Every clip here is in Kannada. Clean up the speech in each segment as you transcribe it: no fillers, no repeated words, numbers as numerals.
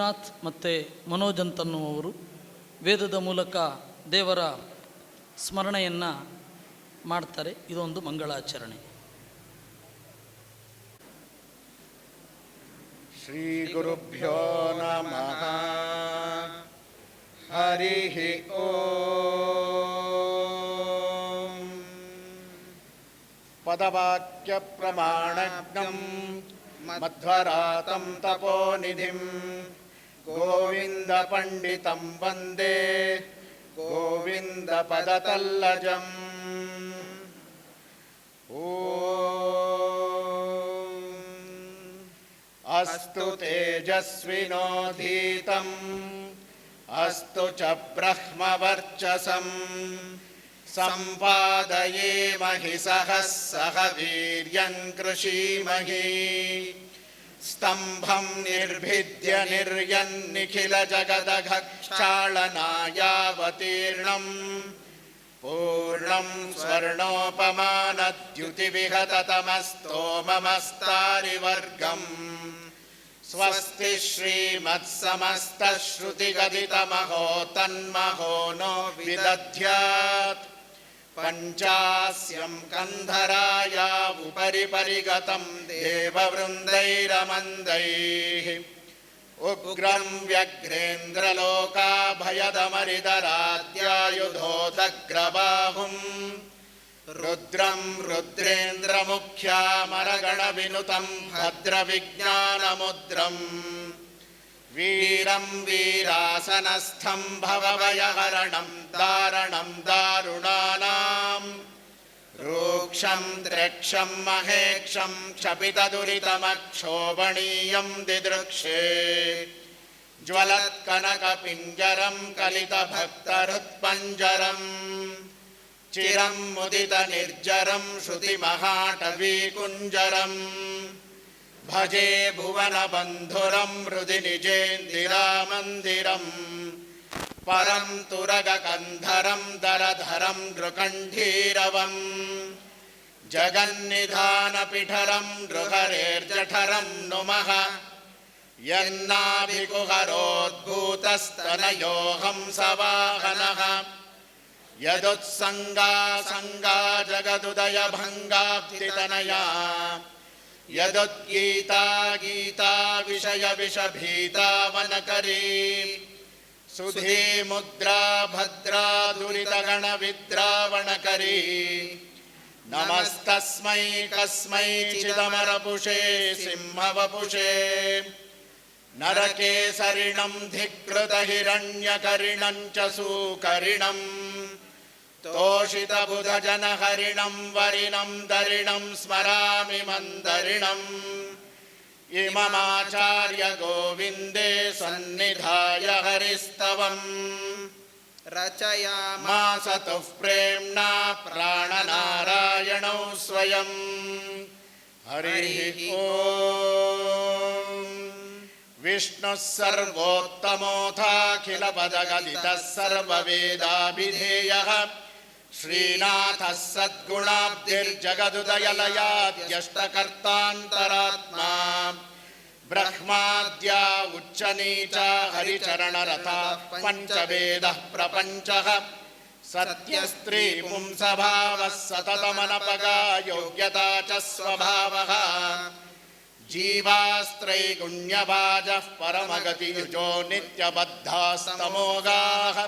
ಮಂಜುನಾಥ್ ಮತ್ತು ಮನೋಜ್ ಅಂತನ್ನುವರು ವೇದದ ಮೂಲಕ ದೇವರ ಸ್ಮರಣೆಯನ್ನು ಮಾಡ್ತಾರೆ. ಇದೊಂದು ಮಂಗಳಾಚರಣೆ. ಶ್ರೀ ಗುರುಭ್ಯೋ ನಮಃ. ಹರಿ ಓಂ. ಪದವಾಕ್ಯ ಪ್ರಮಾಣಜ್ಞಂ ಮಧ್ವರಾತಂ ತಪೋನಿಧಿಂ ಗೋವಿಂದ ಪಂಡಿತಂ ವಂದೇ ಗೋವಿಂದ ಪದತಲ್ಲಜಂ. ಓಂ ಅಸ್ತು ತೇಜಸ್ವಿನೋಧೀತಂ ಅಸ್ತು ಚ ಬ್ರಹ್ಮವರ್ಚಸಂ ಸಂಪಾದಯೇಮಹಿ ಸಹ ವೀರ್ಯಂ ಕೃಷೀಮಹಿ. ಸ್ತಂಭಂ ನಿರ್ಭಿದ್ಯ ನಿರ್ಯನ್ನಿಖಿಲ ಜಗದಘಕ್ಷಾಳನಾಯಾವತೀರ್ಣಂ ಪೂರ್ಣಂ ಸ್ವರ್ಣೋಪಮಾನದ್ಯುತಿವಿಹತತಮಸ್ತೋಮಮಸ್ತಾರಿವರ್ಗಂ. ಸ್ವಸ್ತಿ ಶ್ರೀಮತ್ಸಮಸ್ತಶ್ರುತಿಗದಿತಮಹೋ ತನ್ಮಹೋ ನೋ ವಿದಧ್ಯಾತ್. ಪಂಚಾಸ್ಯಂ ಕಂಧರಾಯ ಉಪರಿ ಪರಿಗತಂ ದೇವವೃಂದೈರಮಂದೈಃ. ಉಗ್ರಂ ವ್ಯಘ್ರೇಂದ್ರಲೋಕಾಭಯದಮರಿದರಾಧ್ಯಾಯುಧೋದಗ್ರಬಾಹುಂ. ರುದ್ರಂ ರುದ್ರೇಂದ್ರಮುಖ್ಯಾಮರಗಣವಿನುತಂ ಭದ್ರವಿಜ್ಞಾನಮುದ್ರಂ. ವೀರಂ ವೀರಾಸನಸ್ಥಂ ಭವಭಯಹರಣಂ ದಾರಣಂ ದಾರುಣಾನಾಂ. ರೂಕ್ಷಂ ದ್ರಕ್ಷಂ ಮಹೇಕ್ಷಂ ಕ್ಷಪಿತದುರಿತಮಕ್ಷೋಭಣೀಯಂ ದಿದೃಕ್ಷೇ. ಜ್ವಲತ್ಕನಕಪಿಂಜರಂ ಕಲಿತಭಕ್ತಹೃತ್ಪಂಜರಂ. ಚಿರಂ ಮುದಿತನಿರ್ಜರಂ ಶ್ರುತಿಮಹಾಟವೀಕುಂಜರಂ. ಭಜೆ ಭುವನಬಂಧುರಂ ಹೃದಿ ನಿಜೇಂದಿರಾಮಂದಿರಂ. ಪರಂ ತುರಗಕಂಧರಂ ದರಧರಂ ನೃಕಂಠೀರವಂ. ಜಗನ್ನಿಧಾನಪಿಠರಂ ನೃಹರೇರ್ಜಠರಂ ನುಮಃ. ಯನ್ನಾಭಿಕುಹರೋದ್ಭೂತಸ್ತನಯೋ ಹಂಸವಾಹನಃ. ಯದುತ್ಸಂಗಾ ಸಂಗಾ ಜಗದುದಯ ಭಂಗಾಬ್ಧಿತನಯಾ. ಯದುದ್ಗೀತಾ ಗೀತಾ ವಿಷಯ ವಿಷಭೀತಾವನಕರೀ. ಸುಧೀ ಮುದ್ರಾ ಭದ್ರಾ ದುರಿತಗಣ ವಿದ್ರಾವಣಕರೀ. ನಮಸ್ತಸ್ಮೈ ಕಸ್ಮೈ ಚಿದಮರಪುಷೇ ಸಿಂಹವಪುಷೇ. ನರಕೇಸರಿಣಂ ಧಿಕ್ೃತ ಹಿರಣ್ಯಕರಿಣಂ ಚ ಸೂಕರಿಣಂ. ತೋಷಿತಬುಧಜನಹರಿಣಂ ವರಿಣಂ ದರಿಣಂ ಸ್ಮರಾಮಿ ಮಂದರಿಣಂ. ಇಮಮಾಚಾರ್ಯ ಗೋವಿಂದೇ ಸನ್ನಿಧಾಯ ಹರಿಸ್ತವಂ. ರಚಯಾಮಾಸತುಃ ಪ್ರೇಮ್ಣಾ ಪ್ರಾಣನಾರಾಯಣೌ ಸ್ವಯಂ. ಹರಿ ಓಂ. ವಿಷ್ಣುಃ ಸರ್ವೋತ್ತಮೋऽಥಾಖಿಲ ಪದಗದಿತಃ ಸರ್ವವೇದಾಭಿಧೇಯಃ. ಶ್ರೀನಾಥಃ ಸದ್ಗುಣಾಬ್ಧಿರ್ಜಗದುದಯಲಯಾದ್ಯಷ್ಟಕರ್ತಾन्तರಾತ್ಮಾ. ಬ್ರಹ್ಮಾದ್ಯಾ ಉಚ್ಚನೀಚಾ ಹರಿಚರಣರತಾಃ ಪಂಚವೇದಃ ಪ್ರಪಂಚಃ. ಸತ್ಯಸ್ತ್ರೀ ಪುಂಸಭಾವಃ ಸತತಮನಪಗಾ ಯೋಗ್ಯತಾ ಚ ಸ್ವಭಾವಃ. ಜೀವಾಸ್ತ್ರೈಗುಣ್ಯಭಾಜಃ ಪರಮಗತಿಯುಜೋ ನಿತ್ಯಬದ್ಧಾಸ್ತಮೋಗಾಃ.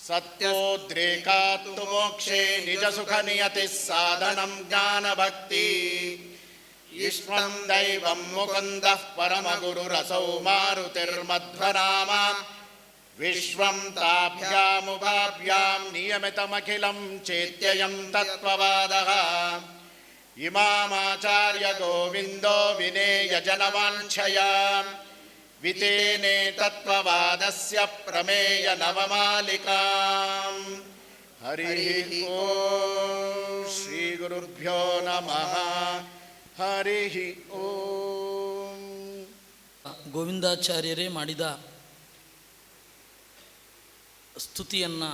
ಸತ್ಯೋದ್ರೇಕಾತ್ತು ಮೋಕ್ಷೇ ನಿಜಸುಖನಿಯತಿಃ ಸಾಧನಂ ಜ್ಞಾನಭಕ್ತಿ. ಇಷ್ಟಂ ದೈವಂ ಮುಕುಂದಃ ಪರಮಗುರುರಸೌ ಮಾರುತಿರ್ಮಧ್ವನಾಮ. ವಿಶ್ವಂ ತಾಭ್ಯಾಮುಭಾಭ್ಯಾಂ ನಿಯಮಿತಮಖಿಲಂ ಚೇತ್ಯಯಂ ತತ್ವವಾದಃ. ಇಮಾಮಾಚಾರ್ಯ ಗೋವಿಂದೋ ವಿನೇಯಜನವಾಂಛಯಾ. ವಿತೇನೆ ತತ್ವವಾದಸ್ಯ ಪ್ರಮೇಯ ನವಮಾಲಿಕಾಂ. ಹರಿ ಓಂ. ಶ್ರೀ ಗುರುಭ್ಯೋ ನಮಃ. ಹರಿ ಓಂ. ಗೋವಿಂದಾಚಾರ್ಯರೇ ಮಾಡಿದ ಸ್ತುತಿಯನ್ನು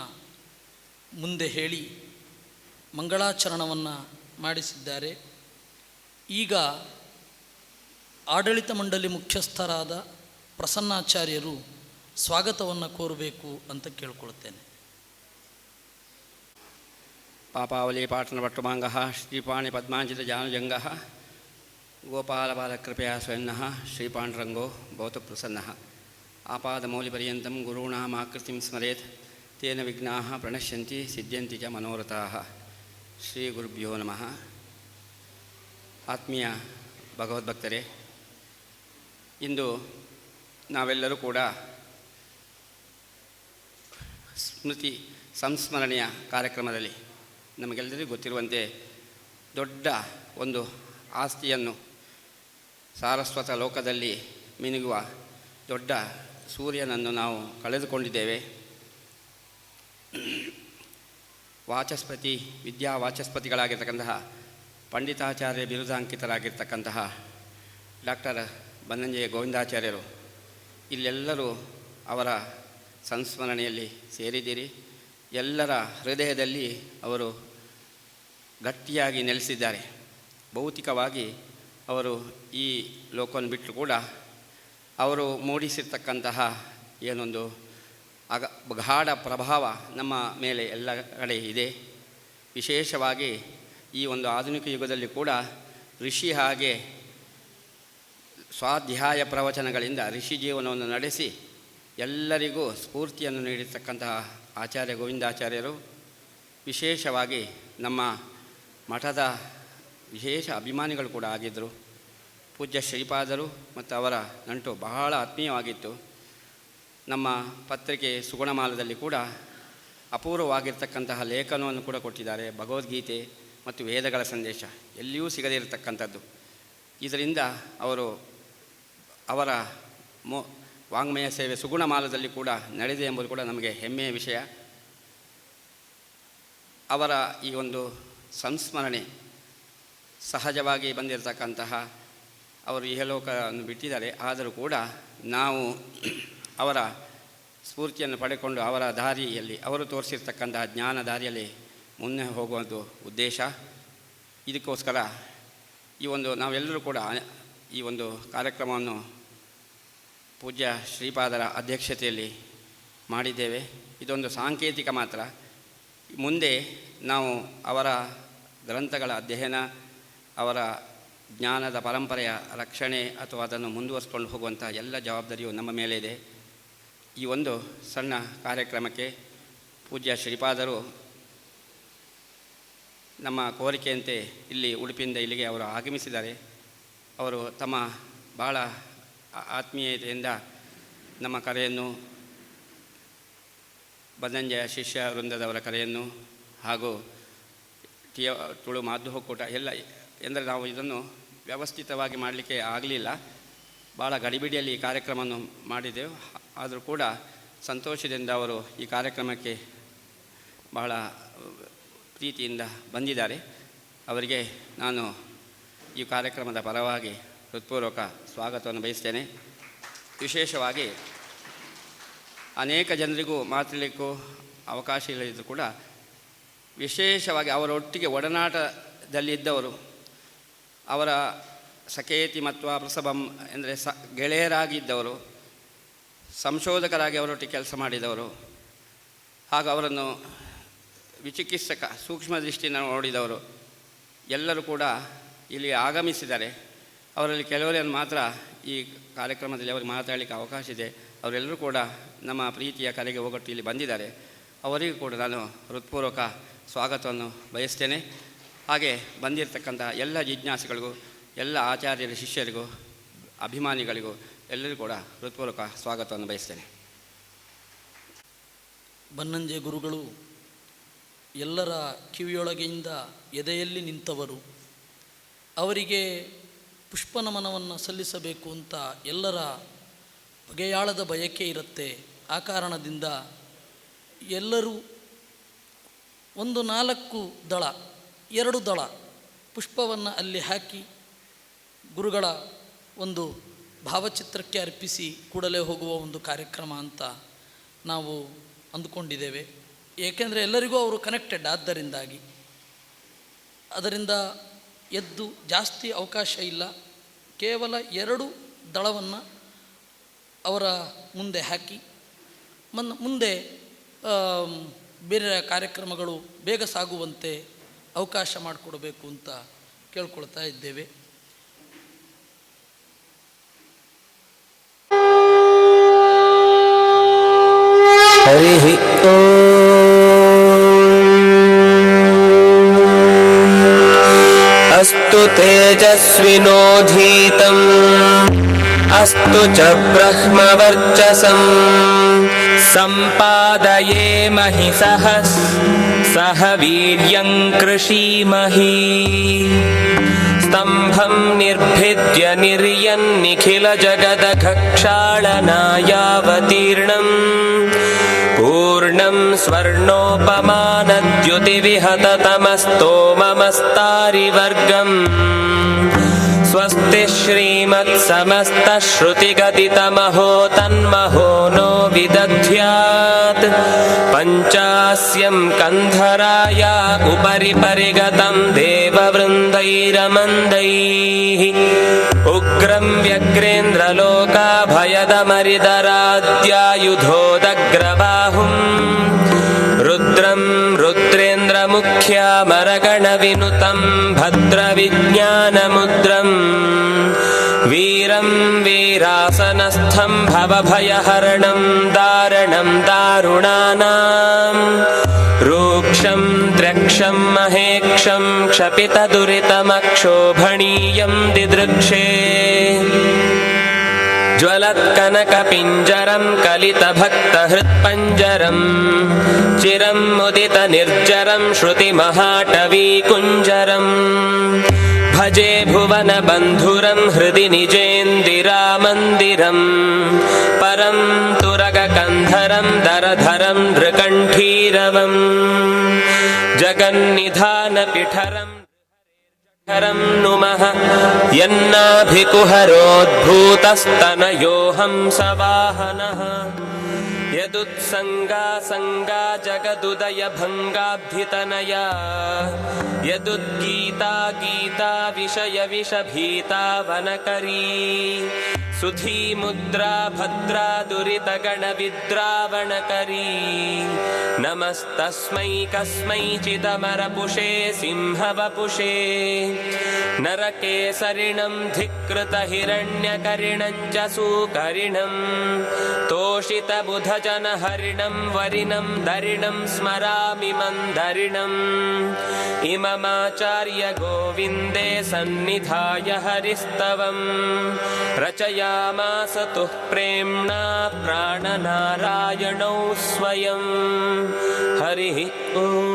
ಮುಂದೆ ಹೇಳಿ ಮಂಗಳಾಚರಣವನ್ನು ಮಾಡಿಸಿದ್ದಾರೆ. ಈಗ ಆಡಳಿತ ಮಂಡಳಿ ಮುಖ್ಯಸ್ಥರಾದ ಪ್ರಸನ್ನಾಚಾರ್ಯರು ಸ್ವಾಗತವನ್ನು ಕೋರಬೇಕು ಅಂತ ಕೇಳ್ಕೊಳ್ತೇನೆ. ಪಾಪಾವಲಿ ಪಾಟನ ಪಟ್ಟುಮಾಂಗ ಶ್ರೀಪಾಣಿ ಪದ್ಮಾಂಜಿತ ಜಾನುಜಂಗ ಗೋಪಾಲಬಾಲಕೃಪೆಯ ಸ್ವಯಂ ಶ್ರೀಪಾಂಡುರಂಗೋ ಭವತು ಪ್ರಸನ್ನ. ಆಪಾದಮೌಲಿಪರ್ಯಂతం ಗುರುಣಾಮಾಕೃತಿಂ ಸ್ಮರೇತ್ ತೇನ ವಿಘ್ನಾಃ ಪ್ರಣಶ್ಯಂತಿ ಸಿದ್ಧ್ಯಂತಿ ಚ ಮನೋರಥಾಃ. ಶ್ರೀ ಗುರುಭ್ಯೋ ನಮಃ. ಆತ್ಮೀಯ ಭಗವದ್ಭಕ್ತರೇ, ಇಂದು ನಾವೆಲ್ಲರೂ ಕೂಡ ಸ್ಮೃತಿ ಸಂಸ್ಮರಣೆಯ ಕಾರ್ಯಕ್ರಮದಲ್ಲಿ ನಮಗೆಲ್ಲರಿಗೂ ಗೊತ್ತಿರುವಂತೆ ದೊಡ್ಡ ಒಂದು ಆಸ್ತಿಯನ್ನು ಸಾರಸ್ವತ ಲೋಕದಲ್ಲಿ ಮಿನುಗುವ ದೊಡ್ಡ ಸೂರ್ಯನನ್ನು ನಾವು ಕಳೆದುಕೊಂಡಿದ್ದೇವೆ. ವಾಚಸ್ಪತಿ ವಿದ್ಯಾವಾಚಸ್ಪತಿಗಳಾಗಿರ್ತಕ್ಕಂತಹ ಪಂಡಿತಾಚಾರ್ಯ ಬಿರುದಾಂಕಿತರಾಗಿರ್ತಕ್ಕಂತಹ ಡಾಕ್ಟರ್ ಬನ್ನಂಜೆ ಗೋವಿಂದಾಚಾರ್ಯರು ಇಲ್ಲೆಲ್ಲರೂ ಅವರ ಸಂಸ್ಮರಣೆಯಲ್ಲಿ ಸೇರಿದ್ದೀರಿ. ಎಲ್ಲರ ಹೃದಯದಲ್ಲಿ ಅವರು ಗಟ್ಟಿಯಾಗಿ ನೆಲೆಸಿದ್ದಾರೆ. ಭೌತಿಕವಾಗಿ ಅವರು ಈ ಲೋಕವನ್ನು ಬಿಟ್ಟರು ಕೂಡ ಅವರು ಮೂಡಿಸಿರ್ತಕ್ಕಂತಹ ಏನೊಂದು ಗಾಢ ಪ್ರಭಾವ ನಮ್ಮ ಮೇಲೆ ಎಲ್ಲ ಕಡೆ ಇದೆ. ವಿಶೇಷವಾಗಿ ಈ ಒಂದು ಆಧುನಿಕ ಯುಗದಲ್ಲಿ ಕೂಡ ಋಷಿ ಹಾಗೆ ಸ್ವಾಧ್ಯಾಯ ಪ್ರವಚನಗಳಿಂದ ಋಷಿ ಜೀವನವನ್ನು ನಡೆಸಿ ಎಲ್ಲರಿಗೂ ಸ್ಫೂರ್ತಿಯನ್ನು ನೀಡಿರ್ತಕ್ಕಂತಹ ಆಚಾರ್ಯ ಗೋವಿಂದಾಚಾರ್ಯರು ವಿಶೇಷವಾಗಿ ನಮ್ಮ ಮಠದ ವಿಶೇಷ ಅಭಿಮಾನಿಗಳು ಕೂಡ ಆಗಿದ್ದರು. ಪೂಜ್ಯ ಶ್ರೀಪಾದರು ಮತ್ತು ಅವರ ನಂಟು ಬಹಳ ಆತ್ಮೀಯವಾಗಿತ್ತು. ನಮ್ಮ ಪತ್ರಿಕೆ ಸುಗುಣಮಾಲದಲ್ಲಿ ಕೂಡ ಅಪೂರ್ವವಾಗಿರ್ತಕ್ಕಂತಹ ಲೇಖನವನ್ನು ಕೂಡ ಕೊಟ್ಟಿದ್ದಾರೆ. ಭಗವದ್ಗೀತೆ ಮತ್ತು ವೇದಗಳ ಸಂದೇಶ ಎಲ್ಲಿಯೂ ಸಿಗದಿರತಕ್ಕಂಥದ್ದು. ಇದರಿಂದ ಅವರ ವಾಂಗ್ಮಯ ಸೇವೆ ಸುಗುಣಮಾಲದಲ್ಲಿ ಕೂಡ ನಡೆದಿದೆ ಎಂಬುದು ಕೂಡ ನಮಗೆ ಹೆಮ್ಮೆಯ ವಿಷಯ. ಅವರ ಈ ಒಂದು ಸಂಸ್ಮರಣೆ ಸಹಜವಾಗಿ ಬಂದಿರತಕ್ಕಂತಹ ಅವರು ಇಹಲೋಕವನ್ನು ಬಿಟ್ಟಿದ್ದಾರೆ. ಆದರೂ ಕೂಡ ನಾವು ಅವರ ಸ್ಫೂರ್ತಿಯನ್ನು ಪಡೆದುಕೊಂಡು ಅವರ ದಾರಿಯಲ್ಲಿ ಅವರು ತೋರಿಸಿರ್ತಕ್ಕಂತಹ ಜ್ಞಾನ ದಾರಿಯಲ್ಲಿ ಮುನ್ನೆ ಹೋಗುವುದು ಉದ್ದೇಶ. ಇದಕ್ಕೋಸ್ಕರ ನಾವೆಲ್ಲರೂ ಕೂಡ ಈ ಒಂದು ಕಾರ್ಯಕ್ರಮವನ್ನು ಪೂಜ್ಯ ಶ್ರೀಪಾದರ ಅಧ್ಯಕ್ಷತೆಯಲ್ಲಿ ಮಾಡಿದ್ದೇವೆ. ಇದೊಂದು ಸಾಂಕೇತಿಕ ಮಾತ್ರ. ಮುಂದೆ ನಾವು ಅವರ ಗ್ರಂಥಗಳ ಅಧ್ಯಯನ, ಅವರ ಜ್ಞಾನದ ಪರಂಪರೆಯ ರಕ್ಷಣೆ ಅಥವಾ ಅದನ್ನು ಮುಂದುವರಿಸ್ಕೊಂಡು ಹೋಗುವಂಥ ಎಲ್ಲ ಜವಾಬ್ದಾರಿಯು ನಮ್ಮ ಮೇಲೆ ಇದೆ. ಈ ಒಂದು ಸಣ್ಣ ಕಾರ್ಯಕ್ರಮಕ್ಕೆ ಪೂಜ್ಯ ಶ್ರೀಪಾದರು ನಮ್ಮ ಕೋರಿಕೆಯಂತೆ ಇಲ್ಲಿ ಉಡುಪಿಯಿಂದ ಇಲ್ಲಿಗೆ ಅವರು ಆಗಮಿಸಿದ್ದಾರೆ. ಅವರು ತಮ್ಮ ಭಾಳ ಆತ್ಮೀಯತೆಯಿಂದ ನಮ್ಮ ಕರೆಯನ್ನು, ಬನ್ನಂಜೆಯ ಶಿಷ್ಯ ವೃಂದದವರ ಕರೆಯನ್ನು ಹಾಗೂ ತುಳು ಮಾದ್ದು ಒಕ್ಕೂಟ ಎಲ್ಲ ಎಂದರೆ ನಾವು ಇದನ್ನು ವ್ಯವಸ್ಥಿತವಾಗಿ ಮಾಡಲಿಕ್ಕೆ ಆಗಲಿಲ್ಲ. ಭಾಳ ಗಡಿಬಿಡಿಯಲ್ಲಿ ಈ ಕಾರ್ಯಕ್ರಮವನ್ನು ಮಾಡಿದೆವು. ಆದರೂ ಕೂಡ ಸಂತೋಷದಿಂದ ಅವರು ಈ ಕಾರ್ಯಕ್ರಮಕ್ಕೆ ಬಹಳ ಪ್ರೀತಿಯಿಂದ ಬಂದಿದ್ದಾರೆ. ಅವರಿಗೆ ನಾನು ಈ ಕಾರ್ಯಕ್ರಮದ ಪರವಾಗಿ ಹೃತ್ಪೂರ್ವಕ ಸ್ವಾಗತವನ್ನು ಬಯಸ್ತೇನೆ. ವಿಶೇಷವಾಗಿ ಅನೇಕ ಜನರಿಗೂ ಮಾತಾಡಲಿಕ್ಕೂ ಅವಕಾಶ ಇಲ್ಲದಿದ್ದರೂ ಕೂಡ ವಿಶೇಷವಾಗಿ ಅವರೊಟ್ಟಿಗೆ ಒಡನಾಟದಲ್ಲಿದ್ದವರು, ಅವರ ಸಖೇತಿ ಮತ್ತು ಪ್ರಸಭಂ ಎಂದರೆ ಗೆಳೆಯರಾಗಿದ್ದವರು, ಸಂಶೋಧಕರಾಗಿ ಅವರೊಟ್ಟಿಗೆ ಕೆಲಸ ಮಾಡಿದವರು, ಹಾಗೂ ಅವರನ್ನು ವಿಚಿಕಿತ್ಸಕ ಸೂಕ್ಷ್ಮ ದೃಷ್ಟಿಯಿಂದ ನೋಡಿದವರು ಎಲ್ಲರೂ ಕೂಡ ಇಲ್ಲಿ ಆಗಮಿಸಿದ್ದಾರೆ. ಅವರಲ್ಲಿ ಕೆಲವರನ್ನು ಮಾತ್ರ ಈ ಕಾರ್ಯಕ್ರಮದಲ್ಲಿ ಅವರಿಗೆ ಮಾತಾಡಲಿಕ್ಕೆ ಅವಕಾಶ ಇದೆ. ಅವರೆಲ್ಲರೂ ಕೂಡ ನಮ್ಮ ಪ್ರೀತಿಯ ಕರೆಗೆ ಹೋಗೊಟ್ಟು ಇಲ್ಲಿ ಬಂದಿದ್ದಾರೆ. ಅವರಿಗೂ ಕೂಡ ನಾನು ಹೃತ್ಪೂರ್ವಕ ಸ್ವಾಗತವನ್ನು ಬಯಸ್ತೇನೆ. ಹಾಗೆ ಬಂದಿರತಕ್ಕಂಥ ಎಲ್ಲ ಜಿಜ್ಞಾಸಿಗಳಿಗೂ, ಎಲ್ಲ ಆಚಾರ್ಯರ ಶಿಷ್ಯರಿಗೂ, ಅಭಿಮಾನಿಗಳಿಗೂ ಎಲ್ಲರಿಗೂ ಕೂಡ ಹೃತ್ಪೂರ್ವಕ ಸ್ವಾಗತವನ್ನು ಬಯಸ್ತೇನೆ. ಬನ್ನಂಜೆ ಗುರುಗಳು ಎಲ್ಲರ ಕಿವಿಯೊಳಗೆಯಿಂದ ಎದೆಯಲ್ಲಿ ನಿಂತವರು. ಅವರಿಗೆ ಪುಷ್ಪನಮನವನ್ನು ಸಲ್ಲಿಸಬೇಕು ಅಂತ ಎಲ್ಲರ ಬಗೆಯಾಳದ ಬಯಕೆ ಇರುತ್ತೆ. ಆ ಕಾರಣದಿಂದ ಎಲ್ಲರೂ 4 ದಳ 2 ದಳ ಪುಷ್ಪವನ್ನು ಅಲ್ಲಿ ಹಾಕಿ ಗುರುಗಳ ಒಂದು ಭಾವಚಿತ್ರಕ್ಕೆ ಅರ್ಪಿಸಿ ಕೂಡಲೇ ಹೋಗುವ ಒಂದು ಕಾರ್ಯಕ್ರಮ ಅಂತ ನಾವು ಅಂದುಕೊಂಡಿದ್ದೇವೆ. ಏಕೆಂದರೆ ಎಲ್ಲರಿಗೂ ಅವರು ಕನೆಕ್ಟೆಡ್ ಆದ್ದರಿಂದಾಗಿ ಅದರಿಂದ ಎದ್ದು ಜಾಸ್ತಿ ಅವಕಾಶ ಇಲ್ಲ. ಕೇವಲ 2 ದಳವನ್ನು ಅವರ ಮುಂದೆ ಹಾಕಿ ಮುಂದೆ ಬೇರೆ ಕಾರ್ಯಕ್ರಮಗಳು ಬೇಗ ಸಾಗುವಂತೆ ಅವಕಾಶ ಮಾಡಿಕೊಡಬೇಕು ಅಂತ ಕೇಳ್ಕೊಳ್ತಾ ಇದ್ದೇವೆ. ಹರಿ ಅಸ್ತು ತೇಜಸ್ವಿನೋಧೀತಂ ಅಸ್ತು ಚ ಬ್ರಹ್ಮವರ್ಚಸಂ ಸಂಪಾದಯೇಮಹಿ ಸಹ ವೀರ್ಯಂ ಕೃಷೀಮಹಿ ಸ್ತಂಭಂ ನಿರ್ಭಿದ್ಯ ನಿರ್ಯನ್ನಿಖಿಲ ಜಗದಘಕ್ಷಾಳನಾಯಾವತೀರ್ಣಂ ಪೂರ್ಣಂ ಸ್ವರ್ಣೋಪಮಾನದ್ಯುತಿವಿಹತತಮಸ್ತೋಮಮಸ್ತಾರಿವರ್ಗಂ ಸ್ವಸ್ತಿ ಶ್ರೀಮತ್ಸಮಸ್ತಶ್ರುತಿಗದಿತಮಹೋ ತನ್ಮಹೋ ನೋ ವಿದಧ್ಯಾತ್ ಪಂಚಾಸ್ಯಂ ಕಂಧರಾಯ ಉಪರಿ ಪರಿಗತಂ ದೇವವೃಂದೈರಮಂದೈಃ ಉಗ್ರಂ ವ್ಯಗ್ರೇಂದ್ರಲೋಕಾಭಯದಮರಿದರಾದ್ಯಾಯುಧೋದಗ್ರಬಾಹುಂ ರುದ್ರಂ ರುದ್ರೇಂದ್ರಮುಖ್ಯಾಮರಗಣವಿನುತಂ ಭದ್ರವಿಜ್ಞಾನಮುದ್ರಂ ವೀರಂ ವೀರಾಸನಸ್ಥಂ ಭವಭಯಹರಣಂ ದಾರಣಂ ದಾರುಣಾನಾಂ ರೂಕ್ಷಂ ದ್ರಕ್ಷಂ ಮಹೇಕ್ಷಂ ಕ್ಷಪಿತದುರಿತಮಕ್ಷೋಭಣೀಯಂ ದಿದೃಕ್ಷೇ ಜ್ವಲತ್ಕನಕಪಿಂಜರಂ ಕಲಿತಭಕ್ತಹೃತ್ಪಂಜರಂ ಚಿರಂ ಮುದಿತನಿರ್ಜರಂ ಶ್ರುತಿಮಹಾಟವೀಕುಂಜರಂ ಭಜೆ ಭುವನಬಂಧುರಂ ಹೃದಿ ನಿಜೇಂದಿರಾಮಂದಿರಂ ಪರಂ ತುರಗಕಂಧರಂ ದರಧರಂ ನೃಕಂಠೀರವಂ ಜಗನ್ನಿಧಾನಪಿಠರಂ ಹರಂ ನುಮಃ ಯನ್ನಾಭಿಕುಹರೋದ್ಭೂತಸ್ತನಯೋ ಹಂಸವಾಹನಃ ಯದುತ್ಸಂಗಾ ಜಗದುದಯ ಭಂಗಾಬ್ಧಿತನಯ ಯದುದ್ಗೀತಾ ವಿಷಯ ವಿಷಭೀತಾವನಕರೀ ಸುಧೀಮುದ್ರಾ ಭದ್ರಾ ದುರಿತಗಣವಿದ್ರಾವಣಕರೀ ನಮಸ್ತಸ್ಮೈ ಕಸ್ಮೈಚಿದಮರಪುಷೇ ಸಿಂಹವಪುಷೇ ನರಕೇಸರಿಣಂ ಧಿಕ್ಕೃತಹಿರಣ್ಯಕರಿಣಂ ಚ ಸೂಕರಿಣಂ ತೋಷಿತಬುಧಜನಹರಿಣಂ ವರಿಣಂ ದರಿಣಂ ಸ್ಮರಾಮಿ ಮಂದರಿಣಂ ಇಮಮಾಚಾರ್ಯ ಗೋವಿಂದೇ ಸನ್ನಿಧಾಯ ಹರಿಸ್ತವಂ ರಚಯಾಮಾಸ ತುಃ ಪ್ರೇಮ್ಣಾ ಪ್ರಾಣನಾರಾಯಣೌ ಸ್ವಯಂ. ಹರಿ ಓಂ.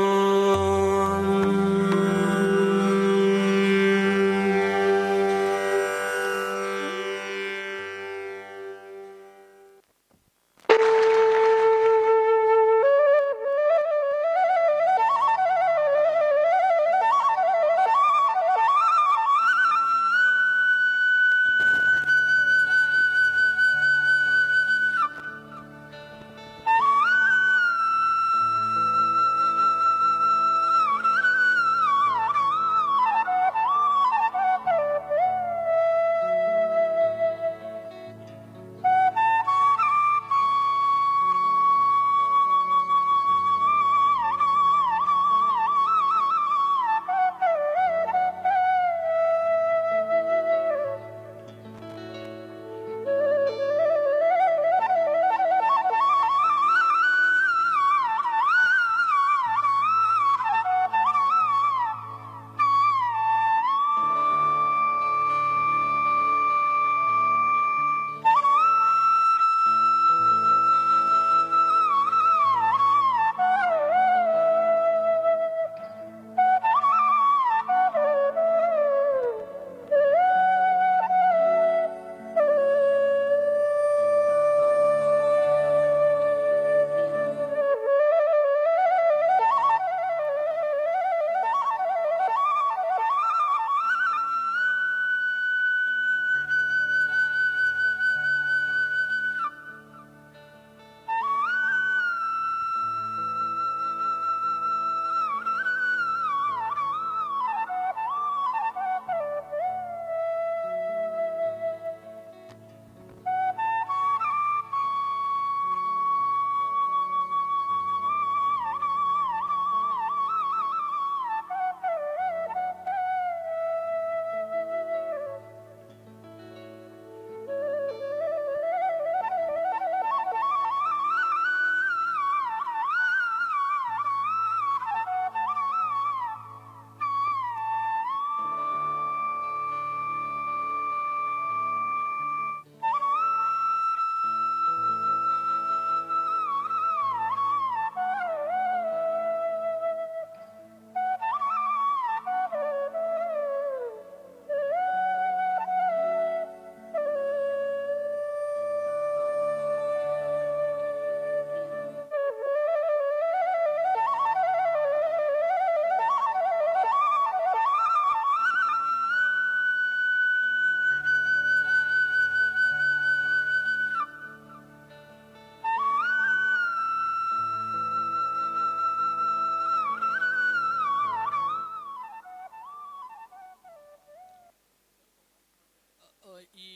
ಈ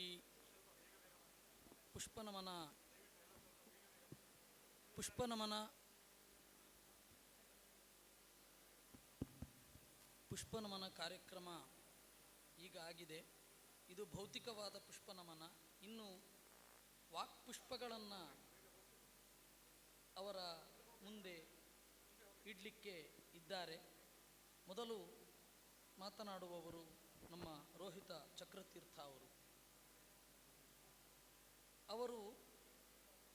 ಪುಷ್ಪನಮನ ಕಾರ್ಯಕ್ರಮ ಈಗ ಆಗಿದೆ. ಇದು ಭೌತಿಕವಾದ ಪುಷ್ಪನಮನ. ಇನ್ನು ವಾಕ್ಪುಷ್ಪಗಳನ್ನು ಅವರ ಮುಂದೆ ಇಡಲಿಕ್ಕೆ ಇದ್ದಾರೆ. ಮೊದಲು ಮಾತನಾಡುವವರು ನಮ್ಮ ರೋಹಿತ ಚಕ್ರತೀರ್ಥ ಅವರು. ಅವರು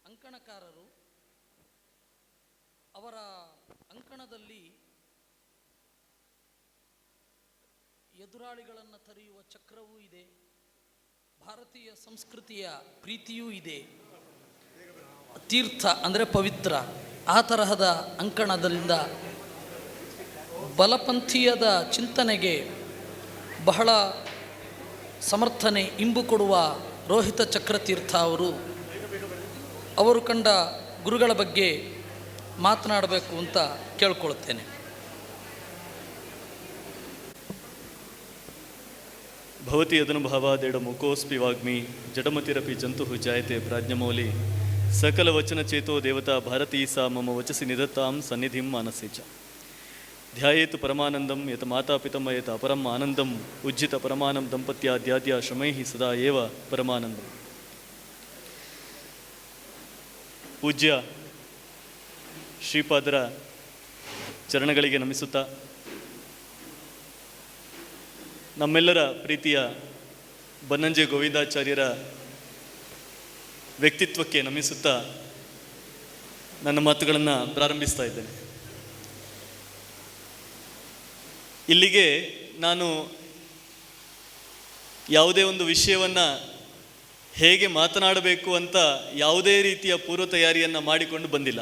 ಅಂಕಣಕಾರರು. ಅವರ ಅಂಕಣದಲ್ಲಿ ಎದುರಾಳಿಗಳನ್ನು ತರೆಯುವ ಚಕ್ರವೂ ಇದೆ, ಭಾರತೀಯ ಸಂಸ್ಕೃತಿಯ ಪ್ರೀತಿಯೂ ಇದೆ. ತೀರ್ಥ ಅಂದರೆ ಪವಿತ್ರ. ಆ ತರಹದ ಅಂಕಣದಿಂದ ಬಲಪಂಥೀಯದ ಚಿಂತನೆಗೆ ಬಹಳ ಸಮರ್ಥನೆ ಇಂಬು ಕೊಡುವ ರೋಹಿತ ಚಕ್ರತೀರ್ಥ ಅವರು ಕಂಡ ಗುರುಗಳ ಬಗ್ಗೆ ಮಾತನಾಡಬೇಕು ಅಂತ ಕೇಳ್ಕೊಳ್ತೇನೆ. ಭವತಿ ಯದನುಭಾವಾದೇಡ ಮುಖೋಸ್ಪಿ ವಾಗ್ಮಿ ಜಡಮತಿರಪಿ ಜಂತು ಜಾಯತೆ ಪ್ರಾಜ್ಞಮೌಲಿ ಸಕಲ ವಚನ ಚೇತೋ ದೇವತಾ ಭಾರತೀ ಸಾ ಮಮ ವಚಸಿ ನಿಧತ್ತಾಂ ಸನ್ನಿಧಿಂ ಮಾನಸೇ ಚ ಧ್ಯಾಯೇತು ಪರಮಾನಂದಂ ಯತ್ ಮಾತಾಪಿತಮ ಯತ್ ಅಪರಂ ಆನಂದಂ ಉಜ್ಜಿತ ಪರಮಾನಂ ದಂಪತ್ಯಾದ್ಯಾದ್ಯ ಶ್ರಮೈ ಸದಾ ಏವ ಪರಮಾನಂದಂ. ಪೂಜ್ಯ ಶ್ರೀಪಾದರ ಚರಣಗಳಿಗೆ ನಮಿಸುತ್ತಾ, ನಮ್ಮೆಲ್ಲರ ಪ್ರೀತಿಯ ಬನ್ನಂಜೆ ಗೋವಿಂದಾಚಾರ್ಯರ ವ್ಯಕ್ತಿತ್ವಕ್ಕೆ ನಮಿಸುತ್ತಾ ನನ್ನ ಮಾತುಗಳನ್ನು ಪ್ರಾರಂಭಿಸ್ತಾ ಇದ್ದೇನೆ. ಇಲ್ಲಿಗೆ ನಾನು ಯಾವುದೇ ಒಂದು ವಿಷಯವನ್ನು ಹೇಗೆ ಮಾತನಾಡಬೇಕು ಅಂತ ಯಾವುದೇ ರೀತಿಯ ಪೂರ್ವ ತಯಾರಿಯನ್ನು ಮಾಡಿಕೊಂಡು ಬಂದಿಲ್ಲ.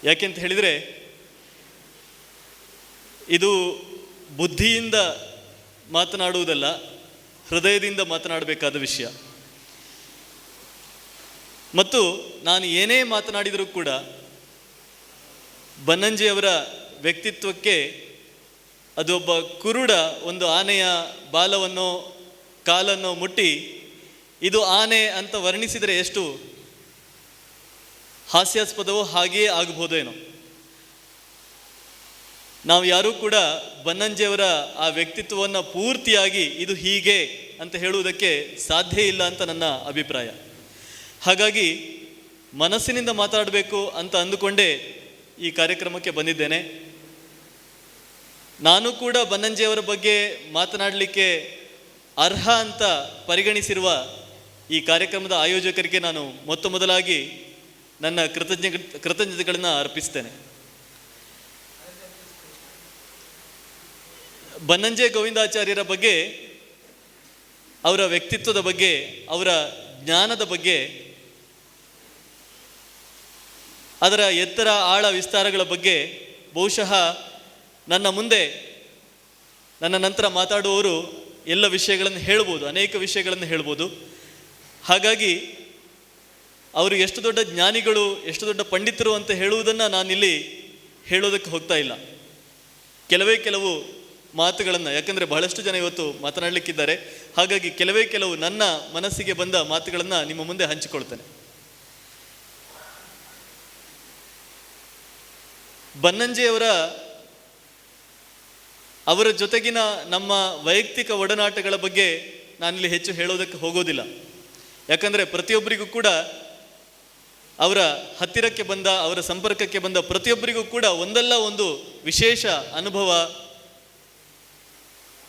ಯಾಕೆಂತ ಹೇಳಿದರೆ, ಇದು ಬುದ್ಧಿಯಿಂದ ಮಾತನಾಡುವುದಲ್ಲ, ಹೃದಯದಿಂದ ಮಾತನಾಡಬೇಕಾದ ವಿಷಯ. ಮತ್ತು ನಾನು ಏನೇ ಮಾತನಾಡಿದರೂ ಕೂಡ ಬನ್ನಂಜೆಯವರ ವ್ಯಕ್ತಿತ್ವಕ್ಕೆ ಅದು ಒಬ್ಬ ಕುರುಡ ಒಂದು ಆನೆಯ ಬಾಲವನ್ನು ಕಾಲನ್ನು ಮುಟ್ಟಿ ಇದು ಆನೆ ಅಂತ ವರ್ಣಿಸಿದರೆ ಎಷ್ಟು ಹಾಸ್ಯಾಸ್ಪದವೋ ಹಾಗೆಯೇ ಆಗಬಹುದೇನೋ. ನಾವು ಯಾರೂ ಕೂಡ ಬನ್ನಂಜೆಯವರ ಆ ವ್ಯಕ್ತಿತ್ವವನ್ನು ಪೂರ್ತಿಯಾಗಿ ಇದು ಹೀಗೆ ಅಂತ ಹೇಳುವುದಕ್ಕೆ ಸಾಧ್ಯ ಇಲ್ಲ ಅಂತ ನನ್ನ ಅಭಿಪ್ರಾಯ. ಹಾಗಾಗಿ ಮನಸ್ಸಿನಿಂದ ಮಾತಾಡಬೇಕು ಅಂತ ಅಂದುಕೊಂಡೇ ಈ ಕಾರ್ಯಕ್ರಮಕ್ಕೆ ಬಂದಿದ್ದೇನೆ. ನಾನು ಕೂಡ ಬನ್ನಂಜೆಯವರ ಬಗ್ಗೆ ಮಾತನಾಡಲಿಕ್ಕೆ ಅರ್ಹ ಅಂತ ಪರಿಗಣಿಸಿರುವ ಈ ಕಾರ್ಯಕ್ರಮದ ಆಯೋಜಕರಿಗೆ ನಾನು ಮೊದಲಾಗಿ ನನ್ನ ಕೃತಜ್ಞತೆಗಳನ್ನು ಅರ್ಪಿಸ್ತೇನೆ. ಬನ್ನಂಜೆ ಗೋವಿಂದಾಚಾರ್ಯರ ಬಗ್ಗೆ, ಅವರ ವ್ಯಕ್ತಿತ್ವದ ಬಗ್ಗೆ, ಅವರ ಜ್ಞಾನದ ಬಗ್ಗೆ, ಅದರ ಎತ್ತರ ಆಳ ವಿಸ್ತಾರಗಳ ಬಗ್ಗೆ ಬಹುಶಃ ನನ್ನ ಮುಂದೆ ನನ್ನ ನಂತರ ಮಾತಾಡುವವರು ಎಲ್ಲ ವಿಷಯಗಳನ್ನು ಹೇಳ್ಬೋದು, ಅನೇಕ ವಿಷಯಗಳನ್ನು ಹೇಳ್ಬೋದು. ಹಾಗಾಗಿ ಅವರು ಎಷ್ಟು ದೊಡ್ಡ ಜ್ಞಾನಿಗಳು, ಎಷ್ಟು ದೊಡ್ಡ ಪಂಡಿತರು ಅಂತ ಹೇಳುವುದನ್ನು ನಾನಿಲ್ಲಿ ಹೇಳೋದಕ್ಕೆ ಹೋಗ್ತಾ ಇಲ್ಲ. ಕೆಲವು ಮಾತುಗಳನ್ನು, ಯಾಕಂದರೆ ಬಹಳಷ್ಟು ಜನ ಇವತ್ತು ಮಾತನಾಡಲಿಕ್ಕಿದ್ದಾರೆ, ಹಾಗಾಗಿ ಕೆಲವು ನನ್ನ ಮನಸ್ಸಿಗೆ ಬಂದ ಮಾತುಗಳನ್ನು ನಿಮ್ಮ ಮುಂದೆ ಹಂಚಿಕೊಳ್ತೇನೆ. ಬನ್ನಂಜೆಯವರ ಜೊತೆಗಿನ ನಮ್ಮ ವೈಯಕ್ತಿಕ ಒಡನಾಟಗಳ ಬಗ್ಗೆ ನಾನಿಲ್ಲಿ ಹೆಚ್ಚು ಹೇಳೋದಕ್ಕೆ ಹೋಗೋದಿಲ್ಲ. ಯಾಕಂದರೆ ಪ್ರತಿಯೊಬ್ಬರಿಗೂ ಕೂಡ ಅವರ ಹತ್ತಿರಕ್ಕೆ ಬಂದ, ಅವರ ಸಂಪರ್ಕಕ್ಕೆ ಬಂದ ಪ್ರತಿಯೊಬ್ಬರಿಗೂ ಕೂಡ ಒಂದಲ್ಲ ಒಂದು ವಿಶೇಷ ಅನುಭವ,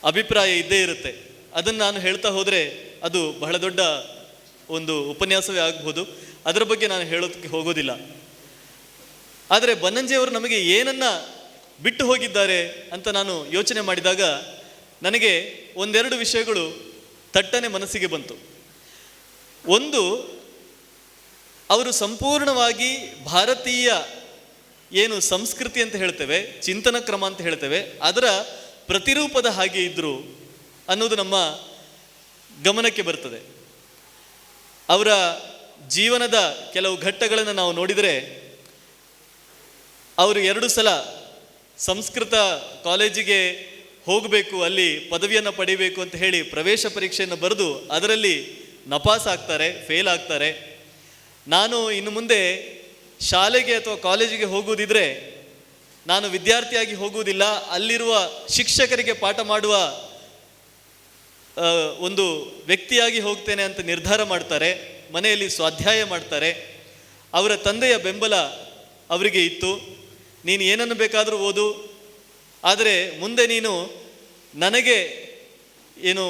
ಅಭಿಪ್ರಾಯ ಇದ್ದೇ ಇರುತ್ತೆ. ಅದನ್ನು ನಾನು ಹೇಳ್ತಾ ಹೋದರೆ ಅದು ಬಹಳ ದೊಡ್ಡ ಒಂದು ಉಪನ್ಯಾಸವೇ ಆಗಬಹುದು. ಅದರ ಬಗ್ಗೆ ನಾನು ಹೇಳೋದಕ್ಕೆ ಹೋಗೋದಿಲ್ಲ. ಆದರೆ ಬನ್ನಂಜೆಯವರು ನಮಗೆ ಏನನ್ನ ಬಿಟ್ಟು ಹೋಗಿದ್ದಾರೆ ಅಂತ ನಾನು ಯೋಚನೆ ಮಾಡಿದಾಗ ನನಗೆ ಒಂದೆರಡು ವಿಷಯಗಳು ತಟ್ಟನೆ ಮನಸ್ಸಿಗೆ ಬಂತು. ಒಂದು, ಅವರು ಸಂಪೂರ್ಣವಾಗಿ ಭಾರತೀಯ ಏನು ಸಂಸ್ಕೃತಿ ಅಂತ ಹೇಳ್ತೇವೆ, ಚಿಂತನ ಕ್ರಮ ಅಂತ ಹೇಳ್ತೇವೆ, ಅದರ ಪ್ರತಿರೂಪದ ಹಾಗೆ ಇದ್ದರು ಅನ್ನೋದು ನಮ್ಮ ಗಮನಕ್ಕೆ ಬರ್ತದೆ. ಅವರ ಜೀವನದ ಕೆಲವು ಘಟ್ಟಗಳನ್ನು ನಾವು ನೋಡಿದರೆ, ಅವರು 2 ಸಲ ಸಂಸ್ಕೃತ ಕಾಲೇಜಿಗೆ ಹೋಗಬೇಕು, ಅಲ್ಲಿ ಪದವಿಯನ್ನು ಪಡಿಬೇಕು ಅಂತ ಹೇಳಿ ಪ್ರವೇಶ ಪರೀಕ್ಷೆಯನ್ನು ಬರೆದು ಅದರಲ್ಲಿ ನಪಾಸ್ ಆಗ್ತಾರೆ, ಫೇಲ್ ಆಗ್ತಾರೆ. ನಾನು ಇನ್ನು ಮುಂದೆ ಶಾಲೆಗೆ ಅಥವಾ ಕಾಲೇಜಿಗೆ ಹೋಗುವುದಿದ್ರೆ ನಾನು ವಿದ್ಯಾರ್ಥಿಯಾಗಿ ಹೋಗುವುದಿಲ್ಲ, ಅಲ್ಲಿರುವ ಶಿಕ್ಷಕರಿಗೆ ಪಾಠ ಮಾಡುವ ಒಂದು ವ್ಯಕ್ತಿಯಾಗಿ ಹೋಗ್ತೇನೆ ಅಂತ ನಿರ್ಧಾರ ಮಾಡ್ತಾರೆ. ಮನೆಯಲ್ಲಿ ಸ್ವಾಧ್ಯಾಯ ಮಾಡ್ತಾರೆ. ಅವರ ತಂದೆಯ ಬೆಂಬಲ ಅವರಿಗೆ ಇತ್ತು. ನೀನು ಏನನ್ನು ಬೇಕಾದರೂ ಓದು, ಆದರೆ ಮುಂದೆ ನೀನು ನನಗೆ ಏನು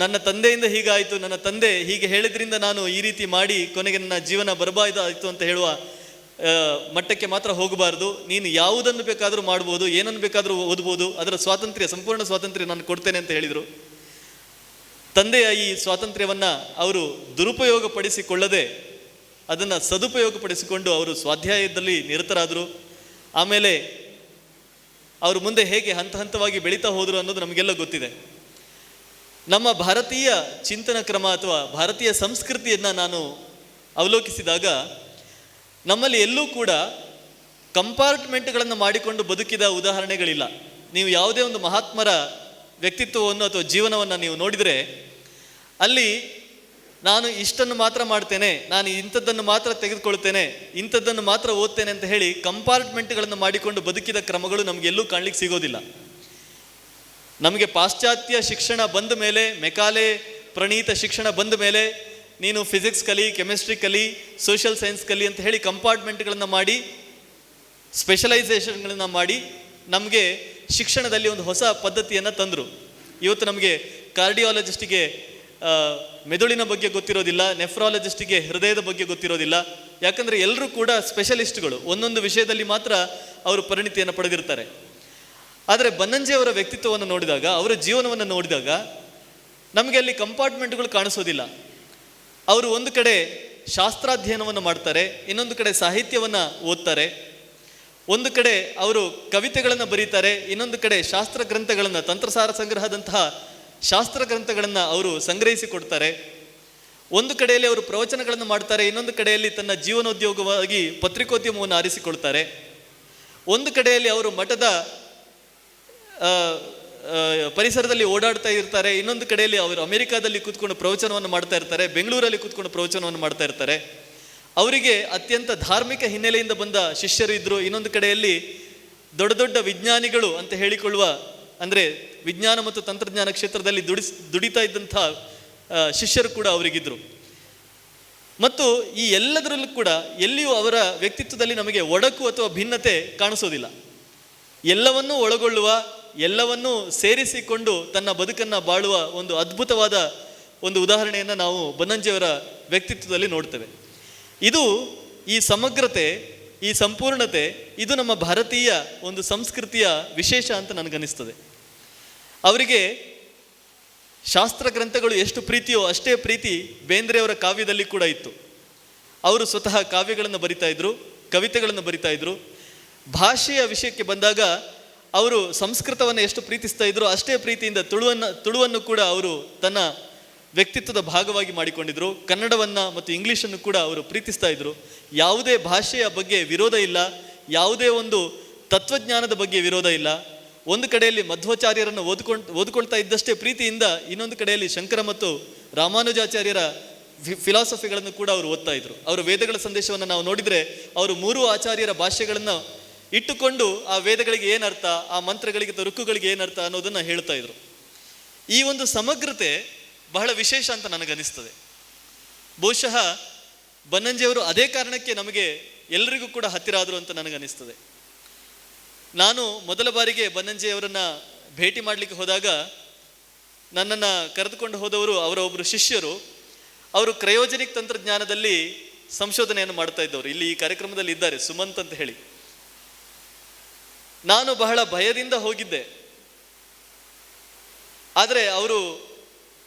ನನ್ನ ತಂದೆಯಿಂದ ಹೀಗಾಯಿತು, ನನ್ನ ತಂದೆ ಹೀಗೆ ಹೇಳಿದ್ರಿಂದ ನಾನು ಈ ರೀತಿ ಮಾಡಿ ಕೊನೆಗೆ ನನ್ನ ಜೀವನ ಬರಬಾರ್ದಾಯಿತು ಅಂತ ಹೇಳುವ ಮಟ್ಟಕ್ಕೆ ಮಾತ್ರ ಹೋಗಬಾರ್ದು. ನೀನು ಯಾವುದನ್ನು ಬೇಕಾದರೂ ಮಾಡ್ಬೋದು, ಏನನ್ನು ಬೇಕಾದರೂ ಓದ್ಬೋದು, ಅದರ ಸ್ವಾತಂತ್ರ್ಯ, ಸಂಪೂರ್ಣ ಸ್ವಾತಂತ್ರ್ಯ ನಾನು ಕೊಡ್ತೇನೆ ಅಂತ ಹೇಳಿದರು. ತಂದೆಯ ಈ ಸ್ವಾತಂತ್ರ್ಯವನ್ನು ಅವರು ದುರುಪಯೋಗಪಡಿಸಿಕೊಳ್ಳದೆ ಅದನ್ನು ಸದುಪಯೋಗಪಡಿಸಿಕೊಂಡು ಅವರು ಸ್ವಾಧ್ಯಾಯದಲ್ಲಿ ನಿರತರಾದರು. ಆಮೇಲೆ ಅವರು ಮುಂದೆ ಹೇಗೆ ಹಂತ ಹಂತವಾಗಿ ಬೆಳೀತಾ ಹೋದರು ಅನ್ನೋದು ನಮಗೆಲ್ಲ ಗೊತ್ತಿದೆ. ನಮ್ಮ ಭಾರತೀಯ ಚಿಂತನ ಕ್ರಮ ಅಥವಾ ಭಾರತೀಯ ಸಂಸ್ಕೃತಿಯನ್ನು ನಾನು ಅವಲೋಕಿಸಿದಾಗ ನಮ್ಮಲ್ಲಿ ಎಲ್ಲೂ ಕೂಡ ಕಂಪಾರ್ಟ್ಮೆಂಟ್ಗಳನ್ನು ಮಾಡಿಕೊಂಡು ಬದುಕಿದ ಉದಾಹರಣೆಗಳಿಲ್ಲ. ನೀವು ಯಾವುದೇ ಒಂದು ಮಹಾತ್ಮರ ವ್ಯಕ್ತಿತ್ವವನ್ನು ಅಥವಾ ಜೀವನವನ್ನು ನೀವು ನೋಡಿದರೆ ಅಲ್ಲಿ ನಾನು ಇಷ್ಟನ್ನು ಮಾತ್ರ ಮಾಡ್ತೇನೆ, ನಾನು ಇಂಥದ್ದನ್ನು ಮಾತ್ರ ತೆಗೆದುಕೊಳ್ತೇನೆ, ಇಂಥದ್ದನ್ನು ಮಾತ್ರ ಓದ್ತೇನೆ ಅಂತ ಹೇಳಿ ಕಂಪಾರ್ಟ್ಮೆಂಟ್ಗಳನ್ನು ಮಾಡಿಕೊಂಡು ಬದುಕಿದ ಕ್ರಮಗಳು ನಮಗೆಲ್ಲೂ ಕಾಣಲಿಕ್ಕೆ ಸಿಗೋದಿಲ್ಲ. ನಮಗೆ ಪಾಶ್ಚಾತ್ಯ ಶಿಕ್ಷಣ ಬಂದ ಮೇಲೆ, ಮೆಕಾಲೆ ಪ್ರಣೀತ ಶಿಕ್ಷಣ ಬಂದ ಮೇಲೆ ನೀನು ಫಿಸಿಕ್ಸ್ ಕಲಿ, ಕೆಮಿಸ್ಟ್ರಿ ಕಲಿ, ಸೋಷಿಯಲ್ ಸೈನ್ಸ್ ಕಲಿ ಅಂತ ಹೇಳಿ ಕಂಪಾರ್ಟ್ಮೆಂಟ್ಗಳನ್ನು ಮಾಡಿ, ಸ್ಪೆಷಲೈಸೇಷನ್ಗಳನ್ನು ಮಾಡಿ ನಮಗೆ ಶಿಕ್ಷಣದಲ್ಲಿ ಒಂದು ಹೊಸ ಪದ್ಧತಿಯನ್ನು ತಂದರು. ಇವತ್ತು ನಮಗೆ ಕಾರ್ಡಿಯಾಲಜಿಸ್ಟಿಗೆ ಮೆದುಳಿನ ಬಗ್ಗೆ ಗೊತ್ತಿರೋದಿಲ್ಲ, ನೆಫ್ರಾಲಜಿಸ್ಟಿಗೆ ಹೃದಯದ ಬಗ್ಗೆ ಗೊತ್ತಿರೋದಿಲ್ಲ. ಯಾಕಂದರೆ ಎಲ್ಲರೂ ಕೂಡ ಸ್ಪೆಷಲಿಸ್ಟ್ಗಳು, ಒಂದೊಂದು ವಿಷಯದಲ್ಲಿ ಮಾತ್ರ ಅವರು ಪರಿಣಿತಿಯನ್ನು ಪಡೆದಿರ್ತಾರೆ. ಆದರೆ ಬನ್ನಂಜೆಯವರ ವ್ಯಕ್ತಿತ್ವವನ್ನು ನೋಡಿದಾಗ, ಅವರ ಜೀವನವನ್ನು ನೋಡಿದಾಗ ನಮಗೆ ಅಲ್ಲಿ ಕಂಪಾರ್ಟ್ಮೆಂಟ್ಗಳು ಕಾಣಿಸೋದಿಲ್ಲ. ಅವರು ಒಂದು ಕಡೆ ಶಾಸ್ತ್ರಾಧ್ಯಯನವನ್ನು ಮಾಡ್ತಾರೆ, ಇನ್ನೊಂದು ಕಡೆ ಸಾಹಿತ್ಯವನ್ನು ಓದ್ತಾರೆ, ಒಂದು ಕಡೆ ಅವರು ಕವಿತೆಗಳನ್ನು ಬರೀತಾರೆ, ಇನ್ನೊಂದು ಕಡೆ ಶಾಸ್ತ್ರ ಗ್ರಂಥಗಳನ್ನು, ತಂತ್ರಸಾರ ಸಂಗ್ರಹದಂತಹ ಶಾಸ್ತ್ರ ಗ್ರಂಥಗಳನ್ನು ಅವರು ಸಂಗ್ರಹಿಸಿಕೊಡ್ತಾರೆ. ಒಂದು ಕಡೆಯಲ್ಲಿ ಅವರು ಪ್ರವಚನಗಳನ್ನು ಮಾಡ್ತಾರೆ, ಇನ್ನೊಂದು ಕಡೆಯಲ್ಲಿ ತನ್ನ ಜೀವನೋದ್ಯೋಗವಾಗಿ ಪತ್ರಿಕೋದ್ಯಮವನ್ನು ಆರಿಸಿಕೊಳ್ತಾರೆ. ಒಂದು ಕಡೆಯಲ್ಲಿ ಅವರು ಮಠದ ಪರಿಸರದಲ್ಲಿ ಓಡಾಡ್ತಾ ಇರ್ತಾರೆ, ಇನ್ನೊಂದು ಕಡೆಯಲ್ಲಿ ಅವರು ಅಮೆರಿಕಾದಲ್ಲಿ ಕೂತ್ಕೊಂಡು ಪ್ರವಚನವನ್ನು ಮಾಡ್ತಾ ಇರ್ತಾರೆ, ಬೆಂಗಳೂರಲ್ಲಿ ಕೂತ್ಕೊಂಡು ಪ್ರವಚನವನ್ನು ಮಾಡ್ತಾ ಇರ್ತಾರೆ. ಅವರಿಗೆ ಅತ್ಯಂತ ಧಾರ್ಮಿಕ ಹಿನ್ನೆಲೆಯಿಂದ ಬಂದ ಶಿಷ್ಯರು ಇದ್ದರು. ಇನ್ನೊಂದು ಕಡೆಯಲ್ಲಿ ದೊಡ್ಡ ದೊಡ್ಡ ವಿಜ್ಞಾನಿಗಳು ಅಂತ ಹೇಳಿಕೊಳ್ಳುವ, ಅಂದರೆ ವಿಜ್ಞಾನ ಮತ್ತು ತಂತ್ರಜ್ಞಾನ ಕ್ಷೇತ್ರದಲ್ಲಿ ದುಡಿತಾ ಇದ್ದಂಥ ಶಿಷ್ಯರು ಕೂಡ ಅವರಿಗಿದ್ರು. ಮತ್ತು ಈ ಎಲ್ಲದರಲ್ಲೂ ಕೂಡ ಎಲ್ಲಿಯೂ ಅವರ ವ್ಯಕ್ತಿತ್ವದಲ್ಲಿ ನಮಗೆ ಒಡಕು ಅಥವಾ ಭಿನ್ನತೆ ಕಾಣಿಸೋದಿಲ್ಲ. ಎಲ್ಲವನ್ನೂ ಒಳಗೊಳ್ಳುವ, ಎಲ್ಲವನ್ನೂ ಸೇರಿಸಿಕೊಂಡು ತನ್ನ ಬದುಕನ್ನು ಬಾಳುವ ಒಂದು ಅದ್ಭುತವಾದ ಒಂದು ಉದಾಹರಣೆಯನ್ನು ನಾವು ಬನ್ನಂಜೆಯವರ ವ್ಯಕ್ತಿತ್ವದಲ್ಲಿ ನೋಡ್ತೇವೆ. ಇದು ಈ ಸಮಗ್ರತೆ, ಈ ಸಂಪೂರ್ಣತೆ, ಇದು ನಮ್ಮ ಭಾರತೀಯ ಒಂದು ಸಂಸ್ಕೃತಿಯ ವಿಶೇಷ ಅಂತ ನನಗನ್ನಿಸ್ತದೆ. ಅವರಿಗೆ ಶಾಸ್ತ್ರ ಗ್ರಂಥಗಳು ಎಷ್ಟು ಪ್ರೀತಿಯೋ ಅಷ್ಟೇ ಪ್ರೀತಿ ಬೇಂದ್ರೆಯವರ ಕಾವ್ಯದಲ್ಲಿ ಕೂಡ ಇತ್ತು. ಅವರು ಸ್ವತಃ ಕಾವ್ಯಗಳನ್ನು ಬರಿತಾ ಇದ್ರು, ಕವಿತೆಗಳನ್ನು ಬರಿತಾ ಇದ್ರು. ಭಾಷೆಯ ವಿಷಯಕ್ಕೆ ಬಂದಾಗ ಅವರು ಸಂಸ್ಕೃತವನ್ನು ಎಷ್ಟು ಪ್ರೀತಿಸ್ತಾ ಇದ್ರು ಅಷ್ಟೇ ಪ್ರೀತಿಯಿಂದ ತುಳುವನ್ನು ಕೂಡ ಅವರು ತನ್ನ ವ್ಯಕ್ತಿತ್ವದ ಭಾಗವಾಗಿ ಮಾಡಿಕೊಂಡಿದ್ರು. ಕನ್ನಡವನ್ನು ಮತ್ತು ಇಂಗ್ಲೀಷನ್ನು ಕೂಡ ಅವರು ಪ್ರೀತಿಸ್ತಾ ಇದ್ರು. ಯಾವುದೇ ಭಾಷೆಯ ಬಗ್ಗೆ ವಿರೋಧ ಇಲ್ಲ, ಯಾವುದೇ ಒಂದು ತತ್ವಜ್ಞಾನದ ಬಗ್ಗೆ ವಿರೋಧ ಇಲ್ಲ. ಒಂದು ಕಡೆಯಲ್ಲಿ ಮಧ್ವಾಚಾರ್ಯರನ್ನು ಓದ್ಕೊಳ್ತಾ ಇದ್ದಷ್ಟೇ ಪ್ರೀತಿಯಿಂದ ಇನ್ನೊಂದು ಕಡೆಯಲ್ಲಿ ಶಂಕರ ಮತ್ತು ರಾಮಾನುಜಾಚಾರ್ಯರ ಫಿಲಾಸಫಿಗಳನ್ನು ಕೂಡ ಅವರು ಓದ್ತಾ ಇದ್ರು. ಅವರು ವೇದಗಳ ಸಂದೇಶವನ್ನು ನಾವು ನೋಡಿದರೆ ಅವರು 3 ಆಚಾರ್ಯರ ಭಾಷೆಗಳನ್ನು ಇಟ್ಟುಕೊಂಡು ಆ ವೇದಗಳಿಗೆ ಏನರ್ಥ, ಆ ಮಂತ್ರಗಳಿಗೆ ರುಕ್ಕುಗಳಿಗೆ ಏನರ್ಥ ಅನ್ನೋದನ್ನು ಹೇಳ್ತಾ ಇದ್ರು. ಈ ಒಂದು ಸಮಗ್ರತೆ ಬಹಳ ವಿಶೇಷ ಅಂತ ನನಗನ್ನಿಸ್ತದೆ. ಬಹುಶಃ ಬನ್ನಂಜೆಯವರು ಅದೇ ಕಾರಣಕ್ಕೆ ನಮಗೆ ಎಲ್ಲರಿಗೂ ಕೂಡ ಹತ್ತಿರ ಆದರು ಅಂತ ನನಗನ್ನಿಸ್ತದೆ. ನಾನು ಮೊದಲ ಬಾರಿಗೆ ಬನ್ನಂಜೆಯವರನ್ನು ಭೇಟಿ ಮಾಡಲಿಕ್ಕೆ ಹೋದಾಗ ನನ್ನನ್ನು ಕರೆದುಕೊಂಡು ಹೋದವರು ಅವರ ಒಬ್ಬರು ಶಿಷ್ಯರು. ಅವರು ಕ್ರಯೋಜನಿಕ್ ತಂತ್ರಜ್ಞಾನದಲ್ಲಿ ಸಂಶೋಧನೆಯನ್ನು ಮಾಡ್ತಾ ಇದ್ದವರು. ಇಲ್ಲಿ ಈ ಕಾರ್ಯಕ್ರಮದಲ್ಲಿ ಇದ್ದಾರೆ, ಸುಮಂತ್ ಅಂತ ಹೇಳಿ. ನಾನು ಬಹಳ ಭಯದಿಂದ ಹೋಗಿದ್ದೆ. ಆದರೆ ಅವರು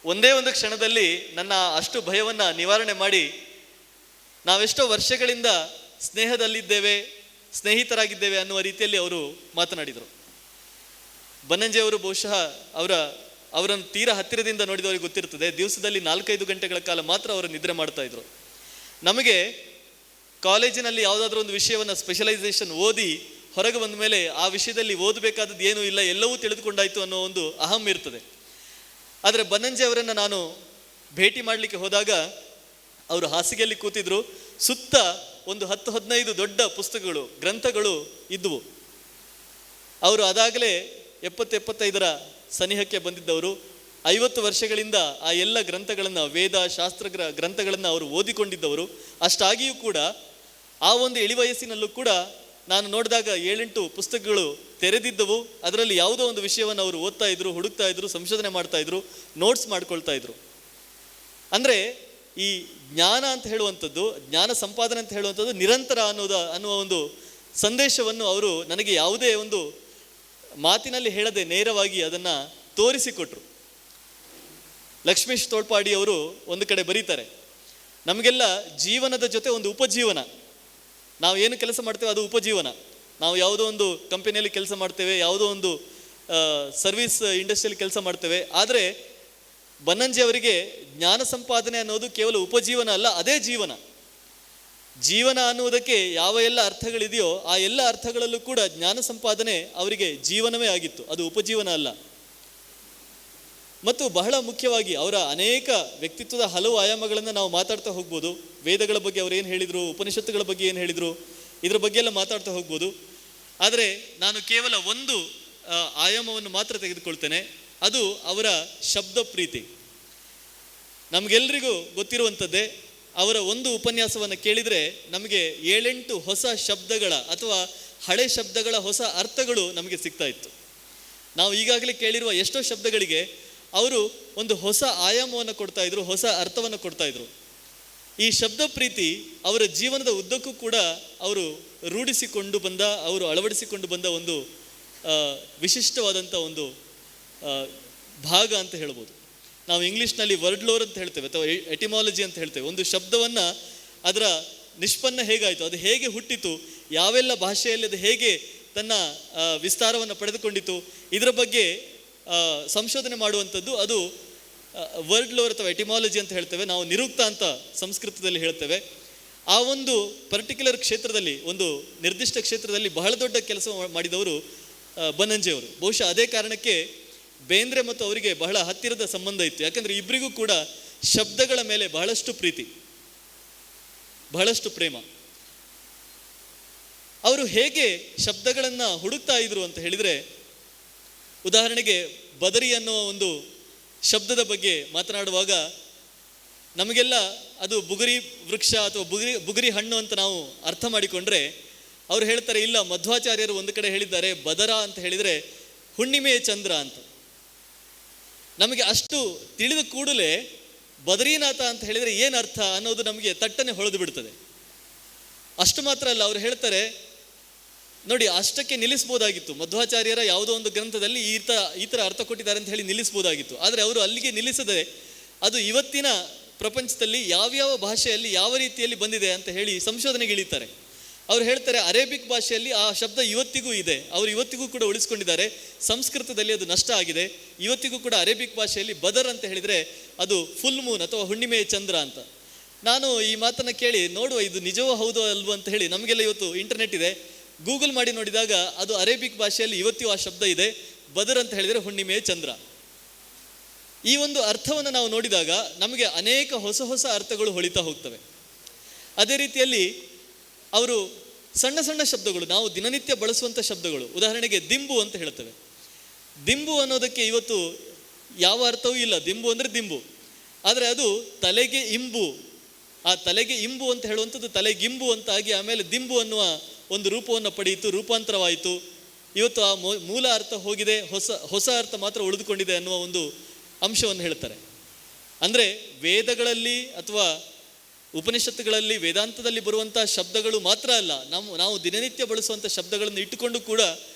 ಒಂದೇ ಒಂದು ಕ್ಷಣದಲ್ಲಿ ನನ್ನ ಅಷ್ಟು ಭಯವನ್ನು ನಿವಾರಣೆ ಮಾಡಿ ನಾವೆಷ್ಟೋ ವರ್ಷಗಳಿಂದ ಸ್ನೇಹದಲ್ಲಿದ್ದೇವೆ, ಸ್ನೇಹಿತರಾಗಿದ್ದೇವೆ ಅನ್ನುವ ರೀತಿಯಲ್ಲಿ ಅವರು ಮಾತನಾಡಿದರು. ಬನ್ನಂಜೆಯವರು ಬಹುಶಃ ಅವರನ್ನು ತೀರಾ ಹತ್ತಿರದಿಂದ ನೋಡಿದವರಿಗೆ ಗೊತ್ತಿರ್ತದೆ, ದಿವಸದಲ್ಲಿ 4-5 ಗಂಟೆಗಳ ಕಾಲ ಮಾತ್ರ ಅವರು ನಿದ್ರೆ ಮಾಡ್ತಾ ಇದ್ರು. ನಮಗೆ ಕಾಲೇಜಿನಲ್ಲಿ ಯಾವುದಾದ್ರೂ ಒಂದು ವಿಷಯವನ್ನು ಸ್ಪೆಷಲೈಸೇಷನ್ ಓದಿ ಹೊರಗೆ ಬಂದ ಮೇಲೆ ಆ ವಿಷಯದಲ್ಲಿ ಓದಬೇಕಾದದ್ದು ಏನೂ ಇಲ್ಲ, ಎಲ್ಲವೂ ತಿಳಿದುಕೊಂಡಾಯ್ತು ಅನ್ನೋ ಒಂದು ಅಹಂ ಇರ್ತದೆ. ಆದರೆ ಬನ್ನಂಜೆ ಅವರನ್ನು ನಾನು ಭೇಟಿ ಮಾಡಲಿಕ್ಕೆ ಹೋದಾಗ ಅವರು ಹಾಸಿಗೆಯಲ್ಲಿ ಕೂತಿದ್ರು, ಸುತ್ತ ಒಂದು 10-15 ದೊಡ್ಡ ಪುಸ್ತಕಗಳು, ಗ್ರಂಥಗಳು ಇದ್ದುವು. ಅವರು ಅದಾಗಲೇ 70-75 ಸನಿಹಕ್ಕೆ ಬಂದಿದ್ದವರು. 50 ವರ್ಷಗಳಿಂದ ಆ ಎಲ್ಲ ಗ್ರಂಥಗಳನ್ನು, ವೇದ ಶಾಸ್ತ್ರ ಗ್ರಂಥಗಳನ್ನು ಅವರು ಓದಿಕೊಂಡಿದ್ದವರು. ಅಷ್ಟಾಗಿಯೂ ಕೂಡ ಆ ಒಂದು ಇಳಿವಯಸ್ಸಿನಲ್ಲೂ ಕೂಡ ನಾನು ನೋಡಿದಾಗ 7-8 ಪುಸ್ತಕಗಳು ತೆರೆದಿದ್ದವು. ಅದರಲ್ಲಿ ಯಾವುದೋ ಒಂದು ವಿಷಯವನ್ನು ಅವರು ಓದ್ತಾ ಇದ್ರು, ಹುಡುಕ್ತಾ ಇದ್ರು, ಸಂಶೋಧನೆ ಮಾಡ್ತಾ ಇದ್ರು, ನೋಟ್ಸ್ ಮಾಡ್ಕೊಳ್ತಾ ಇದ್ರು. ಅಂದರೆ ಈ ಜ್ಞಾನ ಅಂತ ಹೇಳುವಂಥದ್ದು, ಜ್ಞಾನ ಸಂಪಾದನೆ ಅಂತ ಹೇಳುವಂಥದ್ದು ನಿರಂತರ ಅನ್ನುವ ಒಂದು ಸಂದೇಶವನ್ನು ಅವರು ನನಗೆ ಯಾವುದೇ ಒಂದು ಮಾತಿನಲ್ಲಿ ಹೇಳದೆ ನೇರವಾಗಿ ಅದನ್ನು ತೋರಿಸಿಕೊಟ್ರು. ಲಕ್ಷ್ಮೀಶ್ ತೋಳ್ಪಾಡಿ ಅವರು ಒಂದು ಕಡೆ ಬರೀತಾರೆ, ನಮಗೆಲ್ಲ ಜೀವನದ ಜೊತೆ ಒಂದು ಉಪಜೀವನ, ನಾವು ಏನು ಕೆಲಸ ಮಾಡ್ತೇವೆ ಅದು ಉಪಜೀವನ. ನಾವು ಯಾವುದೋ ಒಂದು ಕಂಪನಿಯಲ್ಲಿ ಕೆಲಸ ಮಾಡ್ತೇವೆ, ಯಾವುದೋ ಒಂದು ಸರ್ವಿಸ್ ಇಂಡಸ್ಟ್ರಿಯಲ್ಲಿ ಕೆಲಸ ಮಾಡ್ತೇವೆ. ಆದರೆ ಬನ್ನಂಜೆ ಅವರಿಗೆ ಜ್ಞಾನ ಸಂಪಾದನೆ ಅನ್ನೋದು ಕೇವಲ ಉಪಜೀವನ ಅಲ್ಲ, ಅದೇ ಜೀವನ. ಜೀವನ ಅನ್ನುವುದಕ್ಕೆ ಯಾವ ಎಲ್ಲ ಅರ್ಥಗಳಿದೆಯೋ ಆ ಎಲ್ಲ ಅರ್ಥಗಳಲ್ಲೂ ಕೂಡ ಜ್ಞಾನ ಸಂಪಾದನೆ ಅವರಿಗೆ ಜೀವನವೇ ಆಗಿತ್ತು, ಅದು ಉಪಜೀವನ ಅಲ್ಲ. ಮತ್ತು ಬಹಳ ಮುಖ್ಯವಾಗಿ ಅವರ ಅನೇಕ ವ್ಯಕ್ತಿತ್ವದ ಹಲವು ಆಯಾಮಗಳನ್ನು ನಾವು ಮಾತಾಡ್ತಾ ಹೋಗ್ಬೋದು. ವೇದಗಳ ಬಗ್ಗೆ ಅವರು ಏನು ಹೇಳಿದರು, ಉಪನಿಷತ್ತುಗಳ ಬಗ್ಗೆ ಏನು ಹೇಳಿದರು, ಇದರ ಬಗ್ಗೆ ಎಲ್ಲ ಮಾತಾಡ್ತಾ ಹೋಗ್ಬೋದು. ಆದರೆ ನಾನು ಕೇವಲ ಒಂದು ಆಯಾಮವನ್ನು ಮಾತ್ರ ತೆಗೆದುಕೊಳ್ತೇನೆ, ಅದು ಅವರ ಶಬ್ದ ಪ್ರೀತಿ. ನಮಗೆಲ್ಲರಿಗೂ ಗೊತ್ತಿರುವಂಥದ್ದೇ, ಅವರ ಒಂದು ಉಪನ್ಯಾಸವನ್ನು ಕೇಳಿದರೆ ನಮಗೆ 7-8 ಹೊಸ ಶಬ್ದಗಳ ಅಥವಾ ಹಳೆ ಶಬ್ದಗಳ ಹೊಸ ಅರ್ಥಗಳು ನಮಗೆ ಸಿಗ್ತಾ ಇತ್ತು. ನಾವು ಈಗಾಗಲೇ ಕೇಳಿರುವ ಎಷ್ಟೋ ಶಬ್ದಗಳಿಗೆ ಅವರು ಒಂದು ಹೊಸ ಆಯಾಮವನ್ನು ಕೊಡ್ತಾ ಇದ್ರು, ಹೊಸ ಅರ್ಥವನ್ನು ಕೊಡ್ತಾ ಇದ್ರು. ಈ ಶಬ್ದ ಪ್ರೀತಿ ಅವರ ಜೀವನದ ಉದ್ದಕ್ಕೂ ಕೂಡ ಅವರು ರೂಢಿಸಿಕೊಂಡು ಬಂದ, ಅವರು ಅಳವಡಿಸಿಕೊಂಡು ಬಂದ ಒಂದು ವಿಶಿಷ್ಟವಾದಂಥ ಒಂದು ಭಾಗ ಅಂತ ಹೇಳ್ಬೋದು. ನಾವು ಇಂಗ್ಲೀಷ್ನಲ್ಲಿ ವರ್ಡ್ ಲೋರ್ ಅಂತ ಹೇಳ್ತೇವೆ ಅಥವಾ ಎಟಿಮಾಲಜಿ ಅಂತ ಹೇಳ್ತೇವೆ. ಒಂದು ಶಬ್ದವನ್ನು ಅದರ ನಿಷ್ಪನ್ನ ಹೇಗಾಯಿತು, ಅದು ಹೇಗೆ ಹುಟ್ಟಿತು, ಯಾವೆಲ್ಲ ಭಾಷೆಯಲ್ಲಿ ಅದು ಹೇಗೆ ತನ್ನ ವಿಸ್ತಾರವನ್ನು ಪಡೆದುಕೊಂಡಿತು, ಇದರ ಬಗ್ಗೆ ಸಂಶೋಧನೆ ಮಾಡುವಂಥದ್ದು ಅದು ವರ್ಡ್ ಲೋರ್ ಅಥವಾ ಎಟಿಮಾಲಜಿ ಅಂತ ಹೇಳ್ತೇವೆ. ನಾವು ನಿರುಕ್ತ ಅಂತ ಸಂಸ್ಕೃತದಲ್ಲಿ ಹೇಳ್ತೇವೆ. ಆ ಒಂದು ಪರ್ಟಿಕ್ಯುಲರ್ ಕ್ಷೇತ್ರದಲ್ಲಿ, ಒಂದು ನಿರ್ದಿಷ್ಟ ಕ್ಷೇತ್ರದಲ್ಲಿ ಬಹಳ ದೊಡ್ಡ ಕೆಲಸ ಮಾಡಿದವರು ಬನ್ನಂಜೆಯವರು. ಬಹುಶಃ ಅದೇ ಕಾರಣಕ್ಕೆ ಬೇಂದ್ರೆ ಮತ್ತು ಅವರಿಗೆ ಬಹಳ ಹತ್ತಿರದ ಸಂಬಂಧ ಇತ್ತು. ಯಾಕಂದರೆ ಇಬ್ಬರಿಗೂ ಕೂಡ ಶಬ್ದಗಳ ಮೇಲೆ ಬಹಳಷ್ಟು ಪ್ರೀತಿ, ಬಹಳಷ್ಟು ಪ್ರೇಮ. ಅವರು ಹೇಗೆ ಶಬ್ದಗಳನ್ನು ಹುಡುಕ್ತಾ ಇದ್ರು ಅಂತ ಹೇಳಿದರೆ, ಉದಾಹರಣೆಗೆ ಬದರಿ ಅನ್ನುವ ಒಂದು ಶಬ್ದದ ಬಗ್ಗೆ ಮಾತನಾಡುವಾಗ ನಮಗೆಲ್ಲ ಅದು ಬುಗುರಿ ವೃಕ್ಷ ಅಥವಾ ಬುಗುರಿ ಹಣ್ಣು ಅಂತ ನಾವು ಅರ್ಥ ಮಾಡಿಕೊಂಡ್ರೆ, ಅವ್ರು ಹೇಳ್ತಾರೆ ಇಲ್ಲ, ಮಧ್ವಾಚಾರ್ಯರು ಒಂದು ಕಡೆ ಹೇಳಿದ್ದಾರೆ ಬದರ ಅಂತ ಹೇಳಿದರೆ ಹುಣ್ಣಿಮೆಯ ಚಂದ್ರ ಅಂತ. ನಮಗೆ ಅಷ್ಟು ತಿಳಿದ ಕೂಡಲೇ ಬದರೀನಾಥ ಅಂತ ಹೇಳಿದರೆ ಏನು ಅರ್ಥ ಅನ್ನೋದು ನಮಗೆ ತಟ್ಟನೆ ಹೊಳೆದು ಬಿಡ್ತದೆ. ಅಷ್ಟು ಮಾತ್ರ ಅಲ್ಲ, ಅವ್ರು ಹೇಳ್ತಾರೆ ನೋಡಿ, ಅಷ್ಟಕ್ಕೆ ನಿಲ್ಲಿಸ್ಬೋದಾಗಿತ್ತು. ಮಧ್ವಾಚಾರ್ಯರ ಯಾವುದೋ ಒಂದು ಗ್ರಂಥದಲ್ಲಿ ಈ ಥರ ಅರ್ಥ ಕೊಟ್ಟಿದ್ದಾರೆ ಅಂತ ಹೇಳಿ ನಿಲ್ಲಿಸ್ಬೋದಾಗಿತ್ತು. ಆದರೆ ಅವರು ಅಲ್ಲಿಗೆ ನಿಲ್ಲಿಸದೆ ಅದು ಇವತ್ತಿನ ಪ್ರಪಂಚದಲ್ಲಿ ಯಾವ್ಯಾವ ಭಾಷೆಯಲ್ಲಿ ಯಾವ ರೀತಿಯಲ್ಲಿ ಬಂದಿದೆ ಅಂತ ಹೇಳಿ ಸಂಶೋಧನೆಗೆ ಇಳಿತಾರೆ. ಅವ್ರು ಹೇಳ್ತಾರೆ ಅರೇಬಿಕ್ ಭಾಷೆಯಲ್ಲಿ ಆ ಶಬ್ದ ಇವತ್ತಿಗೂ ಇದೆ, ಅವರು ಇವತ್ತಿಗೂ ಕೂಡ ಉಳಿಸ್ಕೊಂಡಿದ್ದಾರೆ. ಸಂಸ್ಕೃತದಲ್ಲಿ ಅದು ನಷ್ಟ ಆಗಿದೆ. ಇವತ್ತಿಗೂ ಕೂಡ ಅರೇಬಿಕ್ ಭಾಷೆಯಲ್ಲಿ ಬದರ್ ಅಂತ ಹೇಳಿದರೆ ಅದು ಫುಲ್ ಮೂನ್ ಅಥವಾ ಹುಣ್ಣಿಮೆಯ ಚಂದ್ರ ಅಂತ. ನಾನು ಈ ಮಾತನ್ನು ಕೇಳಿ ನೋಡುವ ಇದು ನಿಜವೋ ಹೌದೋ ಅಲ್ವೋ ಅಂತ ಹೇಳಿ, ನಮಗೆಲ್ಲ ಇವತ್ತು ಇಂಟರ್ನೆಟ್ ಇದೆ, ಗೂಗಲ್ ಮಾಡಿ ನೋಡಿದಾಗ ಅದು ಅರೇಬಿಕ್ ಭಾಷೆಯಲ್ಲಿ ಇವತ್ತಿಗೂ ಆ ಶಬ್ದ ಇದೆ, ಬದರ್ ಅಂತ ಹೇಳಿದರೆ ಹುಣ್ಣಿಮೆಯ ಚಂದ್ರ. ಈ ಒಂದು ಅರ್ಥವನ್ನು ನಾವು ನೋಡಿದಾಗ ನಮಗೆ ಅನೇಕ ಹೊಸ ಹೊಸ ಅರ್ಥಗಳು ಹೊಳಿತಾ ಹೋಗ್ತವೆ. ಅದೇ ರೀತಿಯಲ್ಲಿ ಅವರು ಸಣ್ಣ ಸಣ್ಣ ಶಬ್ದಗಳು, ನಾವು ದಿನನಿತ್ಯ ಬಳಸುವಂಥ ಶಬ್ದಗಳು, ಉದಾಹರಣೆಗೆ ದಿಂಬು ಅಂತ ಹೇಳ್ತೇವೆ. ದಿಂಬು ಅನ್ನೋದಕ್ಕೆ ಇವತ್ತು ಯಾವ ಅರ್ಥವೂ ಇಲ್ಲ. ದಿಂಬು ಅಂದರೆ ದಿಂಬು, ಆದರೆ ಅದು ತಲೆಗೆ ಇಂಬು, ಆ ತಲೆಗೆ ಇಂಬು ಅಂತ ಹೇಳುವಂಥದ್ದು ತಲೆಗಿಂಬು ಅಂತ ಆಗಿ ಆಮೇಲೆ ದಿಂಬು ಅನ್ನುವ ಒಂದು ರೂಪವನ್ನು ಪಡೆಯಿತು, ರೂಪಾಂತರವಾಯಿತು. ಇವತ್ತು ಆ ಮೂಲ ಅರ್ಥ ಹೋಗಿದೆ, ಹೊಸ ಅರ್ಥ ಮಾತ್ರ ಉಳಿದುಕೊಂಡಿದೆ ಅನ್ನುವ ಒಂದು ಅಂಶವನ್ನು ಹೇಳ್ತಾರೆ. ಅಂದರೆ ವೇದಗಳಲ್ಲಿ ಅಥವಾ ಉಪನಿಷತ್ತುಗಳಲ್ಲಿ, ವೇದಾಂತದಲ್ಲಿ ಬರುವಂಥ ಶಬ್ದಗಳು ಮಾತ್ರ ಅಲ್ಲ, ನಾವು ದಿನನಿತ್ಯ ಬಳಸುವಂಥ ಶಬ್ದಗಳನ್ನು ಇಟ್ಟುಕೊಂಡು ಕೂಡ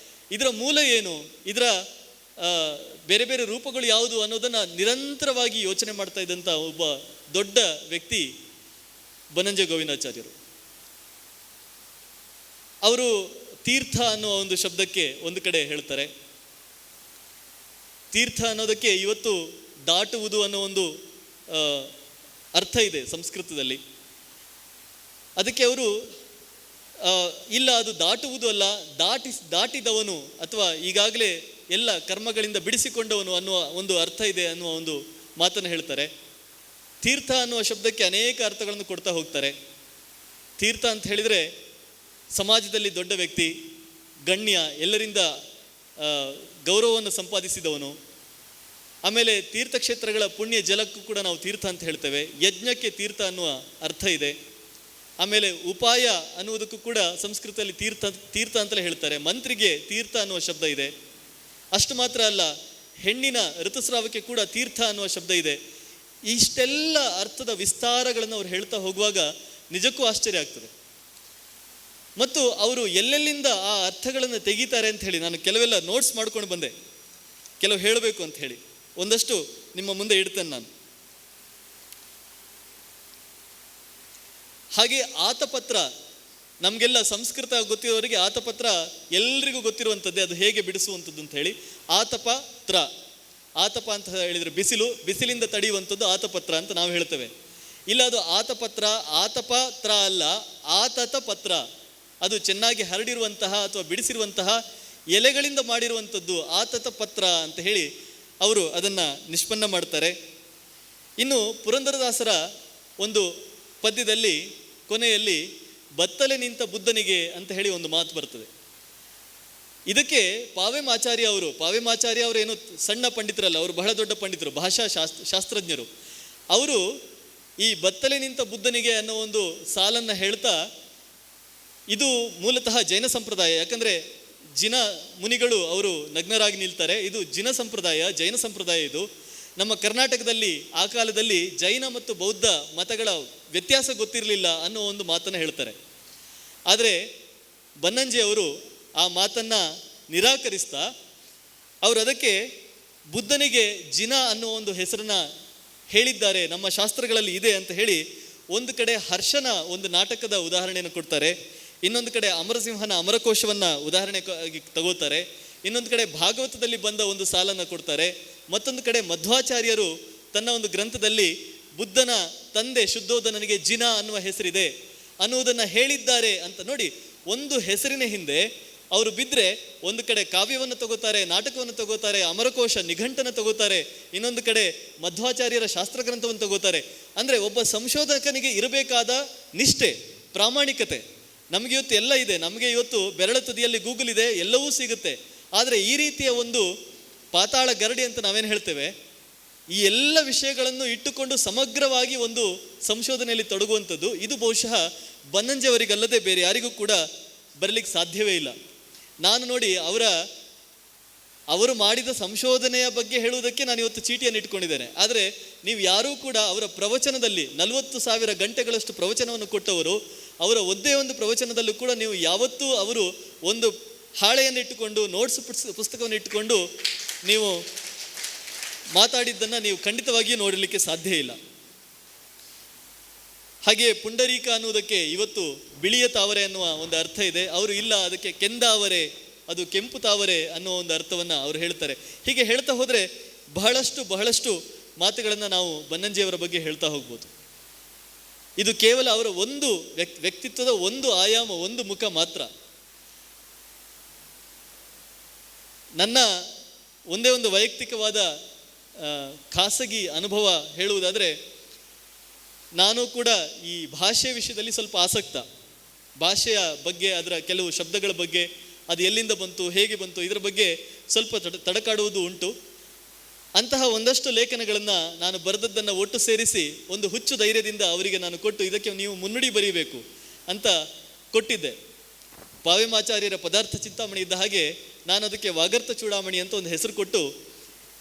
ಇದರ ಮೂಲ ಏನು, ಇದರ ಬೇರೆ ಬೇರೆ ರೂಪಗಳು ಯಾವುದು ಅನ್ನೋದನ್ನು ನಿರಂತರವಾಗಿ ಯೋಚನೆ ಮಾಡ್ತಾ ಇದ್ದಂಥ ಒಬ್ಬ ದೊಡ್ಡ ವ್ಯಕ್ತಿ ಬನ್ನಂಜೆ ಗೋವಿಂದಾಚಾರ್ಯರು. ಅವರು ತೀರ್ಥ ಅನ್ನುವ ಒಂದು ಶಬ್ದಕ್ಕೆ ಒಂದು ಕಡೆ ಹೇಳ್ತಾರೆ, ತೀರ್ಥ ಅನ್ನೋದಕ್ಕೆ ಇವತ್ತು ದಾಟುವುದು ಅನ್ನೋ ಒಂದು ಅರ್ಥ ಇದೆ ಸಂಸ್ಕೃತದಲ್ಲಿ. ಅದಕ್ಕೆ ಅವರು ಇಲ್ಲ ಅದು ದಾಟುವುದು ಅಲ್ಲ, ದಾಟಿದವನು ಅಥವಾ ಈಗಾಗಲೇ ಎಲ್ಲ ಕರ್ಮಗಳಿಂದ ಬಿಡಿಸಿಕೊಂಡವನು ಅನ್ನುವ ಒಂದು ಅರ್ಥ ಇದೆ ಅನ್ನುವ ಒಂದು ಮಾತನ್ನು ಹೇಳ್ತಾರೆ. ತೀರ್ಥ ಅನ್ನುವ ಶಬ್ದಕ್ಕೆ ಅನೇಕ ಅರ್ಥಗಳನ್ನು ಕೊಡ್ತಾ ಹೋಗ್ತಾರೆ. ತೀರ್ಥ ಅಂತ ಹೇಳಿದರೆ ಸಮಾಜದಲ್ಲಿ ದೊಡ್ಡ ವ್ಯಕ್ತಿ, ಗಣ್ಯ, ಎಲ್ಲರಿಂದ ಗೌರವವನ್ನು ಸಂಪಾದಿಸಿದವನು. ಆಮೇಲೆ ತೀರ್ಥಕ್ಷೇತ್ರಗಳ ಪುಣ್ಯ ಜಲಕ್ಕೂ ಕೂಡ ನಾವು ತೀರ್ಥ ಅಂತ ಹೇಳ್ತೇವೆ. ಯಜ್ಞಕ್ಕೆ ತೀರ್ಥ ಅನ್ನುವ ಅರ್ಥ ಇದೆ. ಆಮೇಲೆ ಉಪಾಯ ಅನ್ನುವುದಕ್ಕೂ ಕೂಡ ಸಂಸ್ಕೃತದಲ್ಲಿ ತೀರ್ಥ ಅಂತಲೇ ಹೇಳ್ತಾರೆ. ಮಂತ್ರಿಗೆ ತೀರ್ಥ ಅನ್ನುವ ಶಬ್ದ ಇದೆ. ಅಷ್ಟು ಮಾತ್ರ ಅಲ್ಲ, ಹೆಣ್ಣಿನ ಋತುಸ್ರಾವಕ್ಕೆ ಕೂಡ ತೀರ್ಥ ಅನ್ನುವ ಶಬ್ದ ಇದೆ. ಇಷ್ಟೆಲ್ಲ ಅರ್ಥದ ವಿಸ್ತಾರಗಳನ್ನು ಅವ್ರು ಹೇಳ್ತಾ ಹೋಗುವಾಗ ನಿಜಕ್ಕೂ ಆಶ್ಚರ್ಯ ಆಗ್ತದೆ. ಮತ್ತು ಅವರು ಎಲ್ಲೆಲ್ಲಿಂದ ಆ ಅರ್ಥಗಳನ್ನು ತೆಗಿತಾರೆ ಅಂತ ಹೇಳಿ ನಾನು ಕೆಲವೆಲ್ಲ ನೋಟ್ಸ್ ಮಾಡ್ಕೊಂಡು ಬಂದೆ, ಕೆಲವು ಹೇಳಬೇಕು ಅಂತ ಹೇಳಿ. ಒಂದಷ್ಟು ನಿಮ್ಮ ಮುಂದೆ ಇಡ್ತೇನೆ ನಾನು. ಹಾಗೆ ಆತಪತ್ರ, ನಮಗೆಲ್ಲ ಸಂಸ್ಕೃತ ಗೊತ್ತಿರೋರಿಗೆ ಆತಪತ್ರ ಎಲ್ರಿಗೂ ಗೊತ್ತಿರುವಂಥದ್ದೇ, ಅದು ಹೇಗೆ ಬಿಡಿಸುವಂಥದ್ದು ಅಂತ ಹೇಳಿ. ಆತಪತ್ರ, ಆತಪ ಅಂತ ಹೇಳಿದರೆ ಬಿಸಿಲು, ಬಿಸಿಲಿಂದ ತಡೆಯುವಂಥದ್ದು ಆತಪತ್ರ ಅಂತ ನಾವು ಹೇಳ್ತೇವೆ. ಇಲ್ಲ, ಅದು ಆತಪತ್ರ ಅಲ್ಲ, ಆತತ ಪತ್ರ. ಅದು ಚೆನ್ನಾಗಿ ಹರಡಿರುವಂತಹ ಅಥವಾ ಬಿಡಿಸಿರುವಂತಹ ಎಲೆಗಳಿಂದ ಮಾಡಿರುವಂಥದ್ದು ಆತತ ಪತ್ರ ಅಂತ ಹೇಳಿ ಅವರು ಅದನ್ನು ನಿಷ್ಪನ್ನ ಮಾಡ್ತಾರೆ. ಇನ್ನು ಪುರಂದರದಾಸರ ಒಂದು ಪದ್ಯದಲ್ಲಿ ಕೊನೆಯಲ್ಲಿ ಬತ್ತಲೆ ನಿಂತ ಬುದ್ಧನಿಗೆ ಅಂತ ಹೇಳಿ ಒಂದು ಮಾತು ಬರ್ತದೆ. ಇದಕ್ಕೆ ಪಾವೆಮಾಚಾರ್ಯ ಅವರು ಏನು ಸಣ್ಣ ಪಂಡಿತರಲ್ಲ, ಅವರು ಬಹಳ ದೊಡ್ಡ ಪಂಡಿತರು, ಭಾಷಾ ಶಾಸ್ತ್ರಜ್ಞರು. ಅವರು ಈ ಬತ್ತಲೆ ನಿಂತ ಬುದ್ಧನಿಗೆ ಅನ್ನೋ ಒಂದು ಸಾಲನ್ನು ಹೇಳ್ತಾ, ಇದು ಮೂಲತಃ ಜೈನ ಸಂಪ್ರದಾಯ. ಯಾಕಂದರೆ ಜಿನ ಮುನಿಗಳು ಅವರು ನಗ್ನರಾಗಿ ನಿಲ್ತಾರೆ. ಇದು ಜಿನ ಸಂಪ್ರದಾಯ, ಜೈನ ಸಂಪ್ರದಾಯ. ಇದು ನಮ್ಮ ಕರ್ನಾಟಕದಲ್ಲಿ ಆ ಕಾಲದಲ್ಲಿ ಜೈನ ಮತ್ತು ಬೌದ್ಧ ಮತಗಳ ವ್ಯತ್ಯಾಸ ಗೊತ್ತಿರಲಿಲ್ಲ ಅನ್ನೋ ಒಂದು ಮಾತನ್ನು ಹೇಳ್ತಾರೆ. ಆದರೆ ಬನ್ನಂಜೆ ಅವರು ಆ ಮಾತನ್ನು ನಿರಾಕರಿಸ್ತಾ ಅವರು ಅದಕ್ಕೆ ಬುದ್ಧನಿಗೆ ಜಿನ ಅನ್ನೋ ಒಂದು ಹೆಸರನ್ನು ಹೇಳಿದ್ದಾರೆ, ನಮ್ಮ ಶಾಸ್ತ್ರಗಳಲ್ಲಿ ಇದೆ ಅಂತ ಹೇಳಿ ಒಂದು ಕಡೆ ಹರ್ಷನ ಒಂದು ನಾಟಕದ ಉದಾಹರಣೆಯನ್ನು ಕೊಡ್ತಾರೆ. ಇನ್ನೊಂದು ಕಡೆ ಅಮರಸಿಂಹನ ಅಮರಕೋಶವನ್ನು ಉದಾಹರಣೆಗಾಗಿ ತಗೋತಾರೆ. ಇನ್ನೊಂದು ಕಡೆ ಭಾಗವತದಲ್ಲಿ ಬಂದ ಒಂದು ಸಾಲನ್ನು ಕೊಡ್ತಾರೆ. ಮತ್ತೊಂದು ಕಡೆ ಮಧ್ವಾಚಾರ್ಯರು ತನ್ನ ಒಂದು ಗ್ರಂಥದಲ್ಲಿ ಬುದ್ಧನ ತಂದೆ ಶುದ್ಧೋಧನನಿಗೆ ಜಿನ ಅನ್ನುವ ಹೆಸರಿದೆ ಅನ್ನುವುದನ್ನು ಹೇಳಿದ್ದಾರೆ ಅಂತ. ನೋಡಿ, ಒಂದು ಹೆಸರಿನ ಹಿಂದೆ ಅವರು ಬಿದ್ದರೆ ಒಂದು ಕಡೆ ಕಾವ್ಯವನ್ನು ತಗೋತಾರೆ, ನಾಟಕವನ್ನು ತಗೋತಾರೆ, ಅಮರಕೋಶ ನಿಘಂಟನ ತಗೋತಾರೆ, ಇನ್ನೊಂದು ಕಡೆ ಮಧ್ವಾಚಾರ್ಯರ ಶಾಸ್ತ್ರಗ್ರಂಥವನ್ನು ತಗೋತಾರೆ. ಅಂದರೆ ಒಬ್ಬ ಸಂಶೋಧಕನಿಗೆ ಇರಬೇಕಾದ ನಿಷ್ಠೆ, ಪ್ರಾಮಾಣಿಕತೆ ನಮಗೆ ಇವತ್ತು ಎಲ್ಲ ಇದೆ. ನಮಗೆ ಇವತ್ತು ಬೆರಳ ತುದಿಯಲ್ಲಿ ಗೂಗಲ್ ಇದೆ, ಎಲ್ಲವೂ ಸಿಗುತ್ತೆ. ಆದರೆ ಈ ರೀತಿಯ ಒಂದು ಪಾತಾಳ ಗರಡಿ ಅಂತ ನಾವೇನು ಹೇಳ್ತೇವೆ, ಈ ಎಲ್ಲ ವಿಷಯಗಳನ್ನು ಇಟ್ಟುಕೊಂಡು ಸಮಗ್ರವಾಗಿ ಒಂದು ಸಂಶೋಧನೆಯಲ್ಲಿ ತೊಡಗುವಂಥದ್ದು, ಇದು ಬಹುಶಃ ಬನ್ನಂಜೆಯವರಿಗಲ್ಲದೆ ಬೇರೆ ಯಾರಿಗೂ ಕೂಡ ಬರಲಿಕ್ಕೆ ಸಾಧ್ಯವೇ ಇಲ್ಲ. ನಾನು ನೋಡಿ ಅವರು ಮಾಡಿದ ಸಂಶೋಧನೆಯ ಬಗ್ಗೆ ಹೇಳುವುದಕ್ಕೆ ನಾನು ಇವತ್ತು ಚೀಟಿಯನ್ನು ಇಟ್ಕೊಂಡಿದ್ದೇನೆ. ಆದರೆ ನೀವು ಯಾರೂ ಕೂಡ ಅವರ ಪ್ರವಚನದಲ್ಲಿ 40,000 ಗಂಟೆಗಳಷ್ಟು ಪ್ರವಚನವನ್ನು ಕೊಟ್ಟವರು, ಅವರ ಒಂದೇ ಒಂದು ಪ್ರವಚನದಲ್ಲೂ ಕೂಡ ನೀವು ಯಾವತ್ತೂ ಅವರು ಒಂದು ಹಾಳೆಯನ್ನು ಇಟ್ಟುಕೊಂಡು, ನೋಟ್ಸ್ ಪುಸ್ತಕವನ್ನು ಇಟ್ಟುಕೊಂಡು ನೀವು ಮಾತಾಡಿದ್ದನ್ನು ನೀವು ಖಂಡಿತವಾಗಿಯೂ ನೋಡಲಿಕ್ಕೆ ಸಾಧ್ಯ ಇಲ್ಲ. ಹಾಗೆಯೇ ಪುಂಡರೀಕ ಅನ್ನುವುದಕ್ಕೆ ಇವತ್ತು ಬಿಳಿಯ ತಾವರೆ ಅನ್ನುವ ಒಂದು ಅರ್ಥ ಇದೆ. ಅವರು ಇಲ್ಲ, ಅದಕ್ಕೆ ಕೆಂದಾವರೆ, ಅದು ಕೆಂಪು ತಾವರೆ ಅನ್ನೋ ಒಂದು ಅರ್ಥವನ್ನು ಅವರು ಹೇಳ್ತಾರೆ. ಹೀಗೆ ಹೇಳ್ತಾ ಹೋದರೆ ಬಹಳಷ್ಟು ಮಾತುಗಳನ್ನು ನಾವು ಬನ್ನಂಜೆಯವರ ಬಗ್ಗೆ ಹೇಳ್ತಾ ಹೋಗ್ಬೋದು. ಇದು ಕೇವಲ ಅವರ ಒಂದು ವ್ಯಕ್ತಿತ್ವದ ಒಂದು ಆಯಾಮ, ಒಂದು ಮುಖ ಮಾತ್ರ. ನನ್ನ ಒಂದೇ ಒಂದು ವೈಯಕ್ತಿಕವಾದ ಖಾಸಗಿ ಅನುಭವ ಹೇಳುವುದಾದರೆ, ನಾನು ಕೂಡ ಈ ಭಾಷೆ ವಿಷಯದಲ್ಲಿ ಸ್ವಲ್ಪ ಆಸಕ್ತ. ಭಾಷೆಯ ಬಗ್ಗೆ, ಅದರ ಕೆಲವು ಶಬ್ದಗಳ ಬಗ್ಗೆ, ಅದು ಎಲ್ಲಿಂದ ಬಂತು, ಹೇಗೆ ಬಂತು, ಇದರ ಬಗ್ಗೆ ಸ್ವಲ್ಪ ತಡಕಾಡುವುದು ಉಂಟು. ಅಂತಹ ಒಂದಷ್ಟು ಲೇಖನಗಳನ್ನು ನಾನು ಬರೆದದ್ದನ್ನು ಒಟ್ಟು ಸೇರಿಸಿ ಒಂದು ಹುಚ್ಚು ಧೈರ್ಯದಿಂದ ಅವರಿಗೆ ನಾನು ಕೊಟ್ಟು, ಇದಕ್ಕೆ ನೀವು ಮುನ್ನುಡಿ ಬರೀಬೇಕು ಅಂತ ಕೊಟ್ಟಿದ್ದೆ. ಪಾವೆಮಾಚಾರ್ಯರ ಪದಾರ್ಥ ಚಿಂತಾಮಣಿ ಇದ್ದ ಹಾಗೆ ನಾನು ಅದಕ್ಕೆ ವಾಗರ್ಥ ಚೂಡಾಮಣಿ ಅಂತ ಒಂದು ಹೆಸರು ಕೊಟ್ಟು,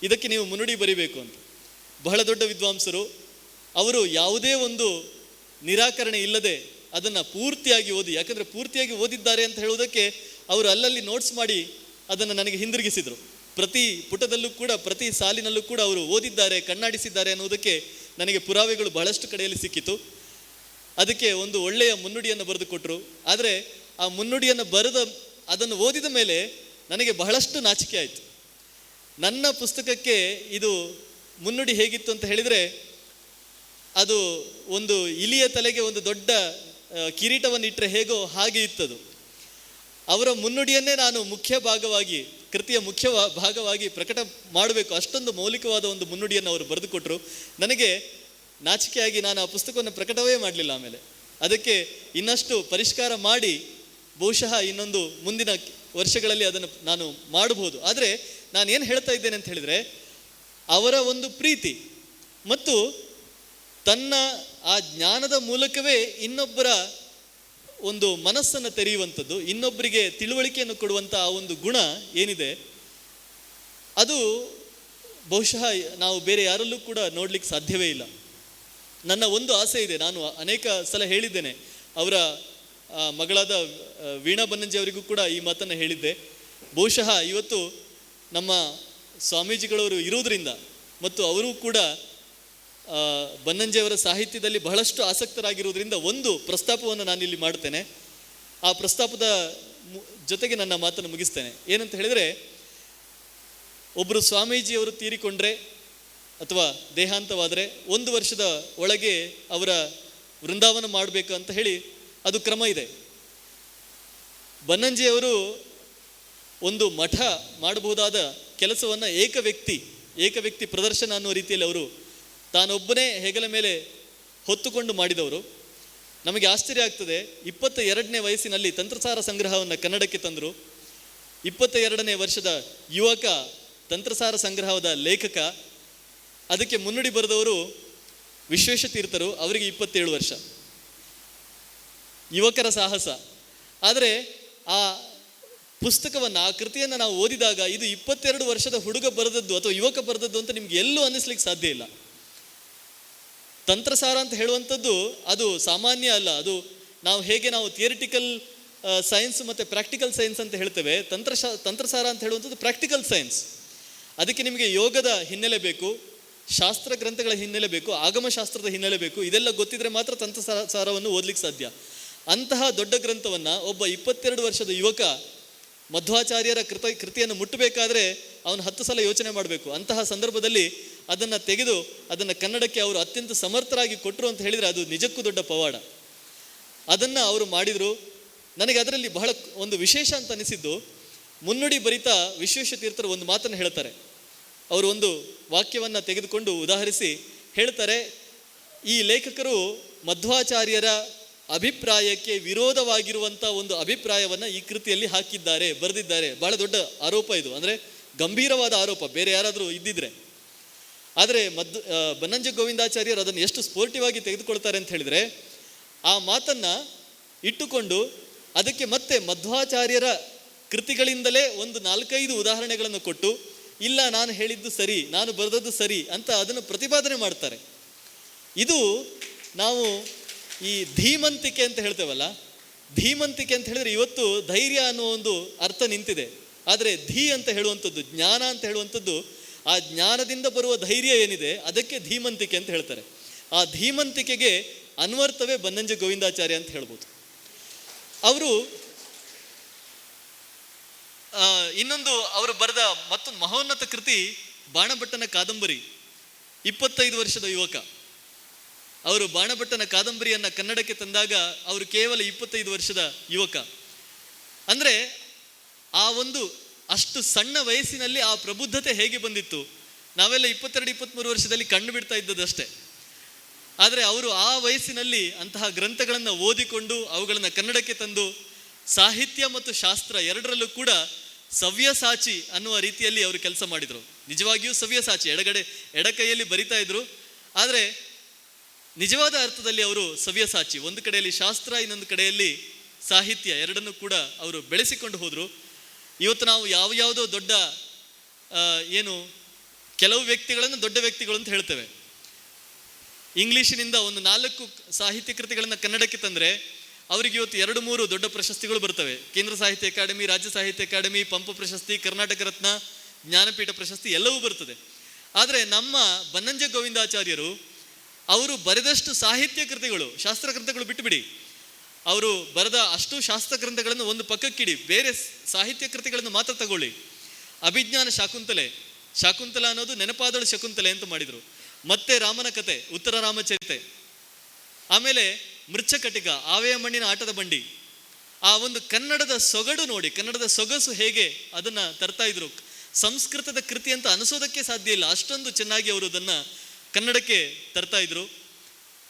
ಇದಕ್ಕೆ ನೀವು ಮುನ್ನುಡಿ ಬರೀಬೇಕು ಅಂತ. ಬಹಳ ದೊಡ್ಡ ವಿದ್ವಾಂಸರು ಅವರು, ಯಾವುದೇ ಒಂದು ನಿರಾಕರಣೆ ಇಲ್ಲದೆ ಅದನ್ನು ಪೂರ್ತಿಯಾಗಿ ಓದಿ, ಯಾಕಂದರೆ ಪೂರ್ತಿಯಾಗಿ ಓದಿದ್ದಾರೆ ಅಂತ ಹೇಳುವುದಕ್ಕೆ ಅವರು ಅಲ್ಲಲ್ಲಿ ನೋಟ್ಸ್ ಮಾಡಿ ಅದನ್ನು ನನಗೆ ಹಿಂದಿರುಗಿಸಿದರು. ಪ್ರತಿ ಪುಟದಲ್ಲೂ ಕೂಡ, ಪ್ರತಿ ಸಾಲಿನಲ್ಲೂ ಕೂಡ ಅವರು ಓದಿದ್ದಾರೆ, ಕಣ್ಣಾಡಿಸಿದ್ದಾರೆ ಅನ್ನುವುದಕ್ಕೆ ನನಗೆ ಪುರಾವೆಗಳು ಬಹಳಷ್ಟು ಕಡೆಯಲ್ಲಿ ಸಿಕ್ಕಿತು. ಅದಕ್ಕೆ ಒಂದು ಒಳ್ಳೆಯ ಮುನ್ನುಡಿಯನ್ನು ಬರೆದು ಕೊಟ್ಟರು. ಆದರೆ ಆ ಮುನ್ನುಡಿಯನ್ನು ಅದನ್ನು ಓದಿದ ಮೇಲೆ ನನಗೆ ಬಹಳಷ್ಟು ನಾಚಿಕೆ ಆಯಿತು. ನನ್ನ ಪುಸ್ತಕಕ್ಕೆ ಇದು ಮುನ್ನುಡಿ ಹೇಗಿತ್ತು ಅಂತ ಹೇಳಿದರೆ, ಅದು ಒಂದು ಇಲಿಯ ತಲೆಗೆ ಒಂದು ದೊಡ್ಡ ಕಿರೀಟವನ್ನು ಇಟ್ಟರೆ ಹೇಗೋ ಹಾಗೆ ಇತ್ತದು. ಅವರ ಮುನ್ನುಡಿಯನ್ನೇ ನಾನು ಮುಖ್ಯ ಭಾಗವಾಗಿ, ಕೃತಿಯ ಮುಖ್ಯ ಭಾಗವಾಗಿ ಪ್ರಕಟ ಮಾಡಬೇಕು, ಅಷ್ಟೊಂದು ಮೌಲಿಕವಾದ ಒಂದು ಮುನ್ನುಡಿಯನ್ನು ಅವರು ಬರೆದುಕೊಟ್ರು. ನನಗೆ ನಾಚಿಕೆಯಾಗಿ ನಾನು ಆ ಪುಸ್ತಕವನ್ನು ಪ್ರಕಟವೇ ಮಾಡಲಿಲ್ಲ. ಆಮೇಲೆ ಅದಕ್ಕೆ ಇನ್ನಷ್ಟು ಪರಿಷ್ಕಾರ ಮಾಡಿ ಬಹುಶಃ ಇನ್ನೊಂದು ಮುಂದಿನ ವರ್ಷಗಳಲ್ಲಿ ಅದನ್ನು ನಾನು ಮಾಡಬಹುದು. ಆದರೆ ನಾನು ಏನು ಹೇಳ್ತಾ ಇದ್ದೇನೆ ಅಂತ ಹೇಳಿದರೆ, ಅವರ ಒಂದು ಪ್ರೀತಿ ಮತ್ತು ತನ್ನ ಆ ಜ್ಞಾನದ ಮೂಲಕವೇ ಇನ್ನೊಬ್ಬರ ಒಂದು ಮನಸ್ಸನ್ನು ತೆರೆಯುವಂಥದ್ದು, ಇನ್ನೊಬ್ಬರಿಗೆ ತಿಳುವಳಿಕೆಯನ್ನು ಕೊಡುವಂಥ ಆ ಒಂದು ಗುಣ ಏನಿದೆ, ಅದು ಬಹುಶಃ ನಾವು ಬೇರೆ ಯಾರಲ್ಲೂ ಕೂಡ ನೋಡಲಿಕ್ಕೆ ಸಾಧ್ಯವೇ ಇಲ್ಲ. ನನ್ನ ಒಂದು ಆಸೆ ಇದೆ, ನಾನು ಅನೇಕ ಸಲ ಹೇಳಿದ್ದೇನೆ, ಅವರ ಮಗಳಾದ ವೀಣಾ ಬನ್ನಂಜೆ ಅವರಿಗೂ ಕೂಡ ಈ ಮಾತನ್ನು ಹೇಳಿದ್ದೆ. ಬಹುಶಃ ಇವತ್ತು ನಮ್ಮ ಸ್ವಾಮೀಜಿಗಳವರು ಇರುವುದರಿಂದ ಮತ್ತು ಅವರು ಕೂಡ ಬನ್ನಂಜೆಯವರ ಸಾಹಿತ್ಯದಲ್ಲಿ ಬಹಳಷ್ಟು ಆಸಕ್ತರಾಗಿರುವುದರಿಂದ ಒಂದು ಪ್ರಸ್ತಾಪವನ್ನು ನಾನಿಲ್ಲಿ ಮಾಡ್ತೇನೆ. ಆ ಪ್ರಸ್ತಾಪದ ಜೊತೆಗೆ ನನ್ನ ಮಾತನ್ನು ಮುಗಿಸ್ತೇನೆ. ಏನಂತ ಹೇಳಿದರೆ, ಒಬ್ಬರು ಸ್ವಾಮೀಜಿಯವರು ತೀರಿಕೊಂಡ್ರೆ ಅಥವಾ ದೇಹಾಂತವಾದರೆ 1 ವರ್ಷದ ಒಳಗೆ ಅವರ ವೃಂದಾವನ ಮಾಡಬೇಕು ಅಂತ ಹೇಳಿ ಅದು ಕ್ರಮ ಇದೆ. ಬನ್ನಂಜಿಯವರು ಒಂದು ಮಠ ಮಾಡಬಹುದಾದ ಕೆಲಸವನ್ನು ಏಕ ವ್ಯಕ್ತಿ ಪ್ರದರ್ಶನ ಅನ್ನುವ ರೀತಿಯಲ್ಲಿ ಅವರು ತಾನೊಬ್ಬನೇ ಹೆಗಲ ಮೇಲೆ ಹೊತ್ತುಕೊಂಡು ಮಾಡಿದವರು. ನಮಗೆ ಆಶ್ಚರ್ಯ ಆಗ್ತದೆ, 22ನೇ ವಯಸ್ಸಿನಲ್ಲಿ ತಂತ್ರಸಾರ ಸಂಗ್ರಹವನ್ನು ಕನ್ನಡಕ್ಕೆ ತಂದರು. 22ನೇ ವರ್ಷದ ಯುವಕ ತಂತ್ರಸಾರ ಸಂಗ್ರಹದ ಲೇಖಕ. ಅದಕ್ಕೆ ಮುನ್ನುಡಿ ಬರೆದವರು ವಿಶ್ವೇಶತೀರ್ಥರು, ಅವರಿಗೆ 27 ವರ್ಷ. ಯುವಕರ ಸಾಹಸ. ಆದರೆ ಆ ಪುಸ್ತಕವನ್ನು, ಆ ಕೃತಿಯನ್ನು ನಾವು ಓದಿದಾಗ ಇದು 22 ವರ್ಷದ ಹುಡುಗ ಬರೆದದ್ದು ಅಥವಾ ಯುವಕ ಬರೆದದ್ದು ಅಂತ ನಿಮ್ಗೆ ಎಲ್ಲೂ ಅನ್ನಿಸ್ಲಿಕ್ಕೆ ಸಾಧ್ಯ ಇಲ್ಲ. ತಂತ್ರಸಾರ ಅಂತ ಹೇಳುವಂಥದ್ದು ಅದು ಸಾಮಾನ್ಯ ಅಲ್ಲ. ಅದು ನಾವು ಥಿಯರಿಟಿಕಲ್ ಸೈನ್ಸ್ ಮತ್ತು ಪ್ರಾಕ್ಟಿಕಲ್ ಸೈನ್ಸ್ ಅಂತ ಹೇಳ್ತೇವೆ, ತಂತ್ರಸಾರ ಅಂತ ಹೇಳುವಂಥದ್ದು ಪ್ರಾಕ್ಟಿಕಲ್ ಸೈನ್ಸ್. ಅದಕ್ಕೆ ನಿಮಗೆ ಯೋಗದ ಹಿನ್ನೆಲೆ ಬೇಕು, ಶಾಸ್ತ್ರ ಗ್ರಂಥಗಳ ಹಿನ್ನೆಲೆ ಬೇಕು, ಆಗಮಶಾಸ್ತ್ರದ ಹಿನ್ನೆಲೆ ಬೇಕು. ಇದೆಲ್ಲ ಗೊತ್ತಿದ್ರೆ ಮಾತ್ರ ತಂತ್ರಸಾರವನ್ನು ಓದಲಿಕ್ಕೆ ಸಾಧ್ಯ. ಅಂತಹ ದೊಡ್ಡ ಗ್ರಂಥವನ್ನು ಒಬ್ಬ 22 ವರ್ಷದ ಯುವಕ ಮಧ್ವಾಚಾರ್ಯರ ಕೃತಿಯನ್ನು ಮುಟ್ಟಬೇಕಾದ್ರೆ ಅವನು 10 ಸಲ ಯೋಚನೆ ಮಾಡಬೇಕು. ಅಂತಹ ಸಂದರ್ಭದಲ್ಲಿ ಅದನ್ನು ತೆಗೆದು ಅದನ್ನು ಕನ್ನಡಕ್ಕೆ ಅವರು ಅತ್ಯಂತ ಸಮರ್ಥರಾಗಿ ಕೊಟ್ಟರು ಅಂತ ಹೇಳಿದರೆ ಅದು ನಿಜಕ್ಕೂ ದೊಡ್ಡ ಪವಾಡ. ಅದನ್ನು ಅವರು ಮಾಡಿದರು. ನನಗೆ ಅದರಲ್ಲಿ ಬಹಳ ಒಂದು ವಿಶೇಷ ಅಂತ ಅನಿಸಿದ್ದು, ಮುನ್ನುಡಿ ಬರಿತಾ ವಿಶ್ವೇಶತೀರ್ಥರು ಒಂದು ಮಾತನ್ನು ಹೇಳ್ತಾರೆ. ಅವರು ಒಂದು ವಾಕ್ಯವನ್ನು ತೆಗೆದುಕೊಂಡು ಉದಾಹರಿಸಿ ಹೇಳ್ತಾರೆ, ಈ ಲೇಖಕರು ಮಧ್ವಾಚಾರ್ಯರ ಅಭಿಪ್ರಾಯಕ್ಕೆ ವಿರೋಧವಾಗಿರುವಂಥ ಒಂದು ಅಭಿಪ್ರಾಯವನ್ನು ಈ ಕೃತಿಯಲ್ಲಿ ಹಾಕಿದ್ದಾರೆ, ಬರೆದಿದ್ದಾರೆ. ಬಹಳ ದೊಡ್ಡ ಆರೋಪ ಇದು, ಅಂದರೆ ಗಂಭೀರವಾದ ಆರೋಪ ಬೇರೆ ಯಾರಾದರೂ ಇದ್ದಿದ್ರೆ. ಆದರೆ ಬನ್ನಂಜೆ ಗೋವಿಂದಾಚಾರ್ಯರು ಅದನ್ನು ಎಷ್ಟು ಸ್ಪೋರ್ಟಿವ್ ಆಗಿ ತೆಗೆದುಕೊಳ್ತಾರೆ ಅಂತ ಹೇಳಿದರೆ, ಆ ಮಾತನ್ನು ಇಟ್ಟುಕೊಂಡು ಅದಕ್ಕೆ ಮತ್ತೆ ಮಧ್ವಾಚಾರ್ಯರ ಕೃತಿಗಳಿಂದಲೇ ಒಂದು 4-5 ಉದಾಹರಣೆಗಳನ್ನು ಕೊಟ್ಟು, ಇಲ್ಲ ನಾನು ಹೇಳಿದ್ದು ಸರಿ, ನಾನು ಬರೆದದ್ದು ಸರಿ ಅಂತ ಅದನ್ನು ಪ್ರತಿಪಾದನೆ ಮಾಡ್ತಾರೆ. ಇದು ನಾವು ಈ ಧೀಮಂತಿಕೆ ಅಂತ ಹೇಳ್ತೇವಲ್ಲ, ಧೀಮಂತಿಕೆ ಅಂತ ಹೇಳಿದ್ರೆ ಇವತ್ತು ಧೈರ್ಯ ಅನ್ನೋ ಒಂದು ಅರ್ಥ ನಿಂತಿದೆ. ಆದರೆ ಧೀ ಅಂತ ಹೇಳುವಂಥದ್ದು, ಜ್ಞಾನ ಅಂತ ಹೇಳುವಂಥದ್ದು, ಆ ಜ್ಞಾನದಿಂದ ಬರುವ ಧೈರ್ಯ ಏನಿದೆ ಅದಕ್ಕೆ ಧೀಮಂತಿಕೆ ಅಂತ ಹೇಳ್ತಾರೆ. ಆ ಧೀಮಂತಿಕೆಗೆ ಅನ್ವರ್ಥವೇ ಬನ್ನಂಜೆ ಗೋವಿಂದಾಚಾರ್ಯ ಅಂತ ಹೇಳ್ಬೋದು. ಅವರು ಇನ್ನೊಂದು ಅವರು ಬರೆದ ಮತ್ತೊಂದು ಮಹೋನ್ನತ ಕೃತಿ ಬಾಣಭಟ್ಟನ ಕಾದಂಬರಿ. 25 ವರ್ಷದ ಯುವಕ. ಅವರು ಬಾಣಭಟ್ಟನ ಕಾದಂಬರಿಯನ್ನು ಕನ್ನಡಕ್ಕೆ ತಂದಾಗ ಅವರು ಕೇವಲ 25 ವರ್ಷದ ಯುವಕ. ಅಂದರೆ ಆ ಒಂದು ಅಷ್ಟು ಸಣ್ಣ ವಯಸ್ಸಿನಲ್ಲಿ ಆ ಪ್ರಬುದ್ಧತೆ ಹೇಗೆ ಬಂದಿತ್ತು? ನಾವೆಲ್ಲ 22-23 ವರ್ಷದಲ್ಲಿ ಕಣ್ಣು ಬಿಡ್ತಾ ಇದ್ದದಷ್ಟೇ. ಆದರೆ ಅವರು ಆ ವಯಸ್ಸಿನಲ್ಲಿ ಅಂತಹ ಗ್ರಂಥಗಳನ್ನು ಓದಿಕೊಂಡು ಅವುಗಳನ್ನು ಕನ್ನಡಕ್ಕೆ ತಂದು ಸಾಹಿತ್ಯ ಮತ್ತು ಶಾಸ್ತ್ರ ಎರಡರಲ್ಲೂ ಕೂಡ ಸವ್ಯಸಾಚಿ ಅನ್ನುವ ರೀತಿಯಲ್ಲಿ ಅವರು ಕೆಲಸ ಮಾಡಿದರು. ನಿಜವಾಗಿಯೂ ಸವ್ಯಸಾಚಿ, ಎಡಕೈಯಲ್ಲಿ ಬರಿತಾ ಇದ್ರು, ಆದರೆ ನಿಜವಾದ ಅರ್ಥದಲ್ಲಿ ಅವರು ಸವ್ಯಸಾಚಿ. ಒಂದು ಕಡೆಯಲ್ಲಿ ಶಾಸ್ತ್ರ, ಇನ್ನೊಂದು ಕಡೆಯಲ್ಲಿ ಸಾಹಿತ್ಯ, ಎರಡನ್ನೂ ಕೂಡ ಅವರು ಬೆಳೆಸಿಕೊಂಡು ಹೋದರು. ಇವತ್ತು ನಾವು ಯಾವುದೋ ದೊಡ್ಡ ಕೆಲವು ವ್ಯಕ್ತಿಗಳನ್ನು ದೊಡ್ಡ ವ್ಯಕ್ತಿಗಳು ಅಂತ ಹೇಳ್ತೇವೆ. ಇಂಗ್ಲೀಷಿನಿಂದ ಒಂದು 4 ಸಾಹಿತ್ಯ ಕೃತಿಗಳನ್ನು ಕನ್ನಡಕ್ಕೆ ತಂದರೆ ಅವರಿಗೆ ಇವತ್ತು 2-3 ದೊಡ್ಡ ಪ್ರಶಸ್ತಿಗಳು ಬರ್ತವೆ. ಕೇಂದ್ರ ಸಾಹಿತ್ಯ ಅಕಾಡೆಮಿ, ರಾಜ್ಯ ಸಾಹಿತ್ಯ ಅಕಾಡೆಮಿ, ಪಂಪ ಪ್ರಶಸ್ತಿ, ಕರ್ನಾಟಕ ರತ್ನ, ಜ್ಞಾನಪೀಠ ಪ್ರಶಸ್ತಿ ಎಲ್ಲವೂ ಬರ್ತದೆ. ಆದರೆ ನಮ್ಮ ಬನ್ನಂಜೆ ಗೋವಿಂದಾಚಾರ್ಯರು ಅವರು ಬರೆದಷ್ಟು ಸಾಹಿತ್ಯ ಕೃತಿಗಳು, ಶಾಸ್ತ್ರ ಗ್ರಂಥಗಳು ಬಿಟ್ಟುಬಿಡಿ, ಅವರು ಬರೆದ ಅಷ್ಟು ಶಾಸ್ತ್ರ ಗ್ರಂಥಗಳನ್ನು ಒಂದು ಪಕ್ಕಕ್ಕಿಡಿ, ಬೇರೆ ಸಾಹಿತ್ಯ ಕೃತಿಗಳನ್ನು ಮಾತ್ರ ತಗೊಳ್ಳಿ. ಅಭಿಜ್ಞಾನ ಶಾಕುಂತಲ ಅನ್ನೋದು ನೆನಪಾದಳು ಶಕುಂತಲೆ ಅಂತ ಮಾಡಿದರು. ಮತ್ತೆ ರಾಮನ ಕತೆ, ಉತ್ತರ ರಾಮಚರಿತೆ, ಆಮೇಲೆ ಮೃಚ್ಛಕಟಿಕ, ಆವೆಯ ಮಣ್ಣಿನ ಆಟದ ಬಂಡಿ, ಆ ಒಂದು ಕನ್ನಡದ ಸೊಗಡು ನೋಡಿ, ಕನ್ನಡದ ಸೊಗಸು ಹೇಗೆ ಅದನ್ನು ತರ್ತಾ ಇದ್ರು. ಸಂಸ್ಕೃತದ ಕೃತಿ ಅಂತ ಅನಿಸೋದಕ್ಕೆ ಸಾಧ್ಯ ಇಲ್ಲ, ಅಷ್ಟೊಂದು ಚೆನ್ನಾಗಿ ಅವರು ಅದನ್ನು ಕನ್ನಡಕ್ಕೆ ತರ್ತಾ ಇದ್ರು.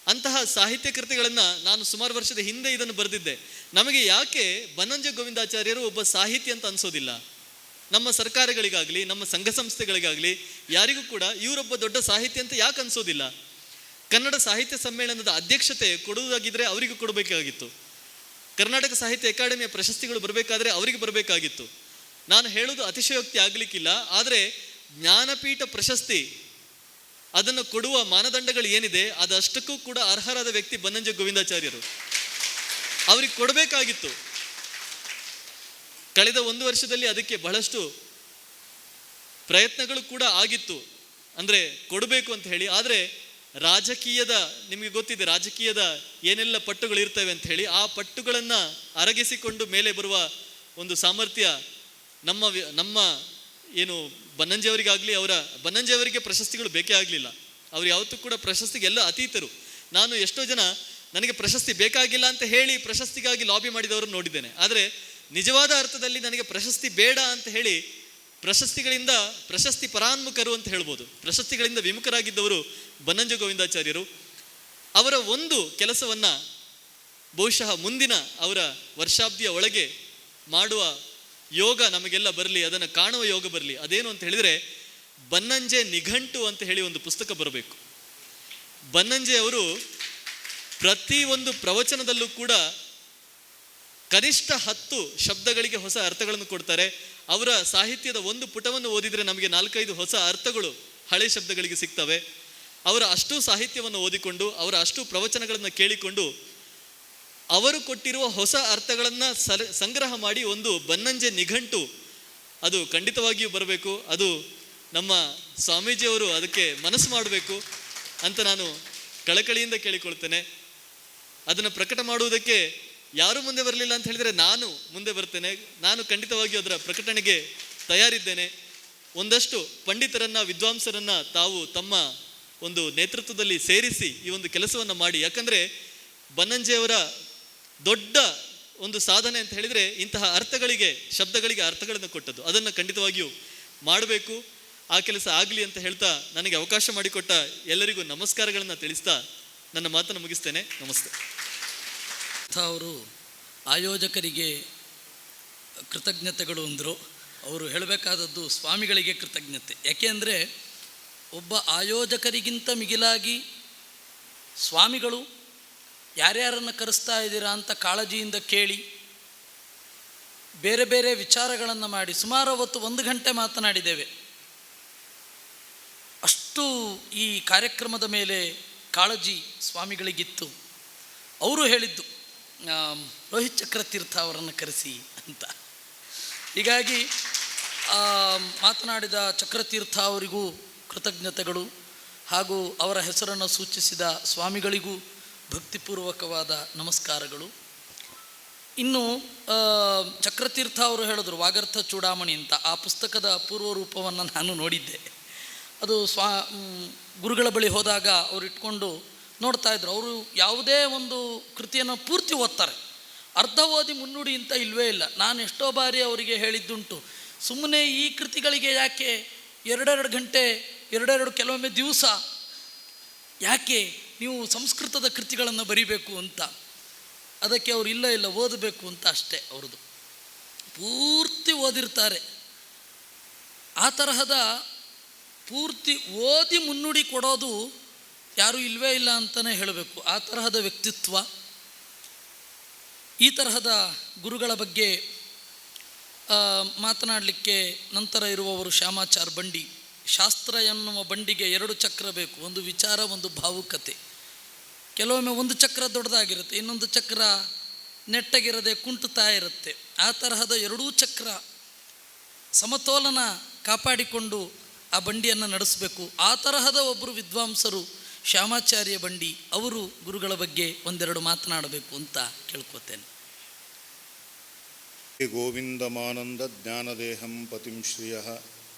ಅಂತಹ ಸಾಹಿತ್ಯ ಕೃತಿಗಳನ್ನು ನಾನು ಸುಮಾರು ವರ್ಷದ ಹಿಂದೆ ಇದನ್ನು ಬರೆದಿದ್ದೆ. ನಮಗೆ ಯಾಕೆ ಬನ್ನಂಜೆ ಗೋವಿಂದಾಚಾರ್ಯರು ಒಬ್ಬ ಸಾಹಿತಿ ಅಂತ ಅನಿಸೋದಿಲ್ಲ? ನಮ್ಮ ಸರ್ಕಾರಗಳಿಗಾಗಲಿ ನಮ್ಮ ಸಂಘ ಸಂಸ್ಥೆಗಳಿಗಾಗಲಿ ಯಾರಿಗೂ ಕೂಡ ಇವರೊಬ್ಬ ದೊಡ್ಡ ಸಾಹಿತಿ ಅಂತ ಯಾಕೆ ಅನಿಸೋದಿಲ್ಲ? ಕನ್ನಡ ಸಾಹಿತ್ಯ ಸಮ್ಮೇಳನದ ಅಧ್ಯಕ್ಷತೆ ಕೊಡುವುದಾಗಿದ್ದರೆ ಅವರಿಗೂ ಕೊಡಬೇಕಾಗಿತ್ತು. ಕರ್ನಾಟಕ ಸಾಹಿತ್ಯ ಅಕಾಡೆಮಿಯ ಪ್ರಶಸ್ತಿಗಳು ಬರಬೇಕಾದ್ರೆ ಅವರಿಗೆ ಬರಬೇಕಾಗಿತ್ತು. ನಾನು ಹೇಳೋದು ಅತಿಶಯೋಕ್ತಿ ಆಗಲಿಕ್ಕಿಲ್ಲ, ಆದರೆ ಜ್ಞಾನಪೀಠ ಪ್ರಶಸ್ತಿ ಅದನ್ನು ಕೊಡುವ ಮಾನದಂಡಗಳು ಏನಿದೆ ಅದಷ್ಟಕ್ಕೂ ಕೂಡ ಅರ್ಹರಾದ ವ್ಯಕ್ತಿ ಬನ್ನಂಜೆ ಗೋವಿಂದಾಚಾರ್ಯರು. ಅವ್ರಿಗೆ ಕೊಡಬೇಕಾಗಿತ್ತು. ಕಳೆದ 1 ವರ್ಷದಲ್ಲಿ ಅದಕ್ಕೆ ಬಹಳಷ್ಟು ಪ್ರಯತ್ನಗಳು ಕೂಡ ಆಗಿತ್ತು, ಅಂದರೆ ಕೊಡಬೇಕು ಅಂತ ಹೇಳಿ. ಆದರೆ ರಾಜಕೀಯದ, ನಿಮಗೆ ಗೊತ್ತಿದೆ ರಾಜಕೀಯದ ಏನೆಲ್ಲ ಪಟ್ಟುಗಳು ಇರ್ತವೆ ಅಂತ ಹೇಳಿ, ಆ ಪಟ್ಟುಗಳನ್ನು ಅರಗಿಸಿಕೊಂಡು ಮೇಲೆ ಬರುವ ಒಂದು ಸಾಮರ್ಥ್ಯ ನಮ್ಮ ಏನು ಬನ್ನಂಜೆಯವರಿಗಾಗಲಿ, ಬನ್ನಂಜೆಯವರಿಗೆ ಪ್ರಶಸ್ತಿಗಳು ಬೇಕೇ ಆಗಲಿಲ್ಲ. ಅವ್ರು ಯಾವತ್ತೂ ಕೂಡ ಪ್ರಶಸ್ತಿಗೆಲ್ಲ ಅತೀತರು. ನಾನು ಎಷ್ಟೋ ಜನ ನನಗೆ ಪ್ರಶಸ್ತಿ ಬೇಕಾಗಿಲ್ಲ ಅಂತ ಹೇಳಿ ಪ್ರಶಸ್ತಿಗಾಗಿ ಲಾಬಿ ಮಾಡಿದವರು ನೋಡಿದ್ದೇನೆ. ಆದರೆ ನಿಜವಾದ ಅರ್ಥದಲ್ಲಿ ನನಗೆ ಪ್ರಶಸ್ತಿ ಬೇಡ ಅಂತ ಹೇಳಿ ಪ್ರಶಸ್ತಿ ಪರಾನ್ಮುಖರು ಅಂತ ಹೇಳ್ಬೋದು, ಪ್ರಶಸ್ತಿಗಳಿಂದ ವಿಮುಖರಾಗಿದ್ದವರು ಬನ್ನಂಜೆ ಗೋವಿಂದಾಚಾರ್ಯರು. ಅವರ ಒಂದು ಕೆಲಸವನ್ನು ಬಹುಶಃ ಮುಂದಿನ ಅವರ ವರ್ಷಾಬ್ದಿಯ ಒಳಗೆ ಮಾಡುವ ಯೋಗ ನಮಗೆಲ್ಲ ಬರಲಿ, ಅದನ್ನು ಕಾಣುವ ಯೋಗ ಬರಲಿ. ಅದೇನು ಅಂತ ಹೇಳಿದರೆ, ಬನ್ನಂಜೆ ನಿಘಂಟು ಅಂತ ಹೇಳಿ ಒಂದು ಪುಸ್ತಕ ಬರಬೇಕು. ಬನ್ನಂಜೆ ಅವರು ಪ್ರತಿ ಒಂದು ಪ್ರವಚನದಲ್ಲೂ ಕೂಡ ಕನಿಷ್ಠ 10 ಶಬ್ದಗಳಿಗೆ ಹೊಸ ಅರ್ಥಗಳನ್ನು ಕೊಡ್ತಾರೆ. ಅವರ ಸಾಹಿತ್ಯದ ಒಂದು ಪುಟವನ್ನು ಓದಿದರೆ ನಮಗೆ 4-5 ಹೊಸ ಅರ್ಥಗಳು ಹಳೆ ಶಬ್ದಗಳಿಗೆ ಸಿಗ್ತವೆ. ಅವರ ಅಷ್ಟು ಸಾಹಿತ್ಯವನ್ನು ಓದಿಕೊಂಡು, ಅವರ ಅಷ್ಟು ಪ್ರವಚನಗಳನ್ನು ಕೇಳಿಕೊಂಡು, ಅವರು ಕೊಟ್ಟಿರುವ ಹೊಸ ಅರ್ಥಗಳನ್ನು ಸಂಗ್ರಹ ಮಾಡಿ ಒಂದು ಬನ್ನಂಜೆ ನಿಘಂಟು ಅದು ಖಂಡಿತವಾಗಿಯೂ ಬರಬೇಕು. ಅದು ನಮ್ಮ ಸ್ವಾಮೀಜಿಯವರು ಅದಕ್ಕೆ ಮನಸ್ಸು ಮಾಡಬೇಕು ಅಂತ ನಾನು ಕಳಕಳಿಯಿಂದ ಕೇಳಿಕೊಳ್ತೇನೆ. ಅದನ್ನು ಪ್ರಕಟ ಮಾಡುವುದಕ್ಕೆ ಯಾರೂ ಮುಂದೆ ಬರಲಿಲ್ಲ ಅಂತ ಹೇಳಿದರೆ ನಾನು ಮುಂದೆ ಬರ್ತೇನೆ. ನಾನು ಖಂಡಿತವಾಗಿಯೂ ಅದರ ಪ್ರಕಟಣೆಗೆ ತಯಾರಿದ್ದೇನೆ. ಒಂದಷ್ಟು ಪಂಡಿತರನ್ನು, ವಿದ್ವಾಂಸರನ್ನು ತಾವು ತಮ್ಮ ಒಂದು ನೇತೃತ್ವದಲ್ಲಿ ಸೇರಿಸಿ ಈ ಒಂದು ಕೆಲಸವನ್ನು ಮಾಡಿ. ಯಾಕಂದರೆ ಬನ್ನಂಜೆಯವರ ದೊಡ್ಡ ಒಂದು ಸಾಧನೆ ಅಂತ ಹೇಳಿದರೆ ಇಂತಹ ಅರ್ಥಗಳಿಗೆ, ಶಬ್ದಗಳಿಗೆ ಅರ್ಥಗಳನ್ನು ಕೊಟ್ಟದ್ದು. ಅದನ್ನು ಖಂಡಿತವಾಗಿಯೂ ಮಾಡಬೇಕು. ಆ ಕೆಲಸ ಆಗಲಿ ಅಂತ ಹೇಳ್ತಾ ನನಗೆ ಅವಕಾಶ ಮಾಡಿಕೊಟ್ಟ ಎಲ್ಲರಿಗೂ ನಮಸ್ಕಾರಗಳನ್ನು ತಿಳಿಸ್ತಾ ನನ್ನ ಮಾತನ್ನು ಮುಗಿಸ್ತೇನೆ. ನಮಸ್ತೆ. ಅವರು ಆಯೋಜಕರಿಗೆ ಕೃತಜ್ಞತೆಗಳು ಅಂದರು. ಅವರು ಹೇಳಬೇಕಾದದ್ದು ಸ್ವಾಮಿಗಳಿಗೆ ಕೃತಜ್ಞತೆ. ಯಾಕೆ ಅಂದರೆ ಒಬ್ಬ ಆಯೋಜಕರಿಗಿಂತ ಮಿಗಿಲಾಗಿ ಸ್ವಾಮಿಗಳು ಯಾರ್ಯಾರನ್ನು ಕರೆಸ್ತಾ ಇದ್ದೀರಾ ಅಂತ ಕಾಳಜಿಯಿಂದ ಕೇಳಿ ಬೇರೆ ಬೇರೆ ವಿಚಾರಗಳನ್ನು ಮಾಡಿ ಸುಮಾರು ಅವತ್ತು 1 ಗಂಟೆ ಮಾತನಾಡಿದ್ದೇವೆ. ಅಷ್ಟು ಈ ಕಾರ್ಯಕ್ರಮದ ಮೇಲೆ ಕಾಳಜಿ ಸ್ವಾಮಿಗಳಿಗಿತ್ತು. ಅವರು ಹೇಳಿದ್ದು ರೋಹಿತ್ ಚಕ್ರತೀರ್ಥ ಅವರನ್ನು ಕರೆಸಿ ಅಂತ. ಹೀಗಾಗಿ ಮಾತನಾಡಿದ ಚಕ್ರತೀರ್ಥ ಅವರಿಗೂ ಕೃತಜ್ಞತೆಗಳು, ಹಾಗೂ ಅವರ ಹೆಸರನ್ನು ಸೂಚಿಸಿದ ಸ್ವಾಮಿಗಳಿಗೂ ಭಕ್ತಿಪೂರ್ವಕವಾದ ನಮಸ್ಕಾರಗಳು. ಇನ್ನು ಚಕ್ರತೀರ್ಥ ಅವರು ಹೇಳಿದ್ರು ವಾಗರ್ಥ ಚೂಡಾಮಣಿ ಅಂತ. ಆ ಪುಸ್ತಕದ ಪೂರ್ವ ರೂಪವನ್ನು ನಾನು ನೋಡಿದ್ದೆ. ಅದು ಗುರುಗಳ ಬಳಿ ಹೋದಾಗ ಅವರು ಇಟ್ಕೊಂಡು ನೋಡ್ತಾ ಇದ್ರು. ಅವರು ಯಾವುದೇ ಒಂದು ಕೃತಿಯನ್ನು ಪೂರ್ತಿ ಓದ್ತಾರೆ, ಅರ್ಧ ಓದಿ ಮುನ್ನುಡಿ ಅಂತ ಇಲ್ಲವೇ ಇಲ್ಲ. ನಾನು ಎಷ್ಟೋ ಬಾರಿ ಅವರಿಗೆ ಹೇಳಿದ್ದುಂಟು, ಸುಮ್ಮನೆ ಈ ಕೃತಿಗಳಿಗೆ ಯಾಕೆ 2 ಗಂಟೆ 2 ಕೆಲವೊಮ್ಮೆ ದಿವಸ ಯಾಕೆ ನೀವು ಸಂಸ್ಕೃತದ ಕೃತಿಗಳನ್ನು ಬರಿಬೇಕು ಅಂತ. ಅದಕ್ಕೆ ಅವರು ಇಲ್ಲ ಓದಬೇಕು ಅಂತ ಅಷ್ಟೇ. ಅವ್ರದ್ದು ಪೂರ್ತಿ ಓದಿರ್ತಾರೆ. ಆ ತರಹದ ಪೂರ್ತಿ ಓದಿ ಮುನ್ನುಡಿ ಕೊಡೋದು ಯಾರೂ ಇಲ್ಲವೇ ಇಲ್ಲ ಅಂತಲೇ ಹೇಳಬೇಕು. ಆ ತರಹದ ವ್ಯಕ್ತಿತ್ವ. ಈ ತರಹದ ಗುರುಗಳ ಬಗ್ಗೆ ಮಾತನಾಡಲಿಕ್ಕೆ ನಂತರ ಇರುವವರು ಶ್ಯಾಮಾಚಾರ್ ಬಂಡಿ. ಶಾಸ್ತ್ರ ಎನ್ನುವ ಬಂಡಿಗೆ 2 ಚಕ್ರ ಬೇಕು, ಒಂದು ವಿಚಾರ, ಒಂದು ಭಾವುಕತೆ. ಕೆಲವೊಮ್ಮೆ ಒಂದು ಚಕ್ರ ದೊಡ್ಡದಾಗಿರುತ್ತೆ, ಇನ್ನೊಂದು ಚಕ್ರ ನೆಟ್ಟಗಿರದೆ ಕುಂಟುತ್ತಾ ಇರುತ್ತೆ. ಆ ತರಹದ 2 ಚಕ್ರ ಸಮತೋಲನ ಕಾಪಾಡಿಕೊಂಡು ಆ ಬಂಡಿಯನ್ನು ನಡೆಸಬೇಕು. ಆ ತರಹದ ಒಬ್ಬರು ವಿದ್ವಾಂಸರು ಶ್ಯಾಮಾಚಾರ್ಯ ಬಂಡಿ. ಅವರು ಗುರುಗಳ ಬಗ್ಗೆ 1-2 ಮಾತನಾಡಬೇಕು ಅಂತ ಕೇಳ್ಕೊತೇನೆ. ಗೋವಿಂದಮಾನಂದ ಜ್ಞಾನದೇಹಂ ಪತಿಂ ಶ್ರಿಯಃ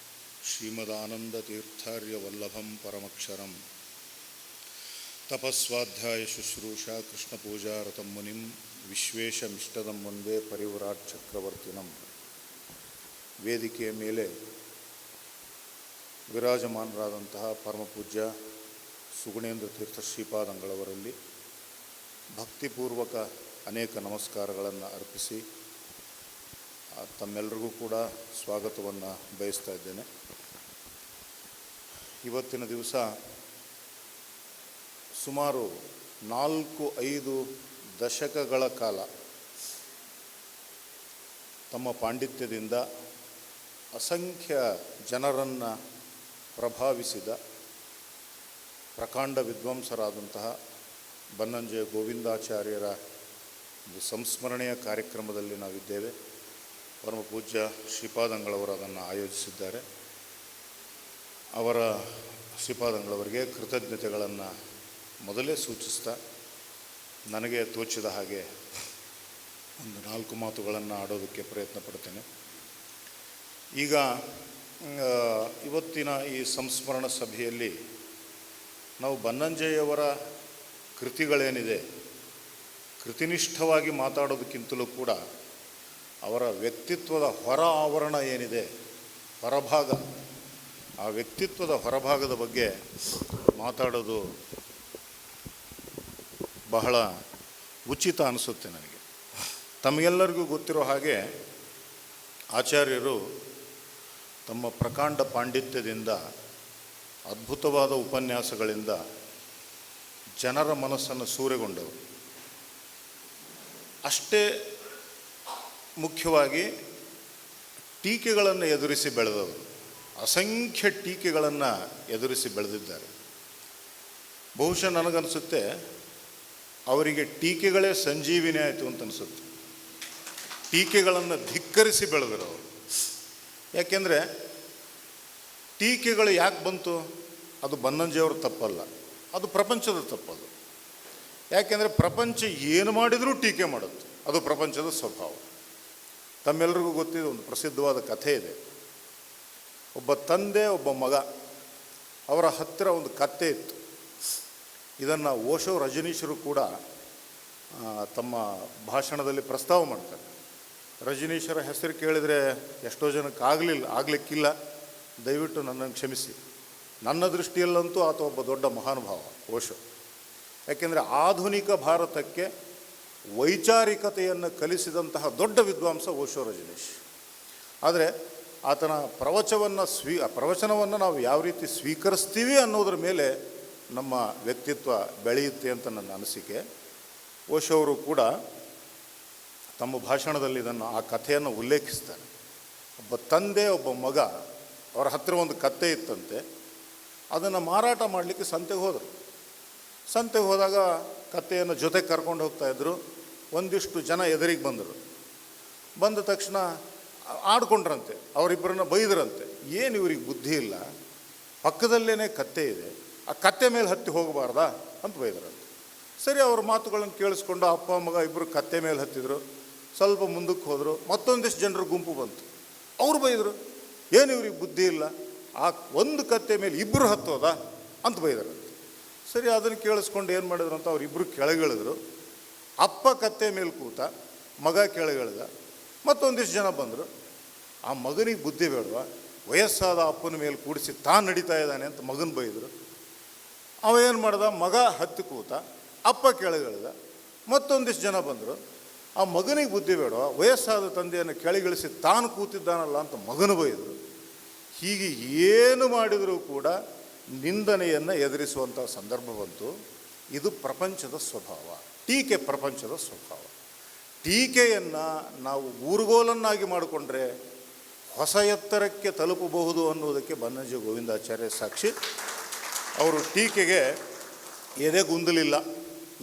ಶ್ರೀಮದಾನಂದ ತೀರ್ಥಾರ್ಯ ವಲ್ಲಭಂ ಪರಮಕ್ಷರಂ ತಪಸ್ವಾಧ್ಯಾಯ ಶುಶ್ರೂಷಾ ಕೃಷ್ಣ ಪೂಜಾರತಂ ಮುನಿಂ ವಿಶ್ವೇಶಮಿಷ್ಟದಂ ವಂದೇ ಪರಿವ್ರಾಟ್ ಚಕ್ರವರ್ತಿನಂ. ವೇದಿಕೆಯ ಮೇಲೆ ವಿರಾಜಮಾನರಾದಂತಹ ಪರಮಪೂಜ್ಯ ಸುಗುಣೇಂದ್ರ ತೀರ್ಥ ಶ್ರೀಪಾದಂಗಳವರಲ್ಲಿ ಭಕ್ತಿಪೂರ್ವಕ ಅನೇಕ ನಮಸ್ಕಾರಗಳನ್ನು ಅರ್ಪಿಸಿ ತಮ್ಮೆಲ್ಲರಿಗೂ ಕೂಡ ಸ್ವಾಗತವನ್ನು ಬಯಸ್ತಾ ಇದ್ದೇನೆ. ಇವತ್ತಿನ ದಿವಸ ಸುಮಾರು 4-5 ದಶಕಗಳ ಕಾಲ ತಮ್ಮ ಪಾಂಡಿತ್ಯದಿಂದ ಅಸಂಖ್ಯ ಜನರನ್ನು ಪ್ರಭಾವಿಸಿದ ಪ್ರಕಾಂಡ ವಿದ್ವಾಂಸರಾದಂತಹ ಬನ್ನಂಜೆ ಗೋವಿಂದಾಚಾರ್ಯರ ಒಂದು ಸಂಸ್ಮರಣೆಯ ಕಾರ್ಯಕ್ರಮದಲ್ಲಿ ನಾವಿದ್ದೇವೆ. ಪರಮಪೂಜ್ಯ ಶ್ರೀಪಾದಂಗಳವರು ಅದನ್ನು ಆಯೋಜಿಸಿದ್ದಾರೆ. ಅವರ ಶ್ರೀಪಾದಂಗಳವರಿಗೆ ಕೃತಜ್ಞತೆಗಳನ್ನು ಮೊದಲೇ ಸೂಚಿಸ್ತಾ ನನಗೆ ತೋಚಿದ ಹಾಗೆ ಒಂದು 4 ಮಾತುಗಳನ್ನು ಆಡೋದಕ್ಕೆ ಪ್ರಯತ್ನ ಪಡ್ತೇನೆ. ಈಗ ಇವತ್ತಿನ ಈ ಸಂಸ್ಮರಣ ಸಭೆಯಲ್ಲಿ ನಾವು ಬನ್ನಂಜೆಯವರ ಕೃತಿಗಳೇನಿದೆ ಕೃತಿನಿಷ್ಠವಾಗಿ ಮಾತಾಡೋದಕ್ಕಿಂತಲೂ ಕೂಡ ಅವರ ವ್ಯಕ್ತಿತ್ವದ ಹೊರ ಆವರಣ ಏನಿದೆ, ಹೊರಭಾಗ, ಆ ವ್ಯಕ್ತಿತ್ವದ ಹೊರಭಾಗದ ಬಗ್ಗೆ ಮಾತಾಡೋದು ಬಹಳ ಉಚಿತ ಅನಿಸುತ್ತೆ ನನಗೆ. ತಮಗೆಲ್ಲರಿಗೂ ಗೊತ್ತಿರೋ ಹಾಗೆ ಆಚಾರ್ಯರು ತಮ್ಮ ಪ್ರಕಾಂಡ ಪಾಂಡಿತ್ಯದಿಂದ, ಅದ್ಭುತವಾದ ಉಪನ್ಯಾಸಗಳಿಂದ ಜನರ ಮನಸ್ಸನ್ನು ಸೂರೆಗೊಂಡವರು. ಅಷ್ಟೇ ಮುಖ್ಯವಾಗಿ ಟೀಕೆಗಳನ್ನು ಎದುರಿಸಿ ಬೆಳೆದವರು. ಅಸಂಖ್ಯ ಟೀಕೆಗಳನ್ನು ಎದುರಿಸಿ ಬೆಳೆದಿದ್ದಾರೆ. ಬಹುಶಃ ನನಗನ್ನಿಸುತ್ತೆ ಅವರಿಗೆ ಟೀಕೆಗಳೇ ಸಂಜೀವಿನಿ ಆಯಿತು ಅಂತ ಅನಿಸುತ್ತೆ. ಟೀಕೆಗಳನ್ನು ಧಿಕ್ಕರಿಸಿ ಬೆಳೆದರು ಅವರು. ಯಾಕೆಂದರೆ ಟೀಕೆಗಳು ಯಾಕೆ ಬಂತು? ಅದು ಬನ್ನಂಜೆಯವ್ರ ತಪ್ಪಲ್ಲ, ಅದು ಪ್ರಪಂಚದ ತಪ್ಪದು. ಯಾಕೆಂದರೆ ಪ್ರಪಂಚ ಏನು ಮಾಡಿದರೂ ಟೀಕೆ ಮಾಡುತ್ತೆ, ಅದು ಪ್ರಪಂಚದ ಸ್ವಭಾವ. ತಮ್ಮೆಲ್ಲರಿಗೂ ಗೊತ್ತಿದೆ, ಒಂದು ಪ್ರಸಿದ್ಧವಾದ ಕಥೆ ಇದೆ. ಒಬ್ಬ ತಂದೆ, ಒಬ್ಬ ಮಗ, ಅವರ ಹತ್ತಿರ ಒಂದು ಕತ್ತೆ ಇತ್ತು. ಇದನ್ನು ಓಶೋ ರಜನೀಶರು ಕೂಡ ತಮ್ಮ ಭಾಷಣದಲ್ಲಿ ಪ್ರಸ್ತಾವ ಮಾಡ್ತಾರೆ. ರಜನೀಶರ ಹೆಸರು ಕೇಳಿದರೆ ಎಷ್ಟೋ ಜನಕ್ಕೆ ಆಗಲಿಕ್ಕಿಲ್ಲ, ದಯವಿಟ್ಟು ನನ್ನನ್ನು ಕ್ಷಮಿಸಿ. ನನ್ನ ದೃಷ್ಟಿಯಲ್ಲಂತೂ ಆತ ಒಬ್ಬ ದೊಡ್ಡ ಮಹಾನುಭಾವ ಓಶೋ. ಯಾಕೆಂದರೆ ಆಧುನಿಕ ಭಾರತಕ್ಕೆ ವೈಚಾರಿಕತೆಯನ್ನು ಕಲಿಸಿದಂತಹ ದೊಡ್ಡ ವಿದ್ವಾಂಸ ಓಶೋ ರಜನೀಶ್. ಆದರೆ ಆತನ ಪ್ರವಚನವನ್ನು ನಾವು ಯಾವ ರೀತಿ ಸ್ವೀಕರಿಸ್ತೀವಿ ಅನ್ನೋದ್ರ ಮೇಲೆ ನಮ್ಮ ವ್ಯಕ್ತಿತ್ವ ಬೆಳೆಯುತ್ತೆ ಅಂತ ನನ್ನ ಅನಿಸಿಕೆ. ಓಶೋ ಅವರು ಕೂಡ ತಮ್ಮ ಭಾಷಣದಲ್ಲಿ ಆ ಕಥೆಯನ್ನು ಉಲ್ಲೇಖಿಸ್ತಾರೆ. ಒಬ್ಬ ತಂದೆ, ಒಬ್ಬ ಮಗ, ಅವರ ಹತ್ತಿರ ಒಂದು ಕತ್ತೆ ಇತ್ತಂತೆ. ಅದನ್ನು ಮಾರಾಟ ಮಾಡಲಿಕ್ಕೆ ಸಂತೆಗೆ ಹೋದರು. ಸಂತೆಗೆ ಹೋದಾಗ ಕತ್ತೆಯನ್ನು ಜೊತೆಗೆ ಕರ್ಕೊಂಡು ಹೋಗ್ತಾಯಿದ್ರು. ಒಂದಿಷ್ಟು ಜನ ಎದುರಿಗೆ ಬಂದರು. ಬಂದ ತಕ್ಷಣ ಆಡ್ಕೊಂಡ್ರಂತೆ, ಅವರಿಬ್ಬರನ್ನ ಬೈದ್ರಂತೆ. ಏನು ಇವ್ರಿಗೆ ಬುದ್ಧಿ ಇಲ್ಲ, ಪಕ್ಕದಲ್ಲೇ ಕತ್ತೆ ಇದೆ, ಆ ಕತ್ತೆ ಮೇಲೆ ಹತ್ತಿ ಹೋಗಬಾರ್ದಾ ಅಂತ ಬೈದ್ರಂತೆ. ಸರಿ, ಅವ್ರ ಮಾತುಗಳನ್ನು ಕೇಳಿಸ್ಕೊಂಡು ಅಪ್ಪ ಮಗ ಇಬ್ಬರು ಕತ್ತೆ ಮೇಲೆ ಹತ್ತಿದ್ರು. ಸ್ವಲ್ಪ ಮುಂದಕ್ಕೆ ಹೋದರು, ಮತ್ತೊಂದಿಷ್ಟು ಜನರ ಗುಂಪು ಬಂತು. ಅವ್ರು ಬೈದರು, ಏನು ಇವ್ರಿಗೆ ಬುದ್ಧಿ ಇಲ್ಲ, ಆ ಒಂದು ಕತ್ತೆ ಮೇಲೆ ಇಬ್ಬರು ಹತ್ತೋದಾ ಅಂತ ಬೈದ್ರಂತೆ. ಸರಿ, ಅದನ್ನು ಕೇಳಿಸ್ಕೊಂಡು ಏನು ಮಾಡಿದ್ರು ಅಂತ ಅವರಿಬ್ಬರು ಕೆಳಗಿಳಿದ್ರು. ಅಪ್ಪ ಕತ್ತೆ ಮೇಲೆ ಕೂತ, ಮಗ ಕೆಳಗಿಳಿದ. ಮತ್ತೊಂದಿಷ್ಟು ಜನ ಬಂದರು. ಆ ಮಗನಿಗೆ ಬುದ್ಧಿ ಬೇಡವಾ, ವಯಸ್ಸಾದ ಅಪ್ಪನ ಮೇಲೆ ಕೂಡಿಸಿ ತಾನು ನಡೀತಾ ಇದ್ದಾನೆ ಅಂತ ಮಗನ ಬೈದರು. ಅವ ಏನು ಮಾಡ್ದ, ಮಗ ಹತ್ತಿ ಕೂತ, ಅಪ್ಪ ಕೆಳಗಿಳಿದ. ಮತ್ತೊಂದಿಷ್ಟು ಜನ ಬಂದರು. ಆ ಮಗನಿಗೆ ಬುದ್ಧಿ ಬೇಡವಾ, ವಯಸ್ಸಾದ ತಂದೆಯನ್ನು ಕೆಳಗಿಳಿಸಿ ತಾನು ಕೂತಿದ್ದಾನಲ್ಲ ಅಂತ ಮಗನ ಬೈದರು. ಹೀಗೆ ಏನು ಮಾಡಿದರೂ ಕೂಡ ನಿಂದನೆಯನ್ನು ಎದುರಿಸುವಂಥ ಸಂದರ್ಭ ಬಂತು. ಇದು ಪ್ರಪಂಚದ ಸ್ವಭಾವ, ಟೀಕೆ ಪ್ರಪಂಚದ ಸ್ವಭಾವ. ಟೀಕೆಯನ್ನು ನಾವು ಊರುಗೋಲನ್ನಾಗಿ ಮಾಡಿಕೊಂಡ್ರೆ ಹೊಸ ಎತ್ತರಕ್ಕೆ ತಲುಪಬಹುದು ಅನ್ನೋದಕ್ಕೆ ಬನ್ನಂಜೆ ಗೋವಿಂದಾಚಾರ್ಯ ಸಾಕ್ಷಿ. ಅವರು ಟೀಕೆಗೆ ಎದೆಗುಂದಲಿಲ್ಲ.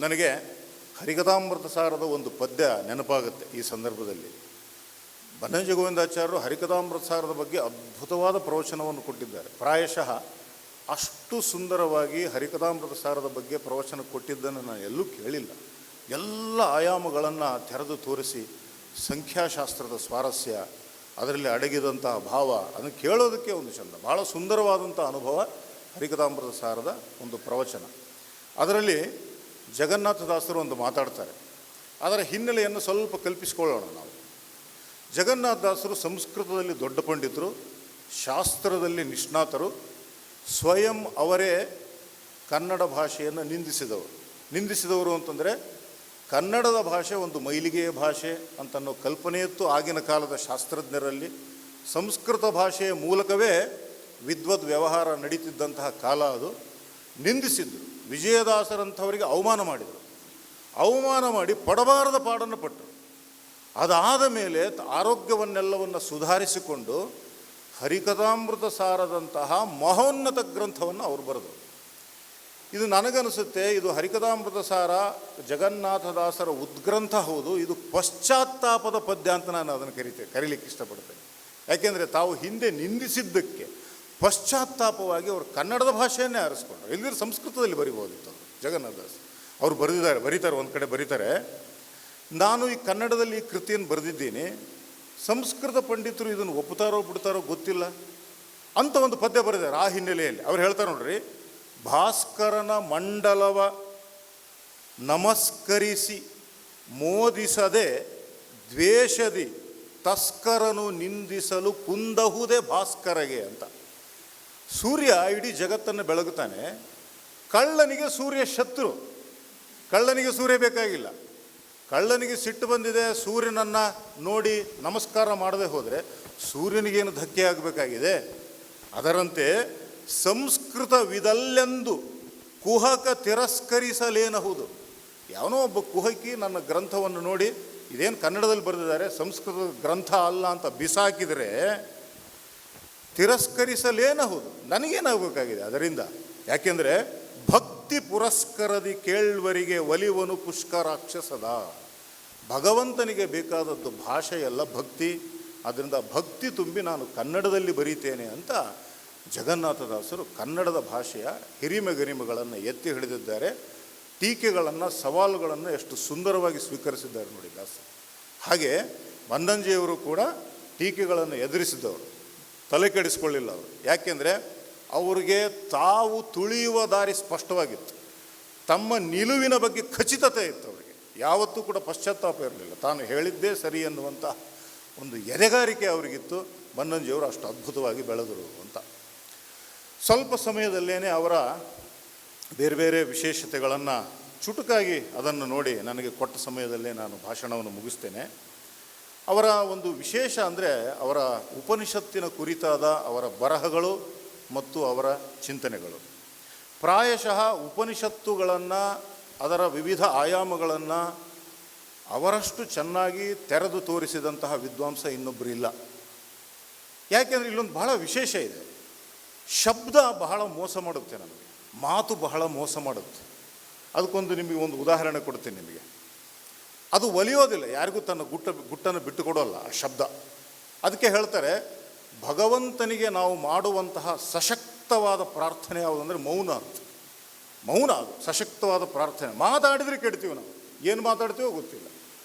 ನನಗೆ ಹರಿಕಥಾಮೃತ ಸಾರದ ಒಂದು ಪದ್ಯ ನೆನಪಾಗುತ್ತೆ ಈ ಸಂದರ್ಭದಲ್ಲಿ. ಬನ್ನಂಜೆ ಗೋವಿಂದಾಚಾರ್ಯರು ಹರಿಕಥಾಮೃತ ಸಾರದ ಬಗ್ಗೆ ಅದ್ಭುತವಾದ ಪ್ರವಚನವನ್ನು ಕೊಟ್ಟಿದ್ದಾರೆ. ಪ್ರಾಯಶಃ ಅಷ್ಟು ಸುಂದರವಾಗಿ ಹರಿಕಥಾಮೃತ ಸಾರದ ಬಗ್ಗೆ ಪ್ರವಚನ ಕೊಟ್ಟಿದ್ದನ್ನು ನಾನು ಎಲ್ಲೂ ಕೇಳಿಲ್ಲ. ಎಲ್ಲ ಆಯಾಮಗಳನ್ನು ತೆರೆದು ತೋರಿಸಿ, ಸಂಖ್ಯಾಶಾಸ್ತ್ರದ ಸ್ವಾರಸ್ಯ, ಅದರಲ್ಲಿ ಅಡಗಿದಂತಹ ಭಾವ, ಅದನ್ನು ಕೇಳೋದಕ್ಕೆ ಒಂದು ಚಂದ. ಭಾಳ ಸುಂದರವಾದಂಥ ಅನುಭವ ಹರಿಕಥಾಮೃತ ಸಾರದ ಒಂದು ಪ್ರವಚನ. ಅದರಲ್ಲಿ ಜಗನ್ನಾಥದಾಸರು ಒಂದು ಮಾತಾಡ್ತಾರೆ. ಅದರ ಹಿನ್ನೆಲೆಯನ್ನು ಸ್ವಲ್ಪ ಕಲ್ಪಿಸಿಕೊಳ್ಳೋಣ ನಾವು. ಜಗನ್ನಾಥದಾಸರು ಸಂಸ್ಕೃತದಲ್ಲಿ ದೊಡ್ಡ ಪಂಡಿತರು, ಶಾಸ್ತ್ರದಲ್ಲಿ ನಿಷ್ಣಾತರು, ಸ್ವಯಂ ಅವರೇ ಕನ್ನಡ ಭಾಷೆಯನ್ನು ನಿಂದಿಸಿದವರು ಅಂತಂದರೆ ಕನ್ನಡದ ಭಾಷೆ ಒಂದು ಮೈಲಿಗೆಯ ಭಾಷೆ ಅಂತನ್ನೋ ಕಲ್ಪನೆಯಿತ್ತು ಆಗಿನ ಕಾಲದ ಶಾಸ್ತ್ರಜ್ಞರಲ್ಲಿ. ಸಂಸ್ಕೃತ ಭಾಷೆಯ ಮೂಲಕವೇ ವಿದ್ವದ್ ವ್ಯವಹಾರ ನಡೀತಿದ್ದಂತಹ ಕಾಲ ಅದು. ನಿಂದಿಸಿದ್ರು, ವಿಜಯದಾಸರಂಥವರಿಗೆ ಅವಮಾನ ಮಾಡಿದರು. ಅವಮಾನ ಮಾಡಿ ಪಡಬಾರದ ಪಾಡನ್ನು ಪಟ್ಟರು. ಅದಾದ ಮೇಲೆ ಆರೋಗ್ಯವನ್ನೆಲ್ಲವನ್ನು ಸುಧಾರಿಸಿಕೊಂಡು ಹರಿಕಥಾಮೃತ ಸಾರದಂತಹ ಮಹೋನ್ನತ ಗ್ರಂಥವನ್ನು ಅವರು ಬರೆದರು. ಇದು ನನಗನ್ನಿಸುತ್ತೆ, ಇದು ಹರಿಕಥಾಮೃತ ಸಾರ ಜಗನ್ನಾಥದಾಸರ ಉದ್ಗ್ರಂಥ ಹೌದು. ಇದು ಪಶ್ಚಾತ್ತಾಪದ ಪದ್ಯ ಅಂತ ನಾನು ಅದನ್ನು ಕರೀಲಿಕ್ಕೆ ಇಷ್ಟಪಡ್ತೇನೆ. ಯಾಕೆಂದರೆ ತಾವು ಹಿಂದೆ ನಿಂದಿಸಿದ್ದಕ್ಕೆ ಪಶ್ಚಾತ್ತಾಪವಾಗಿ ಅವರು ಕನ್ನಡದ ಭಾಷೆಯನ್ನೇ ಆರಿಸ್ಕೊಂಡ್ರು. ಇಲ್ಲದ್ರೆ ಸಂಸ್ಕೃತದಲ್ಲಿ ಬರಿಬೋದಿತ್ತು ಅವರು. ಜಗನ್ನಾಥದಾಸ್ ಅವರು ಬರೀತಾರೆ ಒಂದು ಕಡೆ ಬರೀತಾರೆ, ನಾನು ಈ ಕನ್ನಡದಲ್ಲಿ ಈ ಕೃತಿಯನ್ನು ಬರೆದಿದ್ದೀನಿ, ಸಂಸ್ಕೃತ ಪಂಡಿತರು ಇದನ್ನು ಒಪ್ಪುತ್ತಾರೋ ಬಿಡ್ತಾರೋ ಗೊತ್ತಿಲ್ಲ ಅಂತ ಒಂದು ಪದ್ಯ ಬರೆದಿದ್ದಾರೆ. ಆ ಹಿನ್ನೆಲೆಯಲ್ಲಿ ಅವ್ರು ಹೇಳ್ತಾರೆ ನೋಡ್ರಿ, ಭಾಸ್ಕರನ ಮಂಡಲವ ನಮಸ್ಕರಿಸಿ ಮೋದಿಸದೆ ದ್ವೇಷದಿ ತಸ್ಕರನು ನಿಂದಿಸಲು ಕುಂದಹುದೇ ಭಾಸ್ಕರಗೆ ಅಂತ. ಸೂರ್ಯ ಇಡೀ ಜಗತ್ತನ್ನು ಬೆಳಗುತ್ತಾನೆ. ಕಳ್ಳನಿಗೆ ಸೂರ್ಯ ಶತ್ರು. ಕಳ್ಳನಿಗೆ ಸೂರ್ಯ ಬೇಕಾಗಿಲ್ಲ. ಕಳ್ಳನಿಗೆ ಸಿಟ್ಟು ಬಂದಿದೆ, ಸೂರ್ಯನನ್ನು ನೋಡಿ ನಮಸ್ಕಾರ ಮಾಡದೆ ಹೋದರೆ ಸೂರ್ಯನಿಗೇನು ಧಕ್ಕೆ ಆಗಬೇಕಾಗಿದೆ. ಅದರಂತೆ ಸಂಸ್ಕೃತವಿದಲ್ಲೆಂದು ಕುಹಕ ತಿರಸ್ಕರಿಸಲೇನಹುದು. ಯಾವನೋ ಒಬ್ಬ ಕುಹಕಿ ನನ್ನ ಗ್ರಂಥವನ್ನು ನೋಡಿ ಇದೇನು ಕನ್ನಡದಲ್ಲಿ ಬರೆದಿದ್ದಾರೆ, ಸಂಸ್ಕೃತ ಗ್ರಂಥ ಅಲ್ಲ ಅಂತ ಬಿಸಾಕಿದರೆ ತಿರಸ್ಕರಿಸಲೇನಹುದು. ನನಗೇನಾಗಬೇಕಾಗಿದೆ ಅದರಿಂದ? ಯಾಕೆಂದರೆ ಭಕ್ತಿ ಪುರಸ್ಕರದಿ ಕೇಳ್ವರಿಗೆ ಒಲಿವನು ಪುಷ್ಕರಾಕ್ಷಸದ. ಭಗವಂತನಿಗೆ ಬೇಕಾದದ್ದು ಭಾಷೆಯಲ್ಲ, ಭಕ್ತಿ. ಅದರಿಂದ ಭಕ್ತಿ ತುಂಬಿ ನಾನು ಕನ್ನಡದಲ್ಲಿ ಬರೀತೇನೆ ಅಂತ ಜಗನ್ನಾಥದಾಸರು ಕನ್ನಡದ ಭಾಷೆಯ ಹಿರಿಮೆ ಗರಿಮೆಗಳನ್ನು ಎತ್ತಿ ಹಿಡಿದಿದ್ದಾರೆ. ಟೀಕೆಗಳನ್ನು, ಸವಾಲುಗಳನ್ನು ಎಷ್ಟು ಸುಂದರವಾಗಿ ಸ್ವೀಕರಿಸಿದ್ದಾರೆ ನೋಡಿ ದಾಸರು. ಹಾಗೆ ಬನ್ನಂಜಿಯವರು ಕೂಡ ಟೀಕೆಗಳನ್ನು ಎದುರಿಸಿದವರು, ತಲೆ ಕೆಡಿಸ್ಕೊಳ್ಳಿಲ್ಲ ಅವರು. ಯಾಕೆಂದರೆ ಅವ್ರಿಗೆ ತಾವು ತುಳಿಯುವ ದಾರಿ ಸ್ಪಷ್ಟವಾಗಿತ್ತು. ತಮ್ಮ ನಿಲುವಿನ ಬಗ್ಗೆ ಖಚಿತತೆ ಇತ್ತು ಅವರಿಗೆ. ಯಾವತ್ತೂ ಕೂಡ ಪಶ್ಚಾತ್ತಾಪ ಇರಲಿಲ್ಲ. ತಾನು ಹೇಳಿದ್ದೇ ಸರಿ ಎನ್ನುವಂಥ ಒಂದು ಎದೆಗಾರಿಕೆ ಅವರಿಗಿತ್ತು. ಬನ್ನಂಜಿಯವರು ಅಷ್ಟು ಅದ್ಭುತವಾಗಿ ಬೆಳೆದರು ಅಂತ. ಸ್ವಲ್ಪ ಸಮಯದಲ್ಲೇ ಅವರ ಬೇರೆ ಬೇರೆ ವಿಶೇಷತೆಗಳನ್ನು ಚುಟುಕಾಗಿ ಅದನ್ನು ನೋಡಿ ನನಗೆ ಕೊಟ್ಟ ಸಮಯದಲ್ಲೇ ನಾನು ಭಾಷಣವನ್ನು ಮುಗಿಸ್ತೇನೆ. ಅವರ ಒಂದು ವಿಶೇಷ ಅಂದರೆ ಅವರ ಉಪನಿಷತ್ತಿನ ಕುರಿತಾದ ಅವರ ಬರಹಗಳು ಮತ್ತು ಅವರ ಚಿಂತನೆಗಳು. ಪ್ರಾಯಶಃ ಉಪನಿಷತ್ತುಗಳನ್ನು, ಅದರ ವಿವಿಧ ಆಯಾಮಗಳನ್ನು ಅವರಷ್ಟು ಚೆನ್ನಾಗಿ ತೆರೆದು ತೋರಿಸಿದಂತಹ ವಿದ್ವಾಂಸ ಇನ್ನೊಬ್ಬರಿಲ್ಲ. ಯಾಕೆಂದರೆ ಇಲ್ಲೊಂದು ಬಹಳ ವಿಶೇಷ ಇದೆ. ಶಬ್ದ ಬಹಳ ಮೋಸ ಮಾಡುತ್ತೆ ನಮಗೆ, ಮಾತು ಬಹಳ ಮೋಸ ಮಾಡುತ್ತೆ. ಅದಕ್ಕೊಂದು ನಿಮಗೆ ಒಂದು ಉದಾಹರಣೆ ಕೊಡ್ತೀನಿ ನಿಮಗೆ. ಅದು ಒಲಿಯೋದಿಲ್ಲ, ಯಾರಿಗೂ ತನ್ನ ಗುಟ್ಟನ್ನು ಬಿಟ್ಟು ಕೊಡೋಲ್ಲ ಆ ಶಬ್ದ. ಅದಕ್ಕೆ ಹೇಳ್ತಾರೆ, ಭಗವಂತನಿಗೆ ನಾವು ಮಾಡುವಂತಹ ಸಶಕ್ತವಾದ ಪ್ರಾರ್ಥನೆ ಯಾವುದು ಅಂದರೆ ಮೌನ ಅಂತ. ಮೌನ ಅದು ಸಶಕ್ತವಾದ ಪ್ರಾರ್ಥನೆ. ಮಾತಾಡಿದರೆ ಕೆಡ್ತೀವಿ ನಾವು, ಏನು ಮಾತಾಡ್ತೀವೋ ಗೊತ್ತಿಲ್ಲ.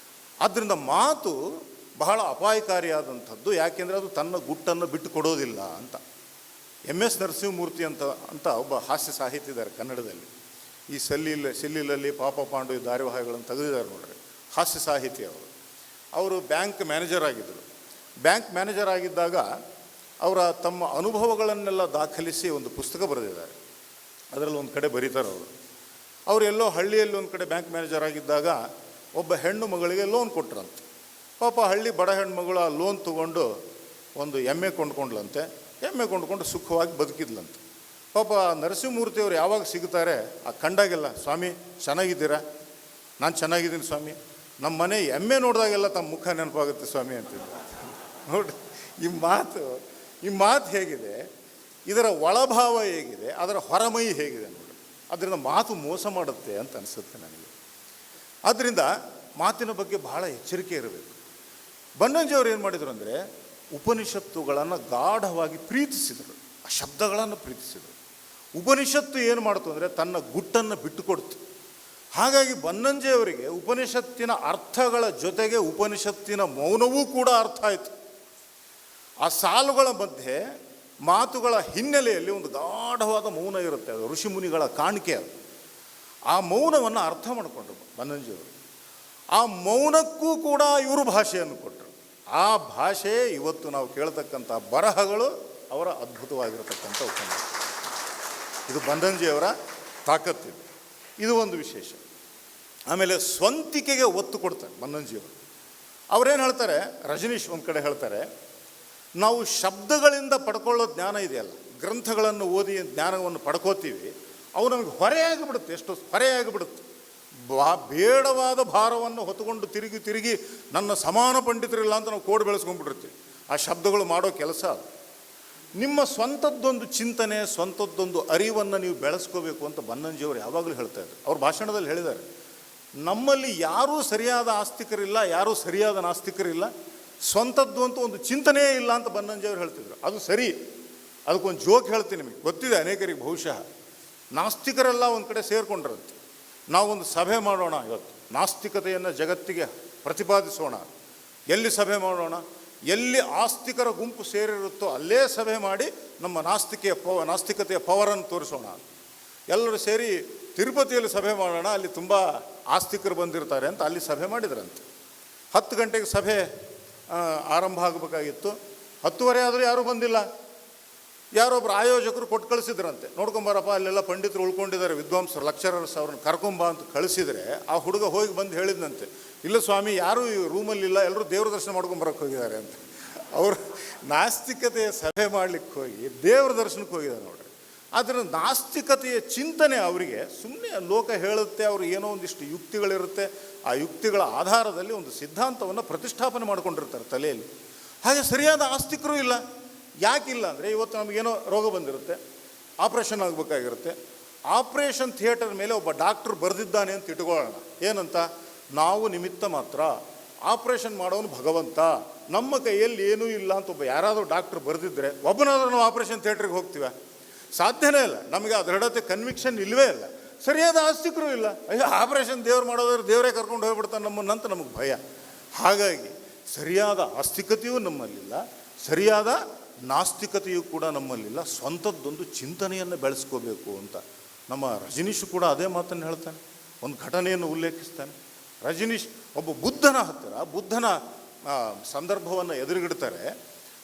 ಆದ್ದರಿಂದ ಮಾತು ಬಹಳ ಅಪಾಯಕಾರಿಯಾದಂಥದ್ದು. ಯಾಕೆಂದರೆ ಅದು ತನ್ನ ಗುಟ್ಟನ್ನು ಬಿಟ್ಟು ಕೊಡೋದಿಲ್ಲ ಅಂತ. MS ನರಸಿಂಹಮೂರ್ತಿ ಅಂತ ಒಬ್ಬ ಹಾಸ್ಯ ಸಾಹಿತಿ ಇದ್ದಾರೆ ಕನ್ನಡದಲ್ಲಿ. ಈ ಸೆಲ್ಲಿಲಲ್ಲಿ ಪಾಪ ಪಾಂಡು ಈ ಧಾರಾವಾಹಿಗಳನ್ನು ತೆಗೆದಿದ್ದಾರೆ ನೋಡ್ರಿ. ಹಾಸ್ಯ ಸಾಹಿತಿ ಅವರು ಬ್ಯಾಂಕ್ ಮ್ಯಾನೇಜರ್ ಆಗಿದ್ದರು. ಬ್ಯಾಂಕ್ ಮ್ಯಾನೇಜರ್ ಆಗಿದ್ದಾಗ ಅವರ ತಮ್ಮ ಅನುಭವಗಳನ್ನೆಲ್ಲ ದಾಖಲಿಸಿ ಒಂದು ಪುಸ್ತಕ ಬರೆದಿದ್ದಾರೆ. ಅದರಲ್ಲಿ ಒಂದು ಕಡೆ ಬರೀತಾರೆ ಅವರು ಎಲ್ಲೋ ಹಳ್ಳಿಯಲ್ಲಿ ಒಂದು ಕಡೆ ಬ್ಯಾಂಕ್ ಮ್ಯಾನೇಜರ್ ಆಗಿದ್ದಾಗ ಒಬ್ಬ ಹೆಣ್ಣು ಮಗಳಿಗೆ ಲೋನ್ ಕೊಟ್ರಂತೆ. ಪಾಪ ಹಳ್ಳಿ ಬಡ ಹೆಣ್ಮಗಳು ಆ ಲೋನ್ ತೊಗೊಂಡು ಒಂದು ಎಮ್ಮೆ ಕೊಂಡ್ಕೊಂಡ್ಲಂತೆ. ಎಮ್ಮೆ ಕೊಂಡ್ಕೊಂಡು ಸುಖವಾಗಿ ಬದುಕಿದ್ಲಂತೆ. ಪಾಪ ನರಸಿಂಹಮೂರ್ತಿಯವರು ಯಾವಾಗ ಸಿಗ್ತಾರೆ ಆ ಕಂಡಾಗೆಲ್ಲ, ಸ್ವಾಮಿ ಚೆನ್ನಾಗಿದ್ದೀರಾ? ನಾನು ಚೆನ್ನಾಗಿದ್ದೀನಿ ಸ್ವಾಮಿ. ನಮ್ಮ ಮನೆ ಎಮ್ಮೆ ನೋಡಿದಾಗೆಲ್ಲ ತಮ್ಮ ಮುಖ ನೆನಪಾಗುತ್ತೆ ಸ್ವಾಮಿ ಅಂತಿದ್ರು. ನೋಡಿ ಈ ಮಾತು ಹೇಗಿದೆ, ಇದರ ಒಳಭಾವ ಹೇಗಿದೆ, ಅದರ ಹೊರಮೈ ಹೇಗಿದೆ ನೋಡಿ. ಅದರಿಂದ ಮಾತು ಮೋಸ ಮಾಡುತ್ತೆ ಅಂತ ಅನಿಸುತ್ತೆ ನನಗೆ. ಆದ್ದರಿಂದ ಮಾತಿನ ಬಗ್ಗೆ ಬಹಳ ಎಚ್ಚರಿಕೆ ಇರಬೇಕು. ಬನ್ನಂಜಿಯವರು ಏನು ಮಾಡಿದರು ಅಂದರೆ ಉಪನಿಷತ್ತುಗಳನ್ನು ಗಾಢವಾಗಿ ಪ್ರೀತಿಸಿದರು, ಆ ಶಬ್ದಗಳನ್ನು ಪ್ರೀತಿಸಿದರು. ಉಪನಿಷತ್ತು ಏನು ಮಾಡ್ತು ಅಂದರೆ ತನ್ನ ಗುಟ್ಟನ್ನು ಬಿಟ್ಟುಕೊಡ್ತು. ಹಾಗಾಗಿ ಬನ್ನಂಜಿಯವರಿಗೆ ಉಪನಿಷತ್ತಿನ ಅರ್ಥಗಳ ಜೊತೆಗೆ ಉಪನಿಷತ್ತಿನ ಮೌನವೂ ಕೂಡ ಅರ್ಥ ಆಯಿತು. ಆ ಸಾಲುಗಳ ಮಧ್ಯೆ ಮಾತುಗಳ ಹಿನ್ನೆಲೆಯಲ್ಲಿ ಒಂದು ಗಾಢವಾದ ಮೌನ ಇರುತ್ತೆ. ಅದು ಋಷಿಮುನಿಗಳ ಕಾಣಿಕೆ. ಅದು ಆ ಮೌನವನ್ನು ಅರ್ಥ ಮಾಡಿಕೊಂಡ್ರು ಬನ್ನಂಜಿಯವರು. ಆ ಮೌನಕ್ಕೂ ಕೂಡ ಇವರು ಭಾಷೆಯನ್ನು ಕೊಟ್ಟರು. ಆ ಭಾಷೆ ಇವತ್ತು ನಾವು ಕೇಳ್ತಕ್ಕಂಥ ಬರಹಗಳು ಅವರ ಅದ್ಭುತವಾಗಿರತಕ್ಕಂಥ ಉಪನ್ಯಾಸ. ಇದು ಬನ್ನಂಜಿಯವರ ತಾಕತ್ತಿದೆ. ಇದು ಒಂದು ವಿಶೇಷ. ಆಮೇಲೆ ಸ್ವಂತಿಕೆಗೆ ಒತ್ತು ಕೊಡ್ತಾರೆ ಬನ್ನಂಜಿಯವರು. ಅವರೇನು ಹೇಳ್ತಾರೆ, ರಜನೀಶ್ ಒಂದು ಕಡೆ ಹೇಳ್ತಾರೆ, ನಾವು ಶಬ್ದಗಳಿಂದ ಪಡ್ಕೊಳ್ಳೋ ಜ್ಞಾನ ಇದೆಯಲ್ಲ, ಗ್ರಂಥಗಳನ್ನು ಓದಿ ಜ್ಞಾನವನ್ನು ಪಡ್ಕೋತೀವಿ, ಅವು ನಮಗೆ ಹೊರೆಯಾಗಿಬಿಡುತ್ತೆ. ಎಷ್ಟು ಹೊರೆಯಾಗಿಬಿಡುತ್ತೆ. ಬೇಡವಾದ ಭಾರವನ್ನು ಹೊತ್ತುಕೊಂಡು ತಿರುಗಿ ತಿರುಗಿ ನನ್ನ ಸಮಾನ ಪಂಡಿತರಿಲ್ಲ ಅಂತ ನಾವು ಕೋಡ್ ಬೆಳೆಸ್ಕೊಂಡ್ಬಿಟ್ಟಿರ್ತೀವಿ. ಆ ಶಬ್ದಗಳು ಮಾಡೋ ಕೆಲಸ ಅದು. ನಿಮ್ಮ ಸ್ವಂತದ್ದೊಂದು ಚಿಂತನೆ, ಸ್ವಂತದ್ದೊಂದು ಅರಿವನ್ನು ನೀವು ಬೆಳೆಸ್ಕೋಬೇಕು ಅಂತ ಬನ್ನಂಜಿಯವರು ಯಾವಾಗಲೂ ಹೇಳ್ತಾ ಇದ್ರು. ಅವ್ರ ಭಾಷಣದಲ್ಲಿ ಹೇಳಿದ್ದಾರೆ, ನಮ್ಮಲ್ಲಿ ಯಾರೂ ಸರಿಯಾದ ಆಸ್ತಿಕರಿಲ್ಲ, ಯಾರೂ ಸರಿಯಾದ ನಾಸ್ತಿಕರಿಲ್ಲ, ಸ್ವಂತದ್ದು ಅಂತ ಒಂದು ಚಿಂತನೆಯೇ ಇಲ್ಲ ಅಂತ ಬನ್ನಂಜಿಯವರು ಹೇಳ್ತಿದ್ರು. ಅದು ಸರಿ. ಅದಕ್ಕೊಂದು ಜೋಕ್ ಹೇಳ್ತೀನಿ, ನಿಮಗೆ ಗೊತ್ತಿದೆ ಅನೇಕರಿಗೆ ಬಹುಶಃ. ನಾಸ್ತಿಕರೆಲ್ಲ ಒಂದು ಕಡೆ ಸೇರಿಕೊಂಡಿರುತ್ತೆ. ನಾವೊಂದು ಸಭೆ ಮಾಡೋಣ, ಇವತ್ತು ನಾಸ್ತಿಕತೆಯನ್ನು ಜಗತ್ತಿಗೆ ಪ್ರತಿಪಾದಿಸೋಣ. ಎಲ್ಲಿ ಸಭೆ ಮಾಡೋಣ? ಎಲ್ಲಿ ಆಸ್ತಿಕರ ಗುಂಪು ಸೇರಿರುತ್ತೋ ಅಲ್ಲೇ ಸಭೆ ಮಾಡಿ ನಮ್ಮ ನಾಸ್ತಿಕತೆಯ ಪವರನ್ನು ತೋರಿಸೋಣ. ಎಲ್ಲರೂ ಸೇರಿ ತಿರುಪತಿಯಲ್ಲಿ ಸಭೆ ಮಾಡೋಣ, ಅಲ್ಲಿ ತುಂಬ ಆಸ್ತಿಕರು ಬಂದಿರ್ತಾರೆ ಅಂತ ಅಲ್ಲಿ ಸಭೆ ಮಾಡಿದ್ರಂತೆ. 10 ಗಂಟೆಗೆ ಸಭೆ ಆರಂಭ ಆಗಬೇಕಾಗಿತ್ತು. 10:30 ಆದರೂ ಯಾರೂ ಬಂದಿಲ್ಲ. ಯಾರೊಬ್ಬರು ಆಯೋಜಕರು ಕೊಟ್ಟು ಕಳಿಸಿದ್ರಂತೆ, ನೋಡ್ಕೊಂಬರಪ್ಪ ಅಲ್ಲೆಲ್ಲ ಪಂಡಿತರು ಉಳ್ಕೊಂಡಿದ್ದಾರೆ, ವಿದ್ವಾಂಸರು, ಲೆಕ್ಚರರ್ಸ್, ಅವ್ರನ್ನ ಕರ್ಕೊಂಬ ಅಂತ ಕಳಿಸಿದರೆ ಆ ಹುಡುಗ ಹೋಗಿ ಬಂದು ಹೇಳಿದಂತೆ, ಇಲ್ಲ ಸ್ವಾಮಿ, ಯಾರೂ ಈ ರೂಮಲ್ಲಿಲ್ಲ, ಎಲ್ಲರೂ ದೇವ್ರ ದರ್ಶನ ಮಾಡ್ಕೊಂಬರಕ್ಕೆ ಹೋಗಿದ್ದಾರೆ ಅಂತ. ಅವರು ನಾಸ್ತಿಕತೆಯ ಸಭೆ ಮಾಡಲಿಕ್ಕೆ ಹೋಗಿ ದೇವ್ರ ದರ್ಶನಕ್ಕೆ ಹೋಗಿದ್ದಾರೆ ನೋಡ್ರಿ. ಆದರೆ ನಾಸ್ತಿಕತೆಯ ಚಿಂತನೆ ಅವರಿಗೆ ಸುಮ್ಮನೆ ಲೋಕ ಹೇಳುತ್ತೆ, ಅವರು ಏನೋ ಒಂದಿಷ್ಟು ಯುಕ್ತಿಗಳಿರುತ್ತೆ, ಆ ಯುಕ್ತಿಗಳ ಆಧಾರದಲ್ಲಿ ಒಂದು ಸಿದ್ಧಾಂತವನ್ನು ಪ್ರತಿಷ್ಠಾಪನೆ ಮಾಡ್ಕೊಂಡಿರ್ತಾರೆ ತಲೆಯಲ್ಲಿ. ಹಾಗೆ ಸರಿಯಾದ ಆಸ್ತಿಕರು ಇಲ್ಲ. ಯಾಕಿಲ್ಲ ಅಂದರೆ, ಇವತ್ತು ನಮಗೇನೋ ರೋಗ ಬಂದಿರುತ್ತೆ, ಆಪ್ರೇಷನ್ ಆಗಬೇಕಾಗಿರುತ್ತೆ. ಆಪ್ರೇಷನ್ ಥಿಯೇಟರ್ ಮೇಲೆ ಒಬ್ಬ ಡಾಕ್ಟ್ರು ಬರೆದಿದ್ದಾನೆ ಅಂತ ಇಟ್ಕೊಳ್ಳೋಣ. ಏನಂತ? ನಾವು ನಿಮಿತ್ತ ಮಾತ್ರ, ಆಪ್ರೇಷನ್ ಮಾಡೋನು ಭಗವಂತ, ನಮ್ಮ ಕೈಯಲ್ಲಿ ಏನೂ ಇಲ್ಲ ಅಂತ ಒಬ್ಬ ಯಾರಾದರೂ ಡಾಕ್ಟ್ರು ಬರೆದಿದ್ದರೆ ಒಬ್ಬನಾದ್ರೂ ನಾವು ಆಪ್ರೇಷನ್ ಥಿಯೇಟ್ರಿಗೆ ಹೋಗ್ತೀವ? ಸಾಧ್ಯನೇ ಇಲ್ಲ. ನಮಗೆ ಆ ದೃಢತೆ, ಕನ್ವಿಕ್ಷನ್ ಇಲ್ಲವೇ ಇಲ್ಲ. ಸರಿಯಾದ ಆಸ್ತಿಕರು ಇಲ್ಲ. ಅಯ್ಯೋ, ಆಪ್ರೇಷನ್ ದೇವ್ರು ಮಾಡೋದ್ರೆ ದೇವರೇ ಕರ್ಕೊಂಡು ಹೋಗ್ಬಿಡ್ತಾನೆ ನಮ್ಮನ್ನಂತ ನಮಗೆ ಭಯ. ಹಾಗಾಗಿ ಸರಿಯಾದ ಆಸ್ತಿಕತೆಯೂ ನಮ್ಮಲ್ಲಿಲ್ಲ, ಸರಿಯಾದ ನಾಸ್ತಿಕತೆಯೂ ಕೂಡ ನಮ್ಮಲ್ಲಿಲ್ಲ. ಸ್ವಂತದ್ದೊಂದು ಚಿಂತನೆಯನ್ನು ಬೆಳೆಸ್ಕೋಬೇಕು ಅಂತ ನಮ್ಮ ರಜನೀಶ್ ಕೂಡ ಅದೇ ಮಾತನ್ನು ಹೇಳ್ತಾನೆ. ಒಂದು ಘಟನೆಯನ್ನು ಉಲ್ಲೇಖಿಸ್ತಾನೆ. ರಜನೀಶ್ ಒಬ್ಬ ಬುದ್ಧನ ಸಂದರ್ಭವನ್ನು ಎದುರುಗಿಡ್ತಾರೆ.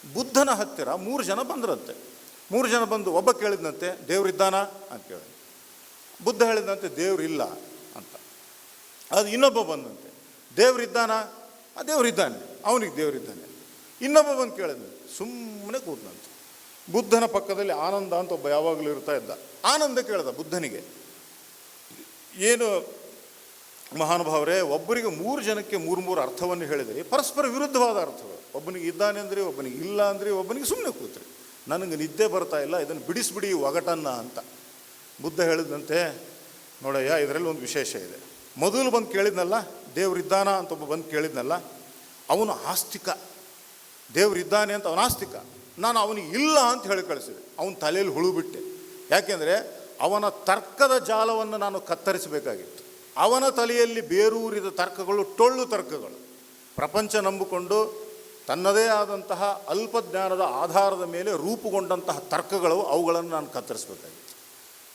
ಬುದ್ಧನ ಹತ್ತಿರ 3 ಜನ ಬಂದ್ರಂತೆ. 3 ಜನ ಬಂದು ಒಬ್ಬ ಕೇಳಿದಂತೆ, ದೇವ್ರಿದ್ದಾನ ಅಂತ ಕೇಳಿದ. ಬುದ್ಧ ಹೇಳಿದಂತೆ, ದೇವ್ರಿಲ್ಲ ಅಂತ. ಅದು ಇನ್ನೊಬ್ಬ ಬಂದಂತೆ, ದೇವ್ರಿದ್ದಾನ? ದೇವ್ರಿದ್ದಾನೆ, ಅವನಿಗೆ ದೇವ್ರಿದ್ದಾನೆ. ಇನ್ನೊಬ್ಬ ಬಂದು ಕೇಳಿದಂತೆ, ಸುಮ್ಮನೆ ಕೂತಂತೆ. ಬುದ್ಧನ ಪಕ್ಕದಲ್ಲಿ ಆನಂದ ಅಂತ ಒಬ್ಬ ಯಾವಾಗಲೂ ಇರ್ತಾ ಇದ್ದ. ಆನಂದ ಕೇಳ್ದ ಬುದ್ಧನಿಗೆ, ಏನು ಮಹಾನುಭಾವರೇ, ಒಬ್ಬರಿಗೆ 3 ಜನಕ್ಕೆ 3 ಅರ್ಥವನ್ನು ಹೇಳಿದ್ರಿ, ಪರಸ್ಪರ ವಿರುದ್ಧವಾದ ಅರ್ಥಗಳು. ಒಬ್ಬನಿಗೆ ಇದ್ದಾನೆ ಅಂದ್ರಿ, ಒಬ್ಬನಿಗೆ ಇಲ್ಲ ಅಂದ್ರಿ, ಒಬ್ಬನಿಗೆ ಸುಮ್ಮನೆ ಕೂತ್ರಿ, ನನಗೆ ನಿದ್ದೆ ಬರ್ತಾ ಇಲ್ಲ, ಇದನ್ನು ಬಿಡಿಸ್ಬಿಡಿ ಒಗಟನ್ನ ಅಂತ. ಬುದ್ಧ ಹೇಳಿದಂತೆ, ನೋಡಯ್ಯ, ಇದರಲ್ಲಿ ಒಂದು ವಿಶೇಷ ಇದೆ. ಮೊದಲು ಬಂದು ಕೇಳಿದ್ನಲ್ಲ, ದೇವ್ರಿದ್ದಾನ ಅಂತ ಒಬ್ಬ ಬಂದು ಕೇಳಿದ್ನಲ್ಲ, ಅವನು ಆಸ್ತಿಕ. ದೇವ್ರಿದ್ದಾನೆ ಅಂತ ಅವನು ಆಸ್ತಿಕ. ನಾನು ಅವನಿಗೆ ಇಲ್ಲ ಅಂತ ಹೇಳಿ ಕಳಿಸಿದೆ. ಅವನ ತಲೆಯಲ್ಲಿ ಹುಳು ಬಿಟ್ಟೆ. ಯಾಕೆಂದರೆ ಅವನ ತರ್ಕದ ಜಾಲವನ್ನು ನಾನು ಕತ್ತರಿಸಬೇಕಾಗಿತ್ತು. ಅವನ ತಲೆಯಲ್ಲಿ ಬೇರೂರಿದ ತರ್ಕಗಳು ಟೊಳ್ಳು ತರ್ಕಗಳು. ಪ್ರಪಂಚ ನಂಬಿಕೊಂಡು ತನ್ನದೇ ಆದಂತಹ ಅಲ್ಪಜ್ಞಾನದ ಆಧಾರದ ಮೇಲೆ ರೂಪುಗೊಂಡಂತಹ ತರ್ಕಗಳು, ಅವುಗಳನ್ನು ನಾನು ಕತ್ತರಿಸಬೇಕಾಗಿತ್ತು.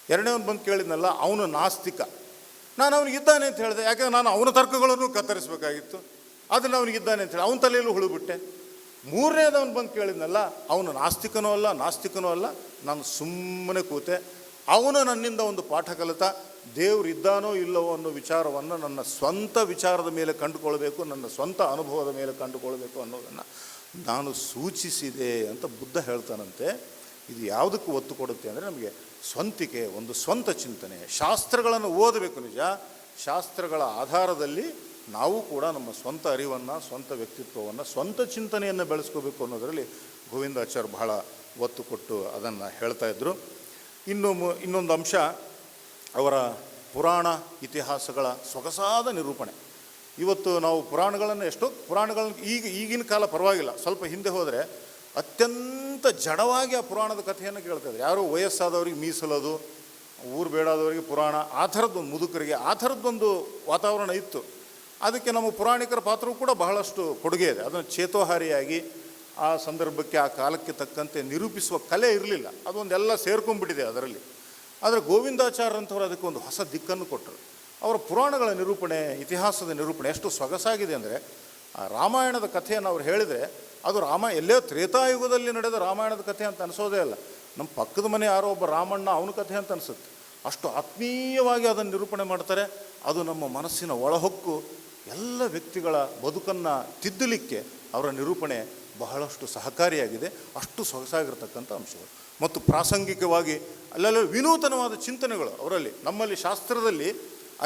ಎರಡನೇವನು ಬಂದು ಕೇಳಿದ್ನಲ್ಲ, ಅವನು ನಾಸ್ತಿಕ. ನಾನು ಅವನಿಗಿದ್ದಾನೆ ಅಂತ ಹೇಳಿದೆ, ಯಾಕೆಂದರೆ ನಾನು ಅವನ ತರ್ಕಗಳನ್ನು ಕತ್ತರಿಸಬೇಕಾಗಿತ್ತು. ಅದನ್ನು ಅವನಿಗಿದ್ದಾನೆ ಅಂತೇಳಿ ಅವನ ತಲೆಯಲ್ಲೂ ಹುಳುಬಿಟ್ಟೆ. ಮೂರನೇದವನು ಬಂದು ಕೇಳಿದ್ನಲ್ಲ, ಅವನು ನಾಸ್ತಿಕನೂ ಅಲ್ಲ, ನಾನು ಸುಮ್ಮನೆ ಕೂತೆ. ಅವನು ನನ್ನಿಂದ ಒಂದು ಪಾಠ ಕಲಿತ, ದೇವ್ರು ಇದ್ದಾನೋ ಇಲ್ಲವೋ ಅನ್ನೋ ವಿಚಾರವನ್ನು ನನ್ನ ಸ್ವಂತ ವಿಚಾರದ ಮೇಲೆ ಕಂಡುಕೊಳ್ಬೇಕು, ನನ್ನ ಸ್ವಂತ ಅನುಭವದ ಮೇಲೆ ಕಂಡುಕೊಳ್ಬೇಕು ಅನ್ನೋದನ್ನು ನಾನು ಸೂಚಿಸಿದೆ ಅಂತ ಬುದ್ಧ ಹೇಳ್ತಾನಂತೆ. ಇದು ಯಾವುದಕ್ಕೂ ಒತ್ತು ಕೊಡುತ್ತೆ ಅಂದರೆ, ನಮಗೆ ಸ್ವಂತಿಕೆ, ಒಂದು ಸ್ವಂತ ಚಿಂತನೆ. ಶಾಸ್ತ್ರಗಳನ್ನು ಓದಬೇಕು ನಿಜ, ಶಾಸ್ತ್ರಗಳ ಆಧಾರದಲ್ಲಿ ನಾವು ಕೂಡ ನಮ್ಮ ಸ್ವಂತ ಅರಿವನ್ನು, ಸ್ವಂತ ವ್ಯಕ್ತಿತ್ವವನ್ನು, ಸ್ವಂತ ಚಿಂತನೆಯನ್ನು ಬೆಳೆಸ್ಕೋಬೇಕು ಅನ್ನೋದರಲ್ಲಿ ಗೋವಿಂದಾಚಾರ್ಯ ಬಹಳ ಒತ್ತು ಕೊಟ್ಟು ಅದನ್ನು ಹೇಳ್ತಾ ಇದ್ದರು. ಇನ್ನೊಂದು ಅಂಶ, ಅವರ ಪುರಾಣ ಇತಿಹಾಸಗಳ ಸೊಗಸಾದ ನಿರೂಪಣೆ. ಇವತ್ತು ನಾವು ಪುರಾಣಗಳನ್ನು ಈಗಿನ ಕಾಲ ಪರವಾಗಿಲ್ಲ, ಸ್ವಲ್ಪ ಹಿಂದೆ ಹೋದರೆ ಅತ್ಯಂತ ಜಡವಾಗಿ ಆ ಪುರಾಣದ ಕಥೆಯನ್ನು ಕೇಳ್ತಾಯಿದ್ರು. ಯಾರೋ ವಯಸ್ಸಾದವ್ರಿಗೆ ಮೀಸಲೋದು, ಊರು ಬೇಡಾದವರಿಗೆ ಪುರಾಣ, ಆ ಥರದ್ದೊಂದು ಮುದುಕರಿಗೆ ಆ ಥರದ್ದೊಂದು ವಾತಾವರಣ ಇತ್ತು. ಅದಕ್ಕೆ ನಮ್ಮ ಪುರಾಣಿಕರ ಪಾತ್ರವೂ ಕೂಡ ಬಹಳಷ್ಟು ಕೊಡುಗೆ ಇದೆ. ಅದನ್ನು ಚೇತೋಹಾರಿಯಾಗಿ ಆ ಸಂದರ್ಭಕ್ಕೆ, ಆ ಕಾಲಕ್ಕೆ ತಕ್ಕಂತೆ ನಿರೂಪಿಸುವ ಕಲೆ ಇರಲಿಲ್ಲ. ಅದೊಂದೆಲ್ಲ ಸೇರ್ಕೊಂಡ್ಬಿಟ್ಟಿದೆ ಅದರಲ್ಲಿ. ಆದರೆ ಗೋವಿಂದಾಚಾರ್ಯರಂಥವ್ರು ಅದಕ್ಕೆ ಒಂದು ಹೊಸ ದಿಕ್ಕನ್ನು ಕೊಟ್ಟರು. ಅವರ ಪುರಾಣಗಳ ನಿರೂಪಣೆ, ಇತಿಹಾಸದ ನಿರೂಪಣೆ ಎಷ್ಟು ಸೊಗಸಾಗಿದೆ ಅಂದರೆ, ಆ ರಾಮಾಯಣದ ಕಥೆಯನ್ನು ಅವ್ರು ಹೇಳಿದರೆ ಅದು ಎಲ್ಲೋ ತ್ರೇತಾಯುಗದಲ್ಲಿ ನಡೆದ ರಾಮಾಯಣದ ಕಥೆ ಅಂತ ಅನಿಸೋದೇ ಅಲ್ಲ. ನಮ್ಮ ಪಕ್ಕದ ಮನೆ ಯಾರೋ ಒಬ್ಬ ರಾಮಣ್ಣ ಅವನ ಕಥೆ ಅಂತ ಅನಿಸುತ್ತೆ. ಅಷ್ಟು ಆತ್ಮೀಯವಾಗಿ ಅದನ್ನು ನಿರೂಪಣೆ ಮಾಡ್ತಾರೆ. ಅದು ನಮ್ಮ ಮನಸ್ಸಿನ ಒಳಹೊಕ್ಕು ಎಲ್ಲ ವ್ಯಕ್ತಿಗಳ ಬದುಕನ್ನು ತಿದ್ದಲಿಕ್ಕೆ ಅವರ ನಿರೂಪಣೆ ಬಹಳಷ್ಟು ಸಹಕಾರಿಯಾಗಿದೆ. ಅಷ್ಟು ಸೊಗಸಾಗಿರ್ತಕ್ಕಂಥ ಅಂಶಗಳು ಮತ್ತು ಪ್ರಾಸಂಗಿಕವಾಗಿ ಅಲ್ಲೆಲ್ಲ ವಿನೂತನವಾದ ಚಿಂತನೆಗಳು ಅವರಲ್ಲಿ. ನಮ್ಮಲ್ಲಿ ಶಾಸ್ತ್ರದಲ್ಲಿ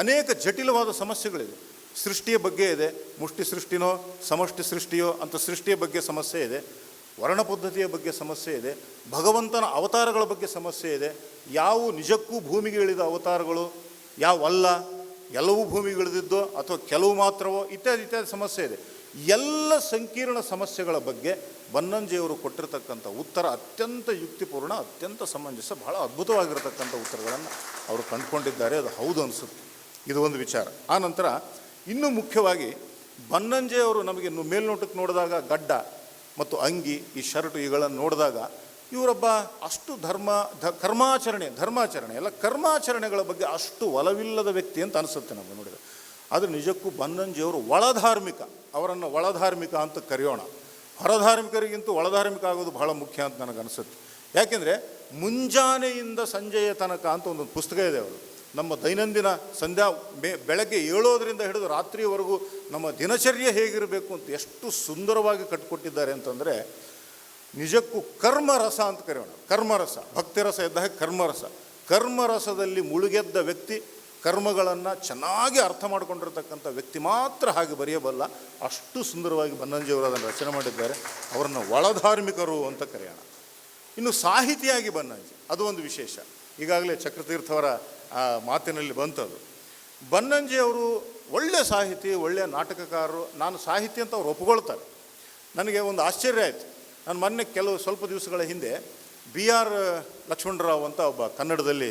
ಅನೇಕ ಜಟಿಲವಾದ ಸಮಸ್ಯೆಗಳಿದೆ. ಸೃಷ್ಟಿಯ ಬಗ್ಗೆ ಇದೆ, ಮುಷ್ಟಿ ಸೃಷ್ಟಿನೋ ಸಮಷ್ಟಿ ಸೃಷ್ಟಿಯೋ ಅಂತ ಸೃಷ್ಟಿಯ ಬಗ್ಗೆ ಸಮಸ್ಯೆ ಇದೆ, ವರ್ಣ ಪದ್ಧತಿಯ ಬಗ್ಗೆ ಸಮಸ್ಯೆ ಇದೆ, ಭಗವಂತನ ಅವತಾರಗಳ ಬಗ್ಗೆ ಸಮಸ್ಯೆ ಇದೆ, ಯಾವ ನಿಜಕ್ಕೂ ಭೂಮಿಗೆ ಇಳಿದ ಅವತಾರಗಳು ಯಾವಲ್ಲ, ಎಲ್ಲವೂ ಭೂಮಿಗೆ ಇಳಿದಿದ್ದೋ ಅಥವಾ ಕೆಲವು ಮಾತ್ರವೋ, ಇತ್ಯಾದಿ ಇತ್ಯಾದಿ ಸಮಸ್ಯೆ ಇದೆ. ಎಲ್ಲ ಸಂಕೀರ್ಣ ಸಮಸ್ಯೆಗಳ ಬಗ್ಗೆ ಬನ್ನಂಜಿಯವರು ಕೊಟ್ಟಿರತಕ್ಕಂಥ ಉತ್ತರ ಅತ್ಯಂತ ಯುಕ್ತಿಪೂರ್ಣ, ಅತ್ಯಂತ ಸಮಂಜಸ, ಬಹಳ ಅದ್ಭುತವಾಗಿರತಕ್ಕಂಥ ಉತ್ತರಗಳನ್ನು ಅವರು ಕಂಡುಕೊಂಡಿದ್ದಾರೆ. ಅದು ಹೌದು ಅನಿಸುತ್ತೆ. ಇದು ಒಂದು ವಿಚಾರ. ಆ ನಂತರ ಇನ್ನೂ ಮುಖ್ಯವಾಗಿ ಬನ್ನಂಜಿಯವರು ನಮಗೆ ಮೇಲ್ನೋಟಕ್ಕೆ ನೋಡಿದಾಗ ಗಡ್ಡ ಮತ್ತು ಅಂಗಿ, ಈ ಶರ್ಟು ಇವುಗಳನ್ನು ನೋಡಿದಾಗ ಇವರೊಬ್ಬ ಅಷ್ಟು ಧರ್ಮಾಚರಣೆ ಎಲ್ಲ ಕರ್ಮಾಚರಣೆಗಳ ಬಗ್ಗೆ ಅಷ್ಟು ಒಲವಿಲ್ಲದ ವ್ಯಕ್ತಿ ಅಂತ ಅನಿಸುತ್ತೆ ನಮಗೆ ನೋಡಿದರೆ. ಆದರೆ ನಿಜಕ್ಕೂ ಬನ್ನಂಜಿಯವರು ಒಳಧಾರ್ಮಿಕ. ಅವರನ್ನು ಒಳಧಾರ್ಮಿಕ ಅಂತ ಕರೆಯೋಣ. ಹೊರಧಾರ್ಮಿಕರಿಗಿಂತ ಒಳಧಾರ್ಮಿಕ ಆಗೋದು ಬಹಳ ಮುಖ್ಯ ಅಂತ ನನಗನ್ನಿಸುತ್ತೆ. ಯಾಕೆಂದರೆ ಮುಂಜಾನೆಯಿಂದ ಸಂಜೆಯ ತನಕ ಅಂತ ಒಂದೊಂದು ಪುಸ್ತಕ ಇದೆ ಅವರು. ನಮ್ಮ ದೈನಂದಿನ ಬೆಳಗ್ಗೆ ಏಳೋದರಿಂದ ಹಿಡಿದು ರಾತ್ರಿಯವರೆಗೂ ನಮ್ಮ ದಿನಚರ್ಯೆ ಹೇಗಿರಬೇಕು ಅಂತ ಎಷ್ಟು ಸುಂದರವಾಗಿ ಕಟ್ಟಿಕೊಟ್ಟಿದ್ದಾರೆ ಅಂತಂದರೆ, ನಿಜಕ್ಕೂ ಕರ್ಮರಸ ಅಂತ ಕರೆಯೋಣ. ಕರ್ಮರಸ, ಭಕ್ತಿರಸ ಇದ್ದ ಹಾಗೆ ಕರ್ಮರಸದಲ್ಲಿ ಮುಳುಗೆದ್ದ ವ್ಯಕ್ತಿ, ಕರ್ಮಗಳನ್ನು ಚೆನ್ನಾಗಿ ಅರ್ಥ ಮಾಡಿಕೊಂಡಿರ್ತಕ್ಕಂಥ ವ್ಯಕ್ತಿ ಮಾತ್ರ ಹಾಗೆ ಬರೆಯಬಲ್ಲ. ಅಷ್ಟು ಸುಂದರವಾಗಿ ಬನ್ನಂಜಿಯವರು ಅದನ್ನು ರಚನೆ ಮಾಡಿದ್ದಾರೆ. ಅವರನ್ನು ಒಳಧಾರ್ಮಿಕರು ಅಂತ ಕರೆಯೋಣ. ಇನ್ನು ಸಾಹಿತಿಯಾಗಿ ಬನ್ನಂಜಿ, ಅದು ಒಂದು ವಿಶೇಷ. ಈಗಾಗಲೇ ಚಕ್ರತೀರ್ಥವರ ಮಾತಿನಲ್ಲಿ ಬಂತದು. ಬನ್ನಂಜಿಯವರು ಒಳ್ಳೆಯ ಸಾಹಿತಿ, ಒಳ್ಳೆಯ ನಾಟಕಕಾರರು. ನಾನು ಸಾಹಿತಿ ಅಂತ ಅವ್ರು ಒಪ್ಕೊಳ್ತಾರೆ. ನನಗೆ ಒಂದು ಆಶ್ಚರ್ಯ ಆಯಿತು. ನಾನು ಮೊನ್ನೆ ಸ್ವಲ್ಪ ದಿವಸಗಳ ಹಿಂದೆ BR ಲಕ್ಷ್ಮಣರಾವ್ ಅಂತ ಒಬ್ಬ ಕನ್ನಡದಲ್ಲಿ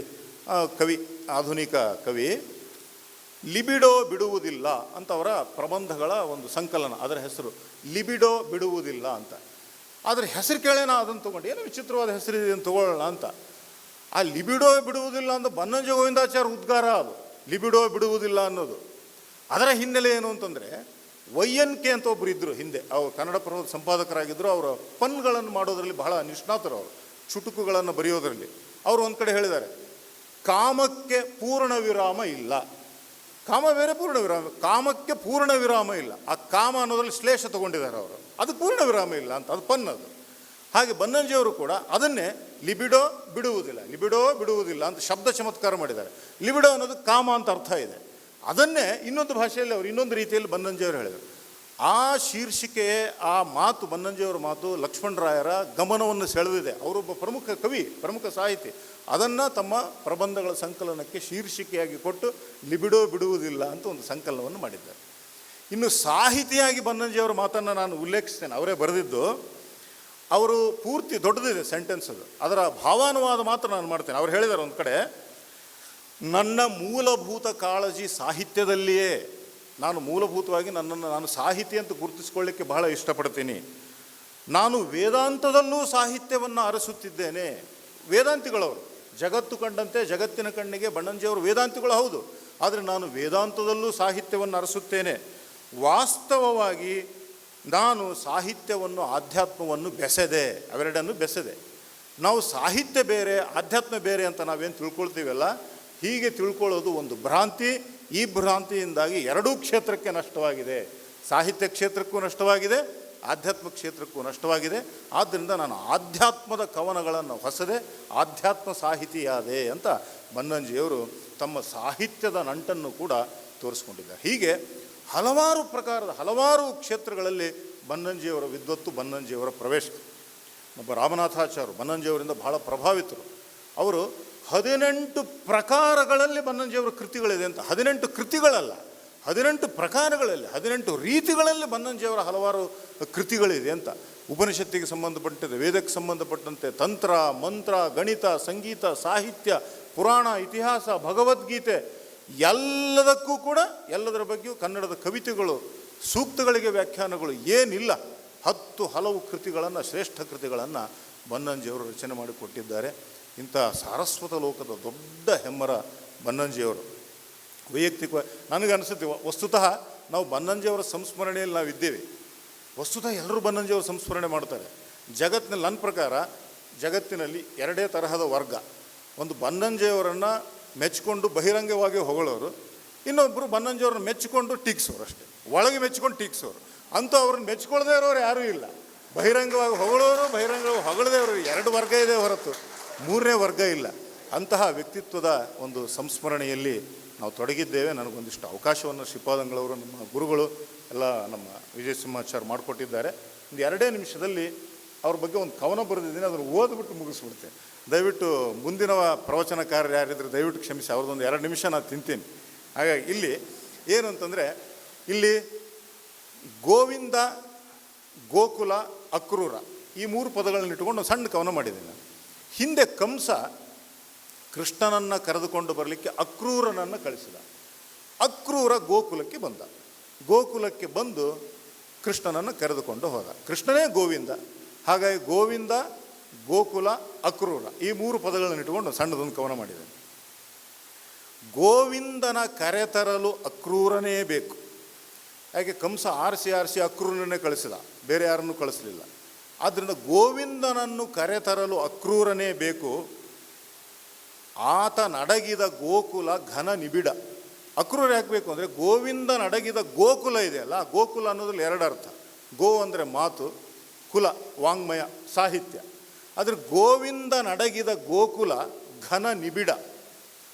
ಕವಿ, ಆಧುನಿಕ ಕವಿ, ಲಿಬಿಡೋ ಬಿಡುವುದಿಲ್ಲ ಅಂತ ಅವರ ಪ್ರಬಂಧಗಳ ಒಂದು ಸಂಕಲನ, ಅದರ ಹೆಸರು ಲಿಬಿಡೋ ಬಿಡುವುದಿಲ್ಲ ಅಂತ. ಆದರೆ ಹೆಸರು ಕೇಳೇನೋ ಅದನ್ನು ತೊಗೊಂಡು ಏನೋ ವಿಚಿತ್ರವಾದ ಹೆಸರಿದೆ ಅಂತ ತೊಗೊಳ್ಳೋಣ ಅಂತ. ಆ ಲಿಬಿಡೋ ಬಿಡುವುದಿಲ್ಲ ಅಂತ ಬನ್ನಂಜಿ ಗೋವಿಂದಾಚಾರ್ಯ ಉದ್ಗಾರ ಅದು, ಲಿಬಿಡೋ ಬಿಡುವುದಿಲ್ಲ ಅನ್ನೋದು. ಅದರ ಹಿನ್ನೆಲೆ ಏನು ಅಂತಂದರೆ, YNK ಅಂತ ಒಬ್ಬರು ಇದ್ದರು ಹಿಂದೆ, ಅವರು ಕನ್ನಡ ಪ್ರಭದ ಸಂಪಾದಕರಾಗಿದ್ದರು. ಅವರು ಪನ್ಗಳನ್ನು ಮಾಡೋದರಲ್ಲಿ ಬಹಳ ನಿಷ್ಣಾತರು. ಅವರು ಚುಟುಕುಗಳನ್ನು ಬರೆಯೋದರಲ್ಲಿ ಅವರು ಒಂದು ಕಡೆ ಹೇಳಿದ್ದಾರೆ, ಕಾಮಕ್ಕೆ ಪೂರ್ಣ ವಿರಾಮ ಇಲ್ಲ. ಕಾಮ ಬೇರೆ, ಪೂರ್ಣ ವಿರಾಮ. ಕಾಮಕ್ಕೆ ಪೂರ್ಣ ವಿರಾಮ ಇಲ್ಲ. ಆ ಕಾಮ ಅನ್ನೋದ್ರಲ್ಲಿ ಶ್ಲೇಷ ತೊಗೊಂಡಿದ್ದಾರೆ ಅವರು. ಅದು ಪೂರ್ಣ ವಿರಾಮ ಇಲ್ಲ ಅಂತ, ಅದು ಪನ್ನದು. ಹಾಗೆ ಬನ್ನಂಜಿಯವರು ಕೂಡ ಅದನ್ನೇ ಲಿಬಿಡೋ ಬಿಡುವುದಿಲ್ಲ ಅಂತ ಶಬ್ದ ಚಮತ್ಕಾರ ಮಾಡಿದ್ದಾರೆ. ಲಿಬಿಡೋ ಅನ್ನೋದು ಕಾಮ ಅಂತ ಅರ್ಥ ಇದೆ. ಅದನ್ನೇ ಇನ್ನೊಂದು ಭಾಷೆಯಲ್ಲಿ ಅವರು ಇನ್ನೊಂದು ರೀತಿಯಲ್ಲಿ ಬನ್ನಂಜಿಯವರು ಹೇಳಿದರು. ಆ ಶೀರ್ಷಿಕೆ, ಆ ಮಾತು, ಬನ್ನಂಜಿಯವರ ಮಾತು ಲಕ್ಷ್ಮಣರಾಯರ ಗಮನವನ್ನು ಸೆಳೆದಿದೆ. ಅವರೊಬ್ಬ ಪ್ರಮುಖ ಕವಿ, ಪ್ರಮುಖ ಸಾಹಿತಿ. ಅದನ್ನು ತಮ್ಮ ಪ್ರಬಂಧಗಳ ಸಂಕಲನಕ್ಕೆ ಶೀರ್ಷಿಕೆಯಾಗಿ ಕೊಟ್ಟು ಲಿಬಿಡೋ ಬಿಡುವುದಿಲ್ಲ ಅಂತ ಒಂದು ಸಂಕಲನವನ್ನು ಮಾಡಿದ್ದಾರೆ. ಇನ್ನು ಸಾಹಿತಿಯಾಗಿ ಬನ್ನಂಜಿಯವರ ಮಾತನ್ನು ನಾನು ಉಲ್ಲೇಖಿಸ್ತೇನೆ. ಅವರೇ ಬರೆದಿದ್ದು. ಅವರು ಪೂರ್ತಿ ದೊಡ್ಡದಿದೆ ಸೆಂಟೆನ್ಸ್ ಅದು, ಅದರ ಭಾವಾನುವಾದ ಮಾತ್ರ ನಾನು ಮಾಡ್ತೇನೆ. ಅವ್ರು ಹೇಳಿದ್ದಾರೆ ಒಂದು ಕಡೆ, ನನ್ನ ಮೂಲಭೂತ ಕಾಳಜಿ ಸಾಹಿತ್ಯದಲ್ಲಿಯೇ. ನಾನು ಮೂಲಭೂತವಾಗಿ ನನ್ನನ್ನು ನಾನು ಸಾಹಿತಿ ಅಂತ ಗುರುತಿಸ್ಕೊಳ್ಳಿಕ್ಕೆ ಬಹಳ ಇಷ್ಟಪಡ್ತೀನಿ. ನಾನು ವೇದಾಂತದಲ್ಲೂ ಸಾಹಿತ್ಯವನ್ನು ಅರಸುತ್ತಿದ್ದೇನೆ. ವೇದಾಂತಿಗಳವರು, ಜಗತ್ತು ಕಂಡಂತೆ ಜಗತ್ತಿನ ಕಣ್ಣಿಗೆ ಬನ್ನಂಜಿಯವರು ವೇದಾಂತಿಗಳು ಹೌದು, ಆದರೆ ನಾನು ವೇದಾಂತದಲ್ಲೂ ಸಾಹಿತ್ಯವನ್ನು ಅರಸುತ್ತೇನೆ. ವಾಸ್ತವವಾಗಿ ನಾನು ಸಾಹಿತ್ಯವನ್ನು, ಆಧ್ಯಾತ್ಮವನ್ನು ಬೆಸೆದೆ, ಅವೆರಡನ್ನು ಬೆಸೆದೆ. ನಾವು ಸಾಹಿತ್ಯ ಬೇರೆ, ಆಧ್ಯಾತ್ಮ ಬೇರೆ ಅಂತ ನಾವೇನು ತಿಳ್ಕೊಳ್ತೀವಲ್ಲ, ಹೀಗೆ ತಿಳ್ಕೊಳ್ಳೋದು ಒಂದು ಭ್ರಾಂತಿ. ಈ ಭ್ರಾಂತಿಯಿಂದಾಗಿ ಎರಡೂ ಕ್ಷೇತ್ರಕ್ಕೆ ನಷ್ಟವಾಗಿದೆ. ಸಾಹಿತ್ಯ ಕ್ಷೇತ್ರಕ್ಕೂ ನಷ್ಟವಾಗಿದೆ, ಆಧ್ಯಾತ್ಮ ಕ್ಷೇತ್ರಕ್ಕೂ ನಷ್ಟವಾಗಿದೆ. ಆದ್ದರಿಂದ ನಾನು ಆಧ್ಯಾತ್ಮದ ಕವನಗಳನ್ನು ಹೊಸದೆ, ಆಧ್ಯಾತ್ಮ ಸಾಹಿತಿಯಾದೆ ಅಂತ ಬನ್ನಂಜಿಯವರು ತಮ್ಮ ಸಾಹಿತ್ಯದ ನಂಟನ್ನು ಕೂಡ ತೋರಿಸ್ಕೊಂಡಿದ್ದಾರೆ. ಹೀಗೆ ಹಲವಾರು ಪ್ರಕಾರದ ಹಲವಾರು ಕ್ಷೇತ್ರಗಳಲ್ಲಿ ಬನ್ನಂಜಿಯವರ ವಿದ್ವತ್ತು, ಬನ್ನಂಜಿಯವರ ಪ್ರವೇಶ. ಒಬ್ಬ ರಾಮನಾಥಾಚಾರ್ಯರು ಬನ್ನಂಜಿಯವರಿಂದ ಬಹಳ ಪ್ರಭಾವಿತರು. ಅವರು 18 ಪ್ರಕಾರಗಳಲ್ಲಿ ಬನ್ನಂಜಿಯವರ ಕೃತಿಗಳಿದೆ ಅಂತ. 18 ಕೃತಿಗಳಲ್ಲ, 18 ಪ್ರಕಾರಗಳಲ್ಲಿ, 18 ರೀತಿಗಳಲ್ಲಿ ಬನ್ನಂಜಿಯವರ ಹಲವಾರು ಕೃತಿಗಳಿದೆ ಅಂತ. ಉಪನಿಷತ್ತಿಗೆ ಸಂಬಂಧಪಟ್ಟಿದೆ, ವೇದಕ್ಕೆ ಸಂಬಂಧಪಟ್ಟಂತೆ ತಂತ್ರ, ಮಂತ್ರ, ಗಣಿತ, ಸಂಗೀತ, ಸಾಹಿತ್ಯ, ಪುರಾಣ, ಇತಿಹಾಸ, ಭಗವದ್ಗೀತೆ, ಎಲ್ಲದಕ್ಕೂ ಕೂಡ, ಎಲ್ಲದರ ಬಗ್ಗೆಯೂ ಕನ್ನಡದ ಕವಿತೆಗಳು, ಸೂಕ್ತಗಳಿಗೆ ವ್ಯಾಖ್ಯಾನಗಳು ಏನಿಲ್ಲ, 10 ಹಲವು ಕೃತಿಗಳನ್ನು, ಶ್ರೇಷ್ಠ ಕೃತಿಗಳನ್ನು ಬನ್ನಂಜಿಯವರು ರಚನೆ ಮಾಡಿಕೊಟ್ಟಿದ್ದಾರೆ. ಇಂಥ ಸಾರಸ್ವತ ಲೋಕದ ದೊಡ್ಡ ಹೆಮ್ಮರ ಬನ್ನಂಜಿಯವರು. ವೈಯಕ್ತಿಕವಾಗಿ ನನಗನ್ಸುತ್ತೆ, ವಸ್ತುತಃ ನಾವು ಬನ್ನಂಜಿಯವರ ಸಂಸ್ಮರಣೆಯಲ್ಲಿ ನಾವಿದ್ದೇವೆ. ವಸ್ತುತಃ ಎಲ್ಲರೂ ಬನ್ನಂಜಿಯವರು ಸಂಸ್ಮರಣೆ ಮಾಡ್ತಾರೆ. ಜಗತ್ತಿನಲ್ಲಿ ನನ್ನ ಪ್ರಕಾರ ಜಗತ್ತಿನಲ್ಲಿ ಎರಡೇ ತರಹದ ವರ್ಗ. ಒಂದು ಬನ್ನಂಜಿಯವರನ್ನು ಮೆಚ್ಚಿಕೊಂಡು ಬಹಿರಂಗವಾಗಿ ಹೊಗಳೋರು, ಇನ್ನೊಬ್ಬರು ಬನ್ನಂಜಿಯವ್ರನ್ನ ಮೆಚ್ಚಿಕೊಂಡು ಟೀಕ್ಸೋರು. ಅಷ್ಟೇ, ಒಳಗೆ ಮೆಚ್ಚಿಕೊಂಡು ಟೀಕ್ಸೋರು. ಅಂತೂ ಅವ್ರನ್ನ ಮೆಚ್ಚಿಕೊಳ್ಳದೇ ಇರೋರು ಯಾರೂ ಇಲ್ಲ. ಬಹಿರಂಗವಾಗಿ ಹೊಗಳೋರು, ಬಹಿರಂಗವಾಗಿ ಹೊಗಳದೇ ಇರೋರು, ಎರಡು ವರ್ಗ ಇದೆ ಹೊರತು ಮೂರನೇ ವರ್ಗ ಇಲ್ಲ. ಅಂತಹ ವ್ಯಕ್ತಿತ್ವದ ಒಂದು ಸಂಸ್ಮರಣೆಯಲ್ಲಿ ನಾವು ತೊಡಗಿದ್ದೇವೆ. ನನಗೊಂದಿಷ್ಟು ಅವಕಾಶವನ್ನು ಶ್ರೀಪಾದಂಗಳವರು, ನಮ್ಮ ಗುರುಗಳು ಎಲ್ಲ, ನಮ್ಮ ವಿಜಯ ಸಿಂಹಾಚಾರ್ಯ ಮಾಡಿಕೊಟ್ಟಿದ್ದಾರೆ. ಒಂದು 2 ನಿಮಿಷದಲ್ಲಿ ಅವ್ರ ಬಗ್ಗೆ ಒಂದು ಕವನ ಬರೆದಿದ್ದೀನಿ, ಅದನ್ನು ಓದ್ಬಿಟ್ಟು ಮುಗಿಸ್ಬಿಡ್ತೇನೆ. ದಯವಿಟ್ಟು ಮುಂದಿನ ಪ್ರವಚನಕಾರರು ಯಾರಿದ್ರೆ ದಯವಿಟ್ಟು ಕ್ಷಮಿಸಿ, ಅವ್ರದ್ದೊಂದು 2 ನಿಮಿಷ ನಾನು ತಿಂತೀನಿ. ಹಾಗಾಗಿ ಇಲ್ಲಿ ಏನು ಅಂತಂದರೆ, ಇಲ್ಲಿ ಗೋವಿಂದ, ಗೋಕುಲ, ಅಕ್ರೂರ ಈ 3 ಪದಗಳನ್ನ ಇಟ್ಟುಕೊಂಡು ಒಂದು ಸಣ್ಣ ಕವನ ಮಾಡಿದ್ದೀನಿ ನಾನು. ಹಿಂದೆ ಕಂಸ ಕೃಷ್ಣನನ್ನು ಕರೆದುಕೊಂಡು ಬರಲಿಕ್ಕೆ ಅಕ್ರೂರನನ್ನು ಕಳಿಸಿದ. ಅಕ್ರೂರ ಗೋಕುಲಕ್ಕೆ ಬಂದ. ಗೋಕುಲಕ್ಕೆ ಬಂದು ಕೃಷ್ಣನನ್ನು ಕರೆದುಕೊಂಡು ಹೋದ. ಕೃಷ್ಣನೇ ಗೋವಿಂದ. ಹಾಗಾಗಿ ಗೋವಿಂದ, ಗೋಕುಲ, ಅಕ್ರೂರ ಈ 3 ಪದಗಳನ್ನು ಇಟ್ಟುಕೊಂಡು ಸಣ್ಣದೊಂದು ಕವನ ಮಾಡಿದೆ. ಗೋವಿಂದನ ಕರೆತರಲು ಅಕ್ರೂರನೇ ಬೇಕು. ಯಾಕೆ ಕಂಸ ಆರಿಸಿ ಅಕ್ರೂರನ್ನೇ ಕಳಿಸಿದ, ಬೇರೆ ಯಾರನ್ನೂ ಕಳಿಸಲಿಲ್ಲ. ಆದ್ದರಿಂದ ಗೋವಿಂದನನ್ನು ಕರೆತರಲು ಅಕ್ರೂರನೇ ಬೇಕು. ಆತ ನಡಗಿದ ಗೋಕುಲ ಘನ ನಿಬಿಡ. ಅಕ್ರೂರ ಯಾಕೆ ಬೇಕು ಅಂದರೆ, ಗೋವಿಂದ ನಡಗಿದ ಗೋಕುಲ ಇದೆಯಲ್ಲ, ಗೋಕುಲ ಅನ್ನೋದ್ರಲ್ಲಿ 2 ಅರ್ಥ. ಗೋ ಅಂದರೆ ಮಾತು, ಕುಲ ವಾಂಗ್ಮಯ ಸಾಹಿತ್ಯ. ಆದರೆ ಗೋವಿಂದ ನಡಗಿದ ಗೋಕುಲ ಘನ ನಿಬಿಡ.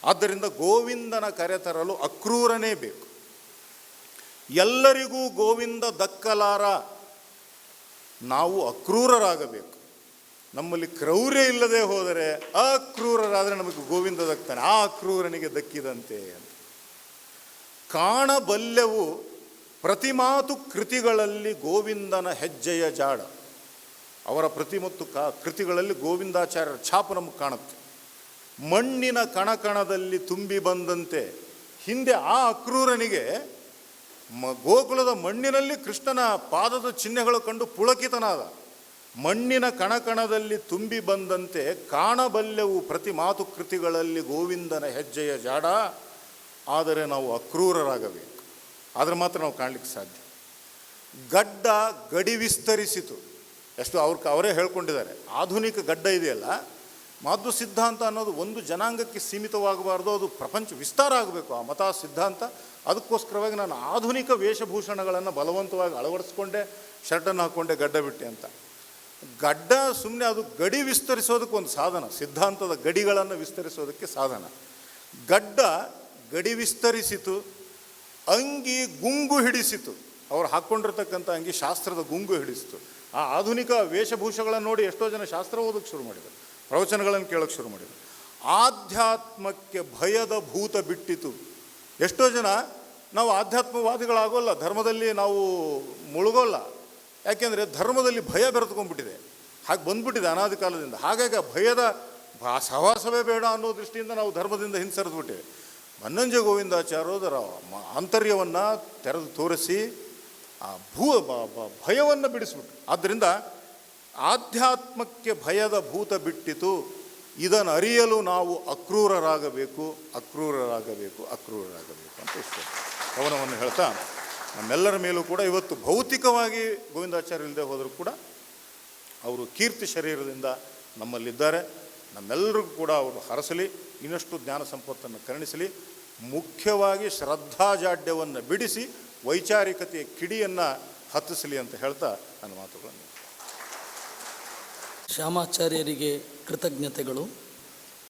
ಆದ್ದರಿಂದ ಗೋವಿಂದನ ಕರೆತರಲು ಅಕ್ರೂರನೇ ಬೇಕು. ಎಲ್ಲರಿಗೂ ಗೋವಿಂದ ದಕ್ಕಲಾರ, ನಾವು ಅಕ್ರೂರರಾಗಬೇಕು. ನಮ್ಮಲ್ಲಿ ಕ್ರೌರ್ಯ ಇಲ್ಲದೆ ಹೋದರೆ ಅಕ್ರೂರರಾದರೆ ನಮಗೆ ಗೋವಿಂದ ದಕ್ತಾನೆ, ಆ ಅಕ್ರೂರನಿಗೆ ದಕ್ಕಿದಂತೆ ಅಂತ. ಕಾಣಬಲ್ಲೆವು ಪ್ರತಿಮಾತು ಕೃತಿಗಳಲ್ಲಿ ಗೋವಿಂದನ ಹೆಜ್ಜೆಯ ಜಾಡ. ಅವರ ಪ್ರತಿ ಮತ್ತು ಕೃತಿಗಳಲ್ಲಿ ಗೋವಿಂದಾಚಾರ್ಯರ ಛಾಪು ನಮಗೆ ಕಾಣುತ್ತೆ. ಮಣ್ಣಿನ ಕಣಕಣದಲ್ಲಿ ತುಂಬಿ ಬಂದಂತೆ. ಹಿಂದೆ ಆ ಅಕ್ರೂರನಿಗೆ ಗೋಕುಲದ ಮಣ್ಣಿನಲ್ಲಿ ಕೃಷ್ಣನ ಪಾದದ ಚಿಹ್ನೆಗಳು ಕಂಡು ಪುಳಕಿತನಾದ. ಮಣ್ಣಿನ ಕಣಕಣದಲ್ಲಿ ತುಂಬಿ ಬಂದಂತೆ ಕಾಣಬಲ್ಲೆವು ಪ್ರತಿ ಮಾತು ಕೃತಿಗಳಲ್ಲಿ ಗೋವಿಂದನ ಹೆಜ್ಜೆಯ ಜಾಡ. ಆದರೆ ನಾವು ಅಕ್ರೂರರಾಗಬೇಕು, ಆದರೆ ಮಾತ್ರ ನಾವು ಕಾಣಲಿಕ್ಕೆ ಸಾಧ್ಯ. ಗಡ್ಡ ಗಡಿ ವಿಸ್ತರಿಸಿತು. ಎಷ್ಟು ಅವರೇ ಹೇಳ್ಕೊಂಡಿದ್ದಾರೆ. ಆಧುನಿಕ ಗಡ್ಡ ಇದೆಯಲ್ಲ, ಮಾಧ್ವ ಸಿದ್ಧಾಂತ ಅನ್ನೋದು ಒಂದು ಜನಾಂಗಕ್ಕೆ ಸೀಮಿತವಾಗಬಾರ್ದು, ಅದು ಪ್ರಪಂಚ ವಿಸ್ತಾರ ಆಗಬೇಕು ಆ ಮತ ಸಿದ್ಧಾಂತ. ಅದಕ್ಕೋಸ್ಕರವಾಗಿ ನಾನು ಆಧುನಿಕ ವೇಷಭೂಷಣಗಳನ್ನು ಬಲವಂತವಾಗಿ ಅಳವಡಿಸ್ಕೊಂಡೆ, ಶರ್ಟನ್ನು ಹಾಕ್ಕೊಂಡೆ, ಗಡ್ಡ ಬಿಟ್ಟೆ ಅಂತ. ಗಡ್ಡ ಸುಮ್ಮನೆ ಅದು ಗಡಿ ವಿಸ್ತರಿಸೋದಕ್ಕೊಂದು ಸಾಧನ, ಸಿದ್ಧಾಂತದ ಗಡಿಗಳನ್ನು ವಿಸ್ತರಿಸೋದಕ್ಕೆ ಸಾಧನ. ಗಡ್ಡ ಗಡಿ ವಿಸ್ತರಿಸಿತು, ಅಂಗಿ ಗುಂಗು ಹಿಡಿಸಿತು. ಅವ್ರು ಹಾಕ್ಕೊಂಡಿರ್ತಕ್ಕಂಥ ಅಂಗಿ ಶಾಸ್ತ್ರದ ಗುಂಗು ಹಿಡಿಸಿತು. ಆ ಆಧುನಿಕ ವೇಷಭೂಷಗಳನ್ನು ನೋಡಿ ಎಷ್ಟೋ ಜನ ಶಾಸ್ತ್ರ ಓದೋಕ್ಕೆ ಶುರು ಮಾಡಿದರು, ಪ್ರವಚನಗಳನ್ನು ಕೇಳೋಕ್ಕೆ ಶುರು ಮಾಡಿದರು. ಆಧ್ಯಾತ್ಮಕ್ಕೆ ಭಯದ ಭೂತ ಬಿಟ್ಟಿತು. ಎಷ್ಟೋ ಜನ ನಾವು ಆಧ್ಯಾತ್ಮವಾದಿಗಳಾಗೋಲ್ಲ, ಧರ್ಮದಲ್ಲಿ ನಾವು ಮುಳುಗೋಲ್ಲ. ಯಾಕೆಂದರೆ ಧರ್ಮದಲ್ಲಿ ಭಯ ಬೆರೆತ್ಕೊಂಡ್ಬಿಟ್ಟಿದೆ, ಹಾಗೆ ಬಂದ್ಬಿಟ್ಟಿದೆ ಅನಾದಿ ಕಾಲದಿಂದ. ಹಾಗಾಗಿ ಆ ಭಯದ ಸಹವಾಸವೇ ಬೇಡ ಅನ್ನೋ ದೃಷ್ಟಿಯಿಂದ ನಾವು ಧರ್ಮದಿಂದ ಹಿಂಸರಿದ್ಬಿಟ್ಟಿವೆ. ಬನ್ನಂಜ ಗೋವಿಂದಾಚಾರ್ಯರ ಆಂತರ್ಯವನ್ನು ತೆರೆದು ತೋರಿಸಿ ಆ ಭಯವನ್ನು ಬಿಡಿಸ್ಬಿಟ್ಟು. ಆದ್ದರಿಂದ ಆಧ್ಯಾತ್ಮಕ್ಕೆ ಭಯದ ಭೂತ ಬಿಟ್ಟಿತು, ಇದನ್ನು ಅರಿಯಲು ನಾವು ಅಕ್ರೂರರಾಗಬೇಕು ಅಂತ ಇಷ್ಟೇ ಕವನವನ್ನು ಹೇಳ್ತಾ, ನಮ್ಮೆಲ್ಲರ ಮೇಲೂ ಕೂಡ ಇವತ್ತು ಭೌತಿಕವಾಗಿ ಗೋವಿಂದಾಚಾರ್ಯ ಇಲ್ಲದೆ ಹೋದರೂ ಕೂಡ ಅವರು ಕೀರ್ತಿ ಶರೀರದಿಂದ ನಮ್ಮಲ್ಲಿದ್ದಾರೆ. ನಮ್ಮೆಲ್ಲರಿಗೂ ಕೂಡ ಅವರು ಹರಸಲಿ, ಇನ್ನಷ್ಟು ಜ್ಞಾನ ಸಂಪತ್ತನ್ನು ಕರುಣಿಸಲಿ. ಮುಖ್ಯವಾಗಿ ಶ್ರದ್ಧಾಜಾಡ್ಯವನ್ನು ಬಿಡಿಸಿ ವೈಚಾರಿಕತೆಯ ಕಿಡಿಯನ್ನು ಹತ್ತಿಸಲಿ ಅಂತ ಹೇಳ್ತಾ ನನ್ನ ಮಾತುಗಳನ್ನು. ಶ್ಯಾಮಾಚಾರ್ಯರಿಗೆ ಕೃತಜ್ಞತೆಗಳು.